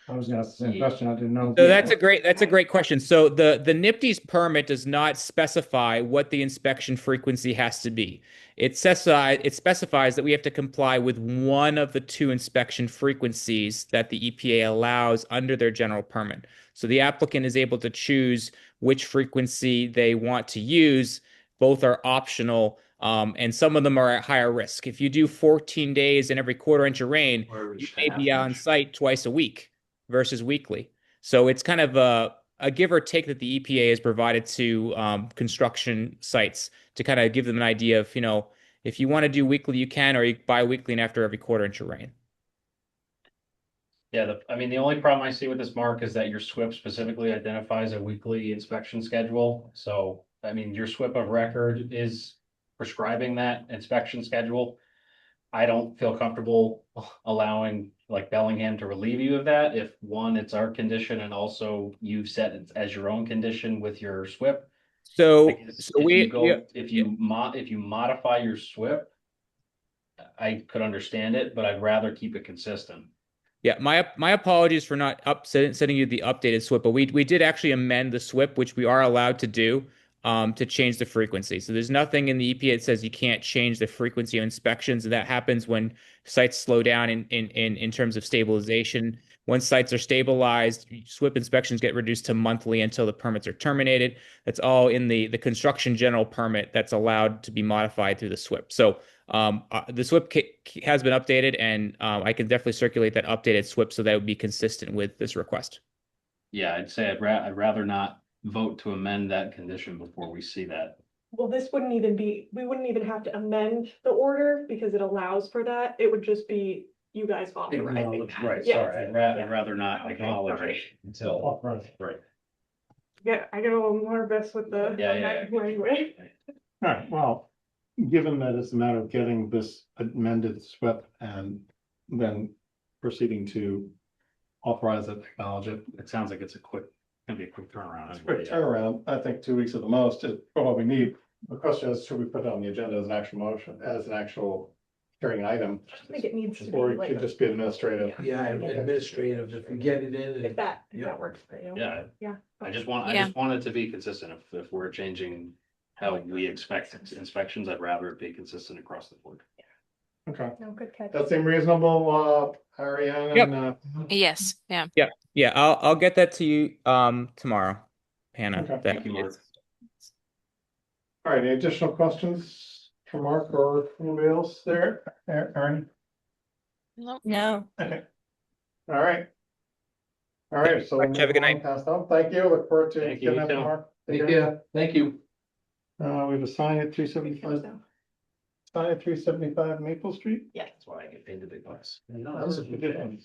I was gonna ask the same question, I didn't know. So that's a great question. So the NIPTY's permit does not specify what the inspection frequency has to be. It specifies that we have to comply with one of the two inspection frequencies that the EPA allows under their general permit. So the applicant is able to choose which frequency they want to use. Both are optional, and some of them are at higher risk. If you do 14 days and every quarter inch of rain, you may be on site twice a week versus weekly. So it's kind of a give or take that the EPA has provided to construction sites to kind of give them an idea of, if you want to do weekly, you can, or bi-weekly and after every quarter inch of rain. Yeah, the only problem I see with this, Mark, is that your SWIP specifically identifies a weekly inspection schedule. So, your SWIP of record is prescribing that inspection schedule. I don't feel comfortable allowing like Bellingham to relieve you of that. If one, it's our condition, and also you've set it as your own condition with your SWIP. So, if you modify your SWIP, I could understand it, but I'd rather keep it consistent. Yeah, my apologies for not sending you the updated SWIP, but we did actually amend the SWIP, which we are allowed to do. to change the frequency. So there's nothing in the EPA that says you can't change the frequency of inspections. And that happens when sites slow down in terms of stabilization. Once sites are stabilized, SWIP inspections get reduced to monthly until the permits are terminated. That's all in the construction general permit that's allowed to be modified through the SWIP. So the SWIP has been updated, and I can definitely circulate that updated SWIP so that would be consistent with this request. Yeah, I'd say I'd rather not vote to amend that condition before we see that. Well, this wouldn't even be, we wouldn't even have to amend the order because it allows for that. It would just be you guys authorizing that. Right, Yeah. sorry, I'd rather not Okay, acknowledge sorry. it until, right. Yeah, I get a little nervous with the Yeah. language. All right, well, given that it's a matter of getting this amended SWIP and then proceeding to authorize it, acknowledge it. It sounds like it's gonna be a quick turnaround. Quick turnaround, I think 2 weeks at the most is what we need. The question is, should we put it on the agenda as an actual motion, as an actual hearing item? I think it needs to be Or it like, could just be administrative. Yeah, administrative, if we get it in. if that works for you. Yeah, Yeah. I just want it to be consistent. If we're changing how we expect inspections, I'd rather it be consistent across the board. Okay, No, good catch. that seem reasonable, Ariane Yep. and, Yes, yeah. Yeah, I'll get that to you tomorrow, Hannah. Okay. Thank you, Mark. all right, any additional questions for Mark or anybody else there? Aaron? No. Okay. All right. All right, so. Have a good night. Passed on. Thank you. Look forward to Thank you, getting that you to too. Mark. Take care, thank you. We have a sign at 375. Sign at 375 Maple Street. Yeah. That's why I get paid the big bucks. No, that was a good one.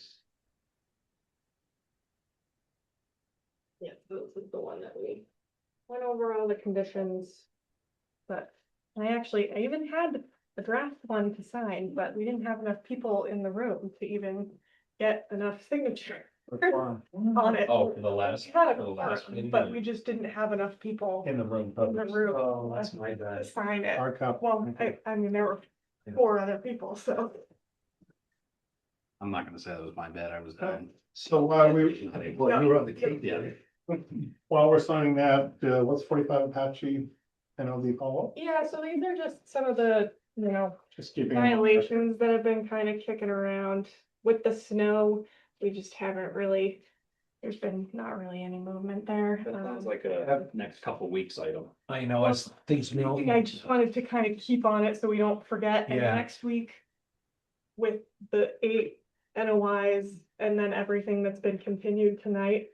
Yeah, so this is the one that we went over all the conditions. But I even had the draft one to sign, but we didn't have enough people in the room to even get enough signature on it. Oh, for the last. We had for the last quorum, meeting? but we just didn't have enough people In the room. in the room Oh, that's my to bad. sign it. Hard copy. Well, I mean, there were 4 other people, so. I'm not gonna say that was my bad. I was dying. So while we, Well, you were on the cake, Yeah. while we're signing that, what's 45 Apache NLD follow-up? Yeah, so these are just some of the, Just keeping. violations that have been kind of kicking around with the snow. We just haven't really, there's been not really any movement there. That sounds like a next couple weeks item. I know, as things melt. I just wanted to kind of keep on it so we don't forget. And Yeah. next week with the 8 NOIs and then everything that's been continued tonight,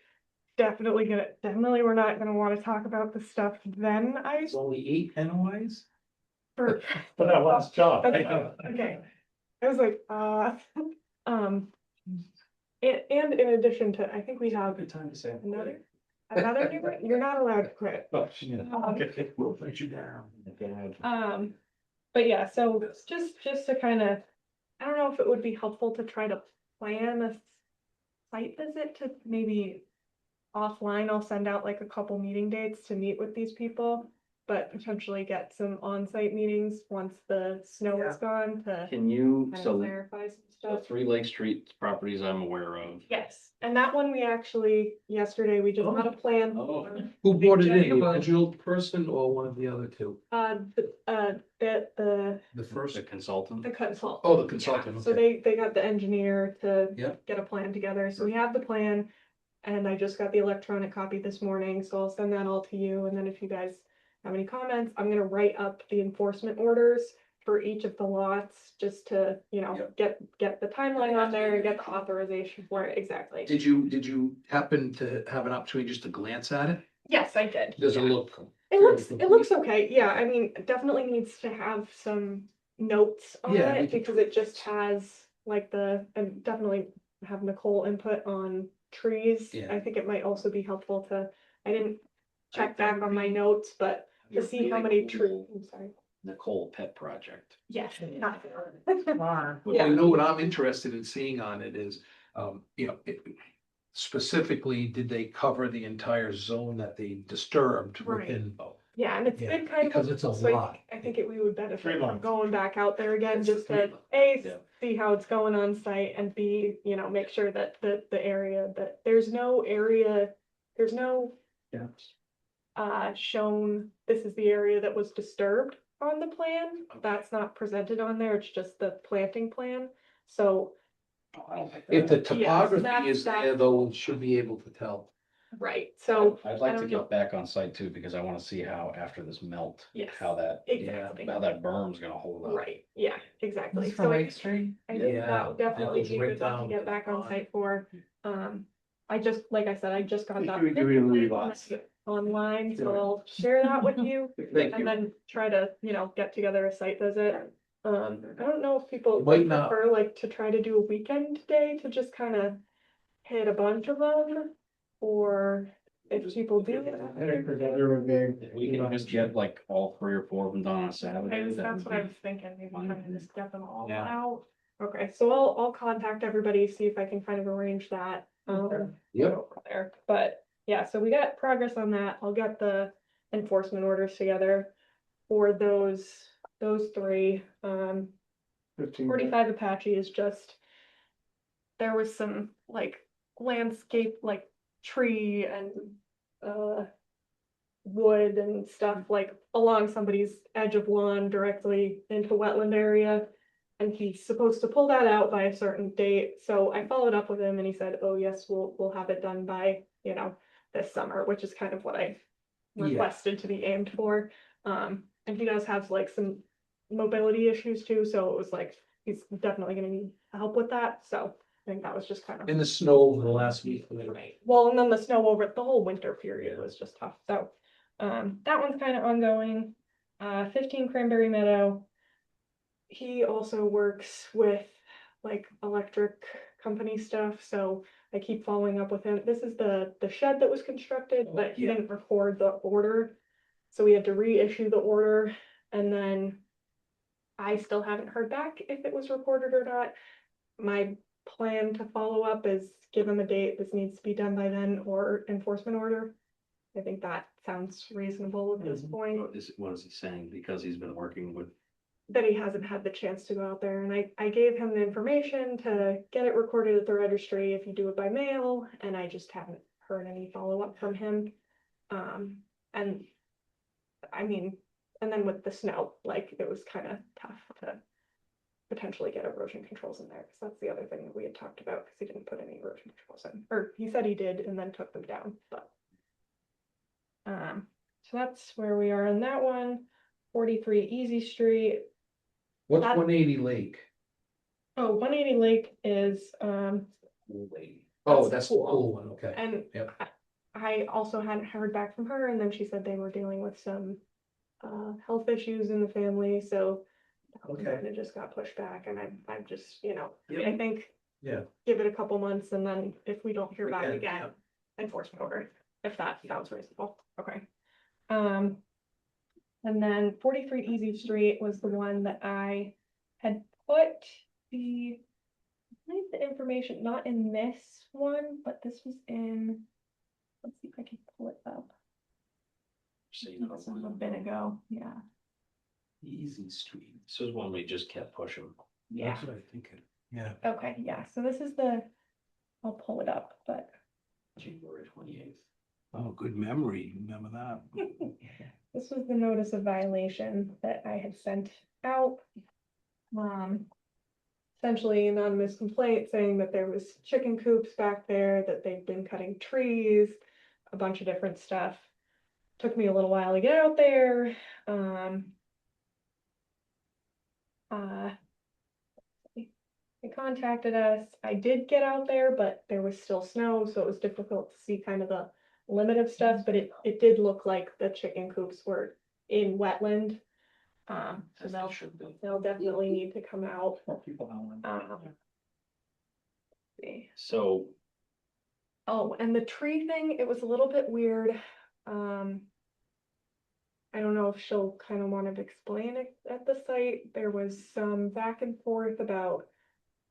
definitely we're not gonna want to talk about the stuff then. It's only 8 NOIs? For that last job. Okay. I was like, and in addition to, I think we have Good time to say. another new one. You're not allowed to quit. Oh, okay, we'll let you down. But yeah, so just to kind of, I don't know if it would be helpful to try to plan a site visit to maybe offline. I'll send out like a couple meeting dates to meet with these people, but potentially get some on-site meetings once the snow is gone to Can you, kind of so clarify some the stuff. 3 Lake Street properties I'm aware of. Yes, and that one we actually, yesterday, we just had a plan. Oh. Who brought it in, the original person or one of the other two? The The first? The consultant. the consultant. Oh, the consultant, Yeah, so okay. they got the engineer to Yep. get a plan together, so we have the plan. And I just got the electronic copy this morning, so I'll send that all to you, and then if you guys have any comments, I'm gonna write up the enforcement orders for each of the lots, just to, Yep. get the timeline on there and get the authorization for it, exactly. Did you happen to have an opportunity just to glance at it? Yes, I did. Does it Yeah. look? It looks okay, yeah, I mean, it definitely needs to have some notes on Yeah, we it, can- because it just has like and definitely have Nicole input on trees. Yeah. I think it might also be helpful I didn't check back on my notes, but to see how many trees, I'm sorry. Nicole Pet Project. Yes. not- Well, Yeah. you know what I'm interested in seeing on it is, specifically, did they cover the entire zone that they disturbed Right. within? Yeah, and it's Yeah, been kind of. because it's a so lot. I think we would benefit Three from lines. going back out there again, It's just three to, lines. Yeah. see how it's going on site, and B, make sure that the area, that there's no area, there's no. Gaps. shown, this is the area that was disturbed on the plan. That's not presented on there, it's just the planting plan. So, If the Yes, topography is that's- there, though, we should be able to tell. right, so. I'd I like to don't know. get back on site too, because I want to see how after this melt, Yes, how that, exactly. how that berm's gonna hold up. Right, yeah, exactly. This is for So Lake Street? I think Yeah, that would definitely that be goes good right one to down get to back the on pond. site for. Like I said, I just got that. Give me a little lots. Online, so I'll share that with you. Thank And you. then try to, get together a site visit. I don't know if people Might would not. prefer like to try to do a weekend day to just kind of hit a bunch of them. Or if people do. If we can just get like all 3 or 4 of them done on a Saturday. That's what I was thinking, maybe kind of just get them all Yeah. out. Okay, so I'll contact everybody, see if I can kind of arrange that. Yep. go from there, but yeah, so we got progress on that. I'll get the enforcement orders together for those 3. 45 Apache is just, there was some like landscape, like tree and wood and stuff like along somebody's edge of lawn directly into wetland area. And he's supposed to pull that out by a certain date. So I followed up with him and he said, oh yes, we'll have it done by, this summer, which is kind of what I requested to be aimed for. And he does have like some mobility issues too. So it was like, he's definitely gonna need help with that. So I think that was just kind of. In the snow over the last week. Right. Well, and then the snow over the whole winter period was just tough. So that one's kind of ongoing. 15 Cranberry Meadow. He also works with like electric company stuff, so I keep following up with him. This is the shed that was constructed, but he didn't record the order. So we had to reissue the order, and then I still haven't heard back if it was recorded or not. My plan to follow up is give him a date, this needs to be done by then, or enforcement order. I think that sounds reasonable at this point. What is he saying? Because he's been working with. That he hasn't had the chance to go out there, and I gave him the information to get it recorded at the registry if you do it by mail, and I just haven't heard any follow-up from him. And I mean, and then with the snow, like, it was kind of tough to potentially get erosion controls in there, because that's the other thing that we had talked about, because he didn't put any erosion controls in, or he said he did and then took them down, but so that's where we are on that one. 43 Easy Street. What's That- 180 Lake? Oh, 180 Lake is, Oh, that's the old one, okay. and Yep. I also hadn't heard back from her, and then she said they were dealing with some health issues in the family, so Okay. kind of just got pushed back, and I'm just, I think Yeah. give it a couple months, and then if we don't hear back Again, again, yeah. enforcement order, if that sounds reasonable. Okay. And then 43 Easy Street was the one that I had put the, I believe the information, not in this one, but this was in, let's see if I can pull it up. This was a bit ago, yeah. Easy Street. This is one we just kept pushing. Yeah. That's what I think. Yeah. Okay, yeah, so this is I'll pull it up, but. January 28th. Oh, good memory, remember that. This was the notice of violation that I had sent out. Essentially anonymous complaint saying that there was chicken coops back there, that they've been cutting trees, a bunch of different stuff. Took me a little while to get out there. They contacted us. I did get out there, but there was still snow, so it was difficult to see kind of the limit of stuff, but it did look like the chicken coops were in wetland. So they'll definitely need to come out. See. So Oh, and the tree thing, it was a little bit weird. I don't know if she'll kind of want to explain it at the site. There was some back and forth about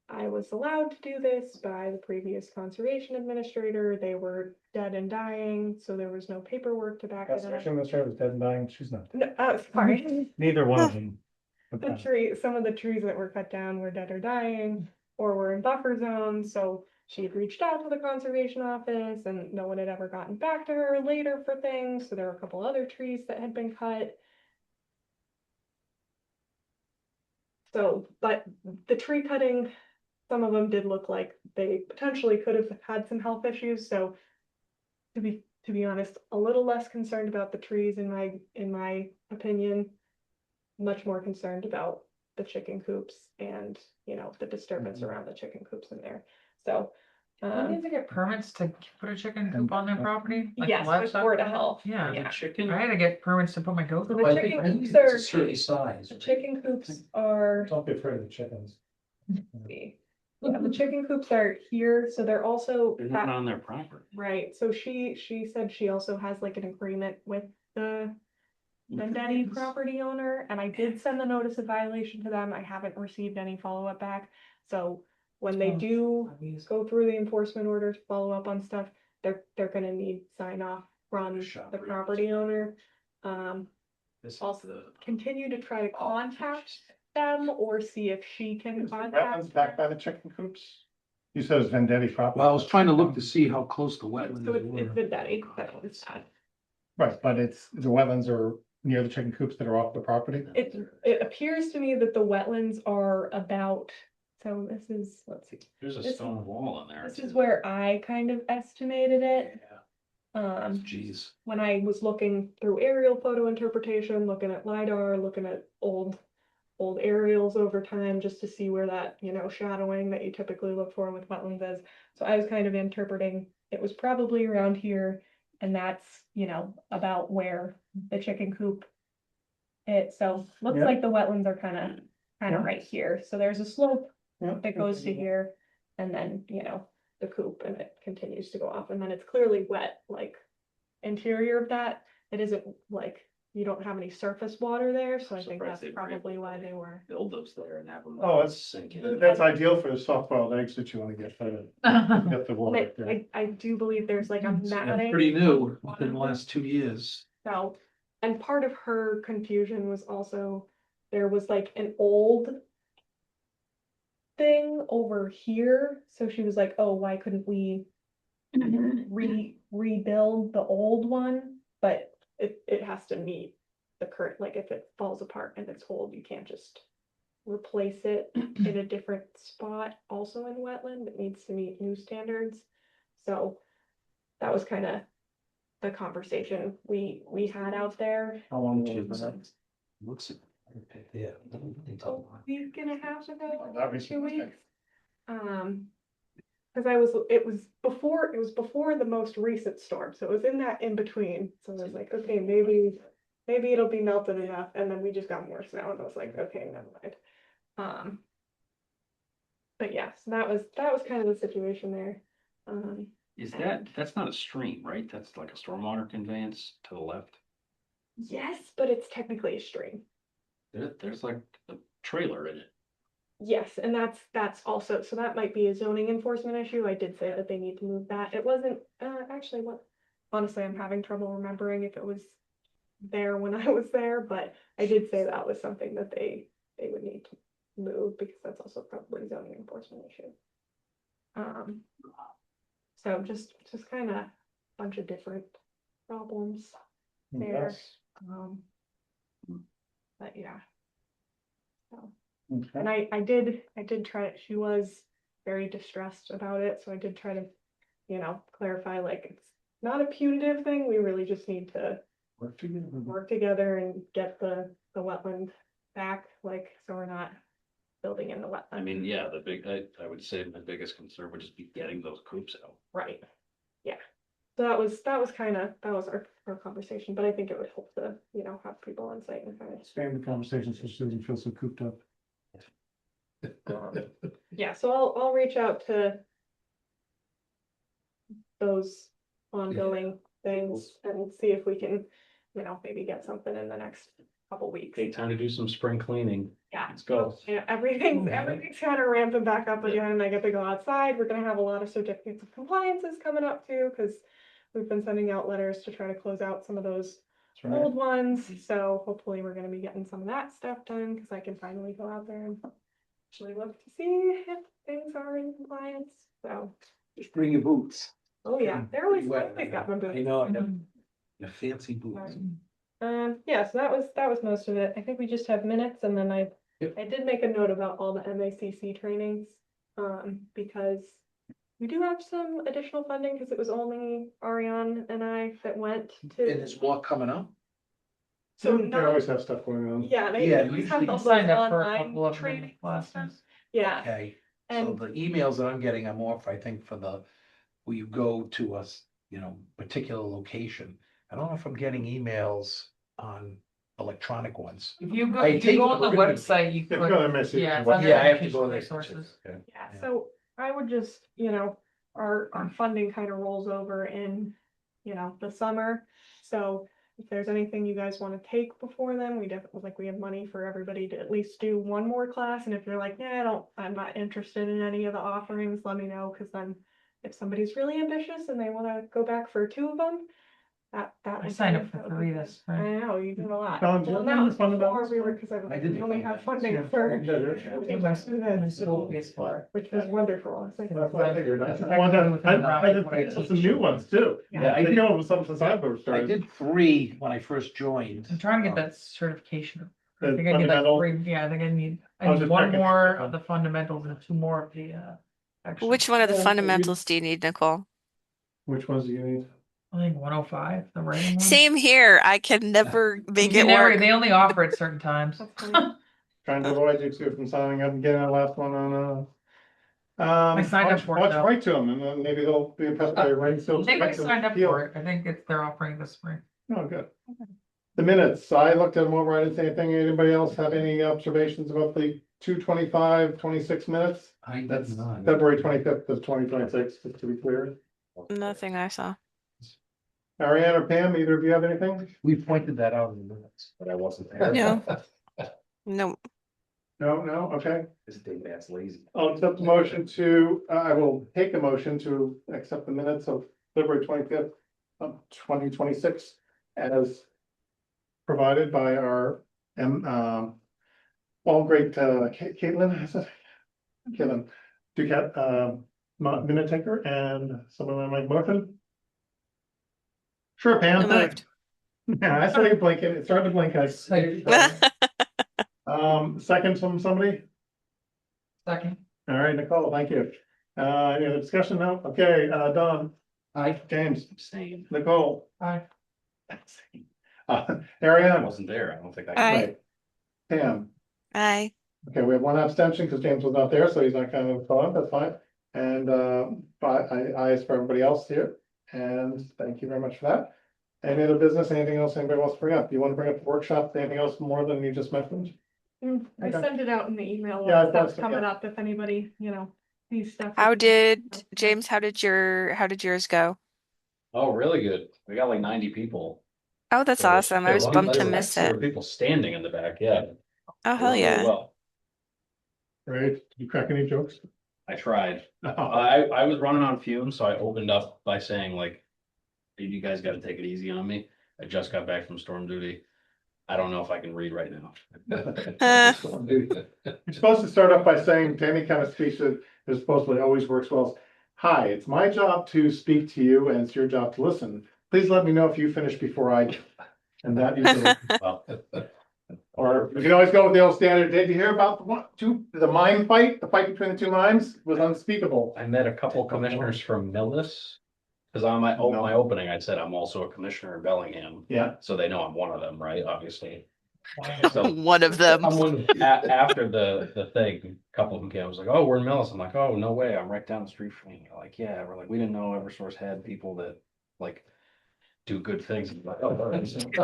I was allowed to do this by the previous conservation administrator. They were dead and dying, so there was no paperwork to back it up. Conservation administrator was dead and dying, she's not. No, sorry. Neither one of them. Some of the trees that were cut down were dead or dying, or were in buffer zones, so she had reached out to the conservation office and no one had ever gotten back to her later for things, so there were a couple other trees that had been cut. So, but the tree cutting, some of them did look like they potentially could have had some health issues, so to be honest, a little less concerned about the trees in my opinion, much more concerned about the chicken coops and, you know, the disturbance around the chicken coops in there. So, Don't they have to get permits to put a chicken coop on their property? Like yes, with livestock Board of farm? Health. Yeah, Yeah. Chicken. I had to get permits to put my goat. So coop. the I chicken think coops it's a are, certain size. the chicken coops are, Don't be afraid of the chickens. yeah, the chicken coops are here, so they're also. They're not on their property. Right, so she said she also has like an agreement with the Vendetti property owner, and I did send the notice of violation to them. I haven't received any follow-up back. So when they do go through the enforcement order to follow up on stuff, they're gonna need sign off from the property owner. Also continue to try to contact them or see if she can contact Wetlands back by the chicken coops? You said it was Vendetti property. Well, I was trying to look to see how close the So wetlands it's were. Vendetti, that was sad. Right, but it's, the wetlands are near the chicken coops that are off the property? It appears to me that the wetlands are about, so this is, let's see. There's a This- stone wall in there. This is where I kind of estimated it. Geez. When I was looking through aerial photo interpretation, looking at LiDAR, looking at old aerials over time, just to see where that, you know, shadowing that you typically look for with wetlands is. So I was kind of interpreting, it was probably around here, and that's, you know, about where the chicken coop. So looks Yeah. like the wetlands are kind of Yeah. right here. So there's a slope Yeah. that goes to here, and then, you know, the coop, and it continues to go off, and then it's clearly wet, like interior of that. It isn't like, you don't have any surface water there, so I think Surprised that's they were probably able why to they were. Build those there and have them. Oh, that's, sink in. that's ideal for the soft-boiled eggs that you want to get fed. Get the water up there. I do believe there's like a matting. Pretty new, within the last 2 years. So, and part of her confusion was also, there was like an old thing over here, so she was like, oh, why couldn't we rebuild the old one? But it has to meet the current, like if it falls apart and it's old, you can't just replace it in a different spot also in wetland. It needs to meet new standards. So that was kind of the conversation we had out there. How long was that? Looks it. Yeah. A week and a half ago, That was 2 weeks. Because it was before the most recent storm, so it was in that in between. So I was like, okay, maybe it'll be melted enough, and then we just got more snow, and I was like, okay, never mind. But yeah, so that was kind of the situation there. That's not a stream, right? That's like a stormwater conveyance to the left. Yes, but it's technically a stream. There's like a trailer in it. Yes, and that's also, so that might be a zoning enforcement issue. I did say that they need to move that. It wasn't, actually, what, honestly, I'm having trouble remembering if it was there when I was there, but I did say that was something that they would need to move, because that's also probably a zoning enforcement issue. So just kind of a bunch of different problems there. Yes. But yeah. So. Okay. And I did try, she was very distressed about it, so I did try to, you know, clarify, like, it's not a punitive thing, we really just need to work together and get the wetland back, like, so we're not building in the wetland. I mean, yeah, I would say my biggest concern would just be getting those coops out. Right, yeah. So that was our conversation, but I think it would help to, you know, have people on site and kind of. Expand the conversation so she doesn't feel so cooped up. Yeah, so I'll reach out to those ongoing things and see if we can, you know, maybe get something in the next couple weeks. Okay, time to do some spring cleaning. Yeah. Let's go. Yeah, everything's kind of ramping back up again. I get to go outside. We're gonna have a lot of certificates of compliances coming up too, because we've been sending out letters to try to close out some of those old ones. So hopefully we're gonna be getting some of that stuff done, because I can finally go out there and actually look to see if things are in compliance. So Just bring your boots. Oh, yeah, they're always Wet. I got my boots. I know, I got your fancy boots. Yeah, so that was most of it. I think we just have minutes and then I did make a note about all the MACC trainings. Because we do have some additional funding because it was only Ariane and I that went to. And there's more coming up? So They always have stuff going on. Yeah, they Yeah, always have usually those signed up for a online couple of trainings and classes. stuff. Yeah, Okay, so and the emails that I'm getting are more, I think, for the, where you go to a, particular location. I don't know if I'm getting emails on electronic ones. If you go, I if you take go on the it- website, you If you click, go to MSC, yeah, it's what- under Yeah, I have to educational go there. resources. Okay. yeah, so I would just, our funding kind of rolls over in, the summer. So if there's anything you guys want to take before then, we definitely, we have money for everybody to at least do one more class. And if you're like, yeah, I'm not interested in any of the offerings, let me know. Cause then if somebody's really ambitious and they want to go back for 2 of them, that I I signed think up for that would 3 be this good. I spring. know, you did a lot. Don, do you Well, remember that was before fundamentals? we were, because I did we only have funding Yeah. for Yeah, yeah. which was wonderful. It's like- That's what I figured. I did some new ones too. Yeah, I I did, know of some since I've I started. did 3 when I first joined. I'm trying to get that certification. I The think I need like fundamental- 3, yeah, I think I I was need just 1 checking. more of the fundamentals and 2 more of the, extra. Which one of the Yeah, fundamentals do you need, Nicole? Which ones do you need? I think 105, the writing one. Same here. I can never make it work. They only offer it certain times. That's funny. Trying to avoid you two from signing up and getting that last one on, I signed up for it, watch though. right to them and then maybe they'll be impressed by your writing I skills. think I signed up for it. I think they're offering this spring. Oh, good. The minutes, I looked at them over, I didn't say anything. Anybody else have any observations about the 2:25:26 minutes? I That's did not. February 25th of 2026, just to be clear. Nothing I saw. Ariane or Pam, either of you have anything? We pointed that out in the minutes, but I wasn't there. No. No. No, okay. This Dave that's lazy. I'll accept the motion I will take a motion to accept the minutes of February 25th of 2026 as provided by our, all great, Caitlin, is it? Caitlin, Duquette, minute taker, and someone want to make a motion? Sure, Pam. So moved. Yeah, I started blinking, it started to blink. Second from somebody? Second. All right, Nicole, thank you. Any other discussion now? Okay, Don, Aye. James, Abstain. Nicole. Aye. I Ariane. wasn't there. I don't think I. Aye. Right. Pam. Aye. Okay, we have 1 abstention because James was not there, so he's not kind of thought, that's fine. And ayes for everybody else here. And thank you very much for that. Any other business, anything else anybody wants to bring up? You want to bring up the workshop, anything else more than you just mentioned? I Okay. sent it out in the email. Yeah, I thought That's so, coming yeah. up if anybody, needs stuff. How did James, how did yours go? Oh, really good. We got like 90 people. Oh, that's So awesome. I there was were- bummed to there were- miss there it. were people standing in the back, yeah. Oh, hell Really yeah. well. Right, you crack any jokes? I tried. Oh, I was running on fumes, so I opened up by saying like, "Hey, you guys gotta take it easy on me. I just got back from storm duty. I don't know if I can read right now." You're supposed to start off by saying to any kind of speech that supposedly always works well. Hi, it's my job to speak to you and it's your job to listen. Please let me know if you finish before I do. And that usually, Well, or you can always go with the old standard. Did you hear about the mime fight? The fight between the 2 mimes was unspeakable. I met a couple commissioners from Millis. Cause on my opening, I said I'm also a commissioner in Bellingham. Yeah. So they know I'm one of them, right? Obviously. So One of them. after the thing, a couple of them came, I was like, "Oh, we're in Millis." I'm like, "Oh, no way, I'm right down the street from you." They're like, "Yeah." We're like, "We didn't know Eversource had people that like do good things." I'm like, "Oh, all right."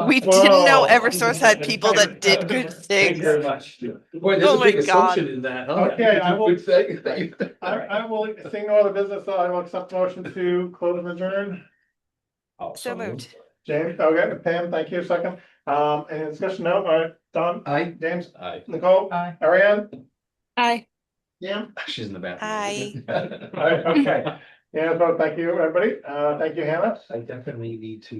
We didn't know Eversource had people that did good Thank you very things. much. Boy, Oh my God. in that, Okay, I will, Good thing. I will, seeing no other business, so I will accept the motion to close and adjourn. So moved. James, okay, Pam, thank you, second. Any discussion? No, all right, Don, Aye. James, Aye. Nicole, Aye. Ariane, Aye. yeah, She's in the bathroom. Aye. all right, okay. Yeah, so thank you, everybody. Thank you, Hannah. I definitely need to